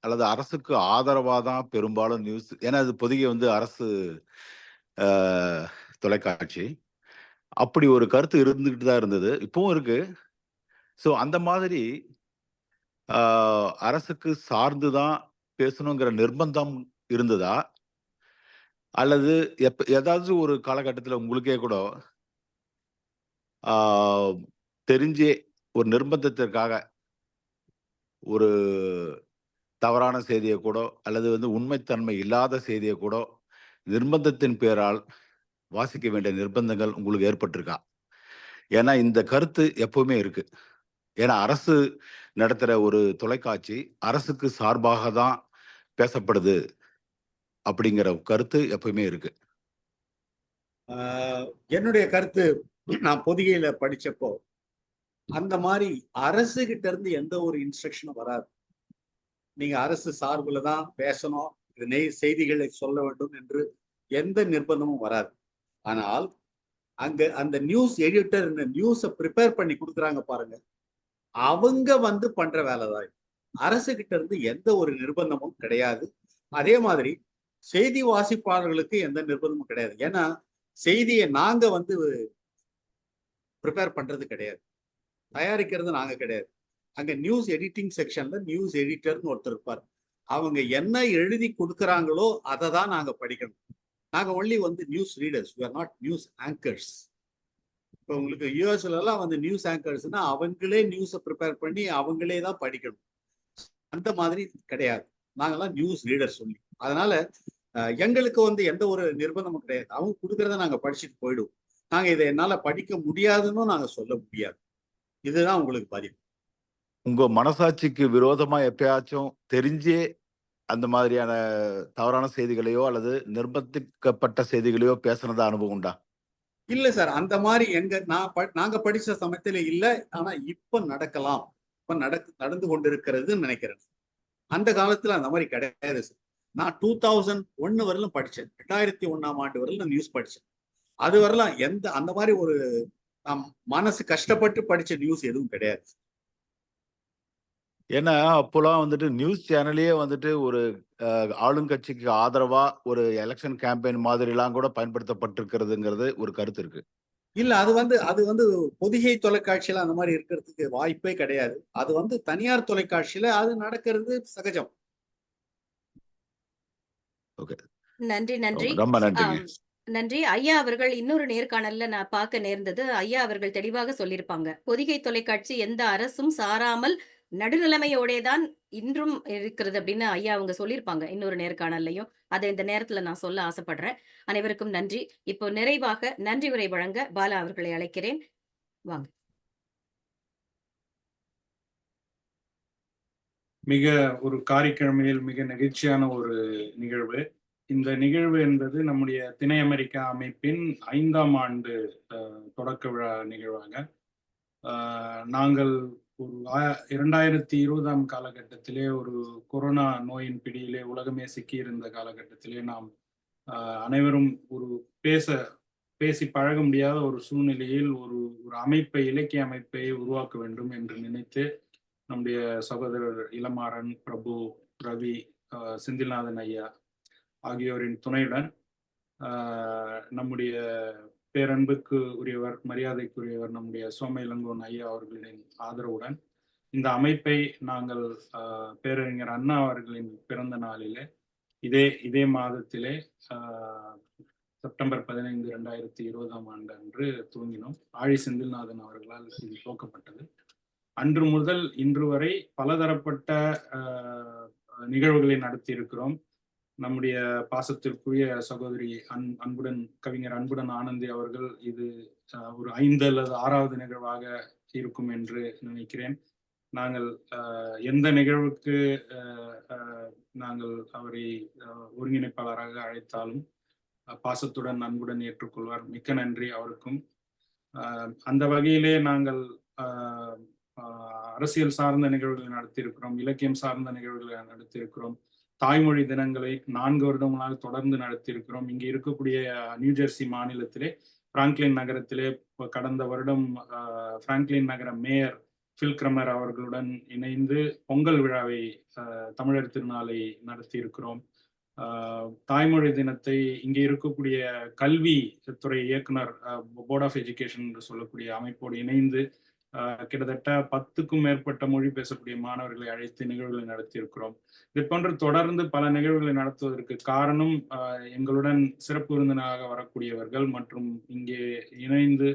S: அல்லது அரசுக்கு ஆதரவாக தான் பெரும்பாலும் நியூஸ். ஏன்னா அது பொதுகை வந்து அரசு தொலைக்காட்சி. அப்படி ஒரு கருத்து இருந்துகிட்டு தான் இருந்தது, இப்பவும் இருக்கு. ஸோ அந்த மாதிரி அரசுக்கு சார்ந்து தான் பேசணுங்கிற நிர்பந்தம் இருந்ததா, அல்லது ஏதாவது ஒரு காலகட்டத்தில் உங்களுக்கே கூட தெரிஞ்சே ஒரு நிர்பந்தத்திற்காக ஒரு தவறான செய்தியை கூட அல்லது வந்து உண்மைத்தன்மை இல்லாத செய்தியை கூட நிர்பந்தத்தின் பேரால் வாசிக்க வேண்டிய நிர்பந்தங்கள் உங்களுக்கு ஏற்பட்டிருக்கா? ஏன்னா இந்த கருத்து எப்பவுமே இருக்கு. ஏன்னா அரசு நடத்துகிற ஒரு தொலைக்காட்சி அரசுக்கு சார்பாக தான் பேசப்படுது அப்படிங்கிற கருத்து எப்பவுமே இருக்கு.
C: என்னுடைய கருத்து, நான் பொதிகையில படிச்சப்போ அந்த மாதிரி அரசு கிட்ட இருந்து எந்த ஒரு இன்ஸ்ட்ரக்ஷனும் வராது. நீங்க அரசு சார்புல தான் பேசணும், இது செய்திகளை சொல்ல வேண்டும் என்று எந்த நிர்பந்தமும் வராது. ஆனால் அங்க அந்த நியூஸ் எடிட்டர் இந்த நியூஸை ப்ரிப்பேர் பண்ணி கொடுக்குறாங்க பாருங்க, அவங்க வந்து பண்ற வேலைதான். அரசு கிட்ட இருந்து எந்த ஒரு நிர்பந்தமும் கிடையாது. அதே மாதிரி செய்தி வாசிப்பாளர்களுக்கு எந்த நிர்பந்தமும் கிடையாது. ஏன்னா செய்தியை நாங்க வந்து ப்ரிப்பேர் பண்றது கிடையாது, தயாரிக்கிறது நாங்க கிடையாது. அங்க நியூஸ் எடிட்டிங் செக்ஷன்ல நியூஸ் எடிட்டர்னு ஒருத்தர் இருப்பார். அவங்க என்ன எழுதி கொடுக்குறாங்களோ அதை தான் நாங்க படிக்கணும். நாங்க ஒன்லி வந்து news readers, we are not news anchors. இப்போ உங்களுக்கு யூஎஸ்ல எல்லாம் வந்து நியூஸ் ஆங்கர்ஸ்னா அவங்களே நியூஸை ப்ரிப்பேர் பண்ணி அவங்களே தான் படிக்கணும். அந்த மாதிரி கிடையாது, நாங்கெல்லாம் நியூஸ் ரீடர் சொல்லி. அதனால எங்களுக்கு வந்து எந்த ஒரு நிர்பந்தமும் கிடையாது. அவங்க கொடுக்கறத நாங்க படிச்சுட்டு போயிடுவோம். நாங்க இதை என்னால படிக்க முடியாதுன்னு நாங்க சொல்ல முடியாது. இதுதான் உங்களுக்கு பதில்.
S: உங்க மனசாட்சிக்கு விரோதமா எப்பயாச்சும் தெரிஞ்சே அந்த மாதிரியான தவறான செய்திகளையோ அல்லது நிர்பந்திக்கப்பட்ட செய்திகளையோ பேசுனதா அனுபவம் உண்டா?
C: இல்ல சார், அந்த மாதிரி நாங்க படிச்ச சமயத்துல இல்ல. ஆனா இப்ப நடக்கலாம், இப்ப நடந்து கொண்டிருக்கிறதுன்னு நினைக்கிறேன். அந்த காலத்துல அந்த மாதிரி கிடையாது சார். நான் 2001 வரலும் படிச்சேன், 2001ஆம் ஆண்டு வரலும் நியூஸ் படிச்சேன். அது வரலாம் அந்த மாதிரி ஒரு மனசு கஷ்டப்பட்டு படிச்ச நியூஸ் எதுவும் கிடையாது.
S: ஏன்னா அப்போலாம் வந்துட்டு நியூஸ் சேனலே வந்துட்டு ஒரு ஆளுங்கட்சிக்கு ஆதரவா ஒரு எலெக்ஷன் கேம்பெயின் மாதிரி எல்லாம் கூட பயன்படுத்தப்பட்டிருக்கிறதுங்கிறது ஒரு கருத்து இருக்கு.
C: இல்ல, அது வந்து பொதிகை தொலைக்காட்சியில அந்த மாதிரி இருக்கிறதுக்கு வாய்ப்பே கிடையாது. அது வந்து தனியார் தொலைக்காட்சியில அது நடக்கிறது சகஜம்.
A: நன்றி நன்றி
S: ரொம்ப நன்றிங்க.
A: நன்றி ஐயா அவர்கள். இன்னொரு நேர்காணல்ல நான் பார்க்க நேர்ந்தது, ஐயா அவர்கள் தெளிவாக சொல்லியிருப்பாங்க, பொதிகை தொலைக்காட்சி எந்த அரசும் சாராமல் நடுநிலைமையோடே தான் இன்றும் இருக்கிறது அப்படின்னு ஐயா அவங்க சொல்லியிருப்பாங்க இன்னொரு நேர்காணல்லையும். அதை இந்த நேரத்துல நான் சொல்ல ஆசைப்படுறேன். அனைவருக்கும் நன்றி. இப்போ நிறைவாக நன்றி உரை வழங்க பாலா அவர்களை அழைக்கிறேன். வாங்க.
F: மிக ஒரு காரிக்கிழமையில் மிக நெகிழ்ச்சியான ஒரு நிகழ்வு. இந்த நிகழ்வு என்பது நம்முடைய திணை அமெரிக்கா அமைப்பின் 5ஆம் ஆண்டு தொடக்க விழா நிகழ்வாக நாங்கள் ஒரு 2020ஆம் காலகட்டத்திலே ஒரு கொரோனா நோயின் பிடியிலே உலகமே சிக்கியிருந்த காலகட்டத்திலே நாம் அனைவரும் ஒரு பேசி பழக முடியாத ஒரு சூழ்நிலையில் ஒரு அமைப்பை, இலக்கிய அமைப்பை உருவாக்க வேண்டும் என்று நினைத்து நம்முடைய சகோதரர் இளமாறன், பிரபு, ரவி, செந்தில்நாதன் ஐயா ஆகியோரின் துணையுடன் நம்முடைய பேரன்புக்கு உரியவர், மரியாதைக்குரியவர் நம்முடைய சோம இளங்கோன் ஐயா அவர்களின் ஆதரவுடன் இந்த அமைப்பை நாங்கள் பேரறிஞர் அண்ணா அவர்களின் பிறந்த நாளிலே இதே மாதத்திலே செப்டம்பர் 15, 2020ஆம் ஆண்டு அன்று துவங்கினோம். ஆழி செந்தில்நாதன் அவர்களால் இது துவக்கப்பட்டது. அன்று முதல் இன்று வரை பலதரப்பட்ட நிகழ்வுகளை நடத்தி இருக்கிறோம். நம்முடைய பாசத்திற்குரிய சகோதரி அன்புடன் கவிஞர் அன்புடன் ஆனந்தி அவர்கள் இது ஒரு 5 அல்லது 6வது நிகழ்வாக இருக்கும் என்று நினைக்கிறேன். நாங்கள் எந்த நிகழ்வுக்கு நாங்கள் அவரை ஒருங்கிணைப்பாளராக அழைத்தாலும் பாசத்துடன் அன்புடன் ஏற்றுக்கொள்வார். மிக்க நன்றி அவருக்கும். அந்த வகையிலே நாங்கள் அரசியல் சார்ந்த நிகழ்வுகளை நடத்தியிருக்கிறோம், இலக்கியம் சார்ந்த நிகழ்வுகளை நடத்தியிருக்கிறோம், தாய்மொழி தினங்களை 4 வருடங்களாக தொடர்ந்து நடத்தியிருக்கிறோம். இங்கே இருக்கக்கூடிய நியூஜெர்சி மாநிலத்திலே பிராங்க்லின் நகரத்திலே கடந்த வருடம் பிராங்க்லின் நகர மேயர் ஃபில் கிரமர் அவர்களுடன் இணைந்து பொங்கல் விழாவை தமிழர் திருநாளை நடத்தியிருக்கிறோம். தாய்மொழி தினத்தை இங்கே இருக்கக்கூடிய கல்வி துறை இயக்குனர் போர்ட் ஆஃப் எஜுகேஷன் என்று சொல்லக்கூடிய அமைப்போடு இணைந்து கிட்டத்தட்ட 10க்கும் மேற்பட்ட மொழி பேசக்கூடிய மாணவர்களை அழைத்து நிகழ்வுகளை நடத்தியிருக்கிறோம். இது போன்று தொடர்ந்து பல நிகழ்வுகளை நடத்துவதற்கு காரணம் எங்களுடன் சிறப்பு விருந்தினராக வரக்கூடியவர்கள் மற்றும் இங்கே இணைந்து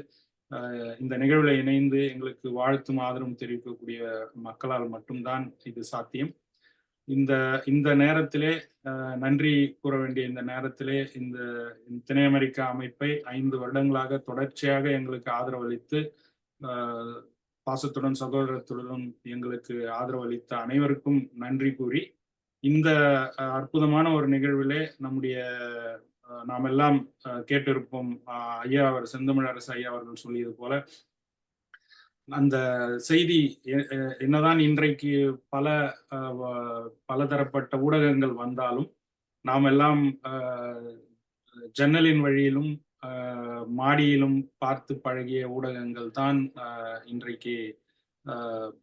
F: இந்த நிகழ்வுல இணைந்து எங்களுக்கு வாழ்த்தும் ஆதரவும் தெரிவிக்கக்கூடிய மக்களால் மட்டும்தான் இது சாத்தியம். இந்த நேரத்திலே நன்றி கூற வேண்டிய இந்த நேரத்திலே இந்த திணை அமெரிக்கா அமைப்பை 5 வருடங்களாக தொடர்ச்சியாக எங்களுக்கு ஆதரவளித்து பாசத்துடன் சகோதரத்துடன் எங்களுக்கு ஆதரவளித்த அனைவருக்கும் நன்றி கூறி இந்த அற்புதமான ஒரு நிகழ்விலே நாம் எல்லாம் கேட்டிருப்போம். ஐயா அவர் செந்தமிழரசு ஐயா அவர்கள் சொல்லியது போல அந்த செய்தி என்னதான் இன்றைக்கு பலதரப்பட்ட ஊடகங்கள் வந்தாலும் நாம் எல்லாம் ஜன்னலின் வழியிலும் மாடியிலும் பார்த்து பழகிய ஊடகங்கள் தான் இன்றைக்கு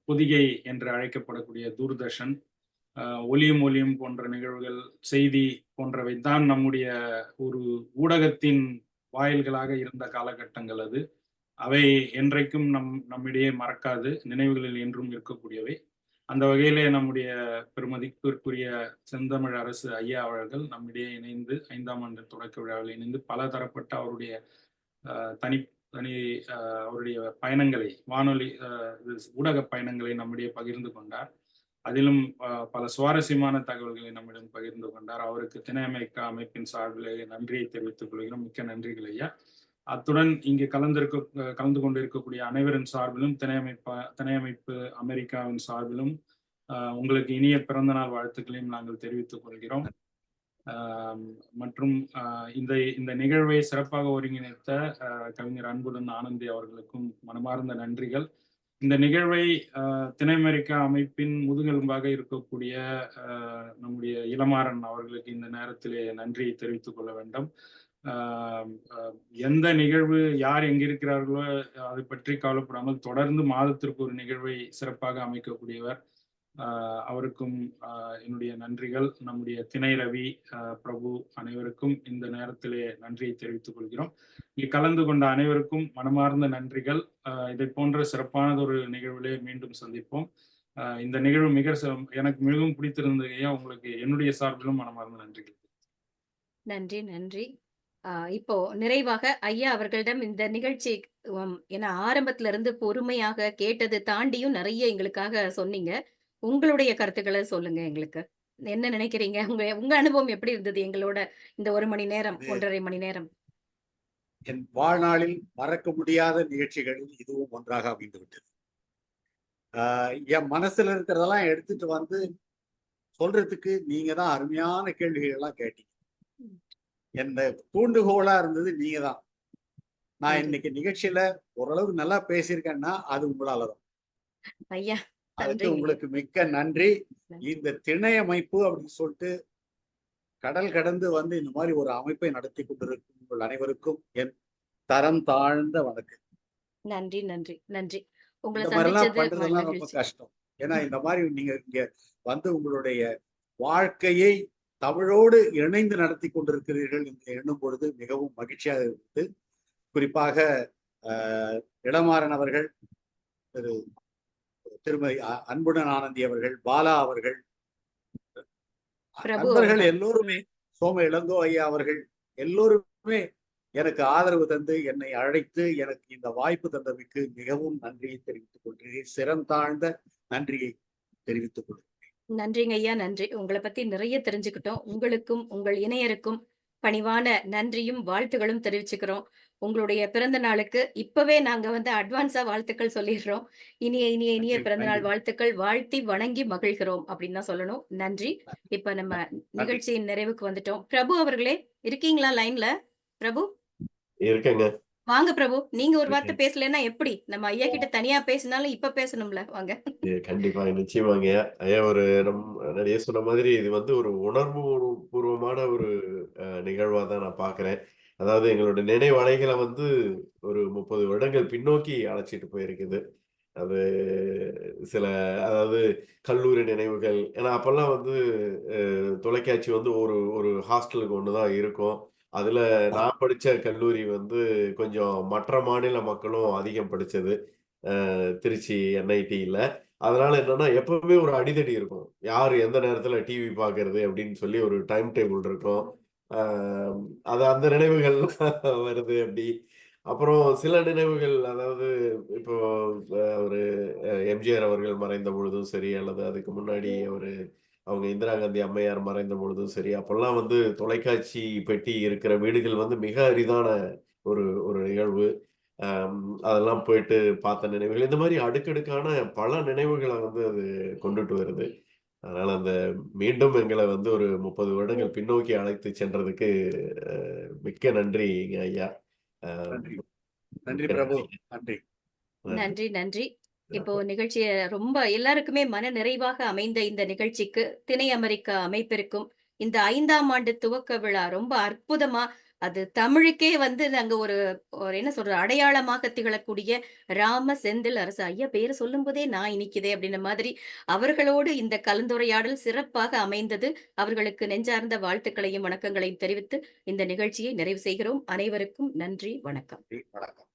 F: பொதிகை என்று அழைக்கப்படக்கூடிய தூர்தர்ஷன், ஒலியும் ஒலியும் போன்ற நிகழ்வுகள், செய்தி போன்றவை தான் நம்முடைய ஒரு ஊடகத்தின் வாயில்களாக இருந்த காலகட்டங்கள். அவை என்றைக்கும் நம்மிடையே மறக்காது, நினைவுகளில் என்றும் இருக்கக்கூடியவை. அந்த வகையிலே நம்முடைய பெருமதிப்பிற்குரிய செந்தமிழ் அரசு ஐயா அவர்கள் நம்மிடையே இணைந்து 5ஆம் ஆண்டு தொடக்க விழாவில் இணைந்து பல தரப்பட்ட அவருடைய அவருடைய பயணங்களை, வானொலி ஊடக பயணங்களை நம்மிடையே பகிர்ந்து கொண்டார். அதிலும் பல சுவாரஸ்யமான தகவல்களை நம்மிடம் பகிர்ந்து கொண்டார். அவருக்கு திணை அமெரிக்கா அமைப்பின் சார்பிலே நன்றியை தெரிவித்துக் கொள்கிறோம். மிக்க நன்றிகள் ஐயா. அத்துடன் இங்கு கலந்து கொண்டிருக்கக்கூடிய அனைவரின் சார்பிலும் திணை அமைப்பு அமெரிக்காவின் சார்பிலும் உங்களுக்கு இனிய பிறந்த நாள் வாழ்த்துக்களையும் நாங்கள் தெரிவித்துக் கொள்கிறோம். மற்றும் இந்த நிகழ்வை சிறப்பாக ஒருங்கிணைத்த கவிஞர் அன்புடன் ஆனந்தி அவர்களுக்கும் மனமார்ந்த நன்றிகள். இந்த நிகழ்வை திணை அமெரிக்கா அமைப்பின் முதுகெலும்பாக இருக்கக்கூடிய நம்முடைய இளமாறன் அவர்களுக்கு இந்த நேரத்திலே நன்றியை தெரிவித்துக் கொள்ள வேண்டும். எந்த நிகழ்வு யார் எங்கிருக்கிறார்களோ அதை பற்றி கவலைப்படாமல் தொடர்ந்து மாதத்திற்கு ஒரு நிகழ்வை சிறப்பாக அமைக்கக்கூடியவர். அவருக்கும் என்னுடைய நன்றிகள். நம்முடைய திணை ரவி, பிரபு அனைவருக்கும் இந்த நேரத்திலே நன்றியை தெரிவித்துக் கொள்கிறோம். இங்கே கலந்து கொண்ட அனைவருக்கும் மனமார்ந்த நன்றிகள். இதை போன்ற சிறப்பானதொரு நிகழ்விலே மீண்டும் சந்திப்போம். இந்த நிகழ்வு எனக்கு மிகவும் பிடித்திருந்தது. உங்களுக்கு என்னுடைய சார்பிலும் மனமார்ந்த நன்றிகள்.
A: நன்றி நன்றி. இப்போ நிறைவாக ஐயா அவர்களிடம் இந்த நிகழ்ச்சி ஏன்னா ஆரம்பத்துல இருந்து பொறுமையாக கேட்டது தாண்டியும் நிறைய எங்களுக்காக சொன்னீங்க. உங்களுடைய கருத்துக்களை சொல்லுங்க. எங்களுக்கு என்ன நினைக்கிறீங்க? உங்க அனுபவம் எப்படி இருந்தது எங்களோட இந்த 1 மணி நேரம், 1.5 மணி நேரம்?
C: என் வாழ்நாளில் மறக்க முடியாத நிகழ்ச்சிகளில் இதுவும் ஒன்றாக அமைந்து விட்டது. என் மனசுல இருக்கிறதெல்லாம் எடுத்துட்டு வந்து சொல்றதுக்கு நீங்க தான் அருமையான கேள்விகள் எல்லாம் கேட்டீங்க. எந்த தூண்டுகோலா இருந்தது நீங்க தான். நான் இன்னைக்கு நிகழ்ச்சியில ஓரளவுக்கு நல்லா பேசியிருக்கேன்னா அது உங்களாலதான்
A: ஐயா.
C: அதுக்கு உங்களுக்கு மிக்க நன்றி. இந்த திணை அமைப்பு அப்படின்னு சொல்லிட்டு கடல் கடந்து வந்து இந்த மாதிரி ஒரு அமைப்பை நடத்தி கொண்டிருக்கும் உங்கள் அனைவருக்கும் என் தரம் தாழ்ந்த வணக்கம்.
A: நன்றி நன்றி நன்றி. உங்களை
C: இந்த மாதிரி எல்லாம் பண்றதெல்லாம் ரொம்ப
A: சந்திச்சது
C: கஷ்டம். ஏன்னா இந்த மாதிரி நீங்க இங்க வந்து உங்களுடைய வாழ்க்கையை தமிழோடு இணைந்து நடத்தி கொண்டிருக்கிறீர்கள் என்று எண்ணும் பொழுது மிகவும் மகிழ்ச்சியாக இருந்தது. குறிப்பாக இளமாறன் அவர்கள், திருமதி அன்புடன் ஆனந்தி அவர்கள், பாலா அவர்கள், நண்பர்கள் எல்லோருமே, சோம இளங்கோ ஐயா அவர்கள் எல்லோருமே எனக்கு ஆதரவு தந்து என்னை அழைத்து எனக்கு இந்த வாய்ப்பு தந்தமைக்கு மிகவும் நன்றியை தெரிவித்துக் கொள்கிறேன். சிறந்தாழ்ந்த நன்றியை தெரிவித்துக் கொள்கிறேன்.
A: நன்றிங்க ஐயா, நன்றி. உங்களை பத்தி நிறைய தெரிஞ்சுக்கிட்டோம். உங்களுக்கும் உங்கள் இணையருக்கும் பணிவான நன்றியும் வாழ்த்துகளும் தெரிவிச்சுக்கிறோம். உங்களுடைய பிறந்த நாளுக்கு இப்பவே நாங்க வந்து அட்வான்ஸா வாழ்த்துக்கள் சொல்லிடுறோம். இனிய இனிய இனிய
C: நன்றி,
A: பிறந்த நாள்
C: நன்றி,
A: வாழ்த்துக்கள், வாழ்த்தி வணங்கி மகிழ்கிறோம் அப்படின்னு தான் சொல்லணும். நன்றி. இப்ப நம்ம
C: நன்றி.
A: நிகழ்ச்சியின் நிறைவுக்கு வந்துட்டோம். பிரபு அவர்களே இருக்கீங்களா லைன்ல? பிரபு
B: இருக்கேங்க.
A: வாங்க பிரபு. நீங்க ஒரு வார்த்தை
B: இருக்கேன்.
A: பேசலைன்னா எப்படி? நம்ம ஐயா கிட்ட தனியா பேசினாலும் இப்ப பேசணும்ல, வாங்க.
B: கண்டிப்பா, நிச்சயமாங்க. ஐயா ஒரு நிறைய சொன்ன மாதிரி இது வந்து ஒரு உணர்வு பூர்வமான ஒரு நிகழ்வா தான் நான் பார்க்கிறேன். அதாவது எங்களோட நினைவலைகளை வந்து ஒரு 30 வருடங்கள் பின்னோக்கி அழைச்சிட்டு போயிருக்குது. அது சில அதாவது கல்லூரி நினைவுகள். ஏன்னா அப்பல்லாம் வந்து தொலைக்காட்சி வந்து ஒரு ஒரு ஹாஸ்டலுக்கு ஒண்ணு தான் இருக்கும். அதுல நான் படிச்ச கல்லூரி வந்து கொஞ்சம் மற்ற மாநில மக்களும் அதிகம் படிச்சது. திருச்சி என்ஐடில. அதனால என்னன்னா, எப்பவுமே ஒரு அடிதடி இருக்கும். யாரு எந்த நேரத்துல டிவி பார்க்கறது அப்படின்னு சொல்லி ஒரு டைம் டேபிள் இருக்கும். அ அது அந்த நினைவுகள் வருது அப்படி. அப்புறம் சில நினைவுகள் அதாவது இப்போ ஒரு எம்ஜிஆர் அவர்கள் மறைந்த பொழுதும் சரி, அல்லது அதுக்கு முன்னாடி அவங்க இந்திரா காந்தி அம்மையார் மறைந்த பொழுதும் சரி, அப்பல்லாம் வந்து தொலைக்காட்சி பெட்டி இருக்கிற வீடுகள் வந்து மிக அரிதான ஒரு ஒரு நிகழ்வு. அதெல்லாம் போயிட்டு பார்த்த நினைவுகள். இந்த மாரி அடுக்கடுக்கான பல நினைவுகள வந்து அது கொண்டுட்டு வருது. அதனால மீண்டும் எங்கள வந்து ஒரு 30 வருடங்கள் பின்னோக்கி அழைத்து சென்றதுக்கு அ மிக்க நன்றிங்க ஐயா. அ
C: நன்றி. நன்றி
B: மிக்க
C: பிரபு.
B: நன்றி.
C: நன்றி.
B: நன்றி.
A: நன்றி, நன்றி. இப்போ நிகழ்ச்சிய ரொம்ப எல்லாருக்குமே மன நிறைவாக அமைந்த இந்த நிகழ்ச்சிக்கு திணை அமெரிக்கா அமைப்பிற்கும் இந்த 5ஆம் ஆண்டு துவக்க விழா ரொம்ப அற்புதமா அது தமிழுக்கே வந்து நாங்க ஒரு ஒரு என்ன சொல்றது அடையாளமாக திகழக்கூடிய ராம செந்தில் அரசு ஐயா பேரு சொல்லும்போதே நான் இனிக்குதே அப்படின்ன மாதிரி அவர்களோடு இந்த கலந்துரையாடல் சிறப்பாக அமைந்தது. அவர்களுக்கு நெஞ்சார்ந்த வாழ்த்துக்களையும் வணக்கங்களையும் தெரிவித்து இந்த நிகழ்ச்சியை நிறைவு செய்கிறோம். அனைவருக்கும் நன்றி, வணக்கம்.
C: வணக்கம்.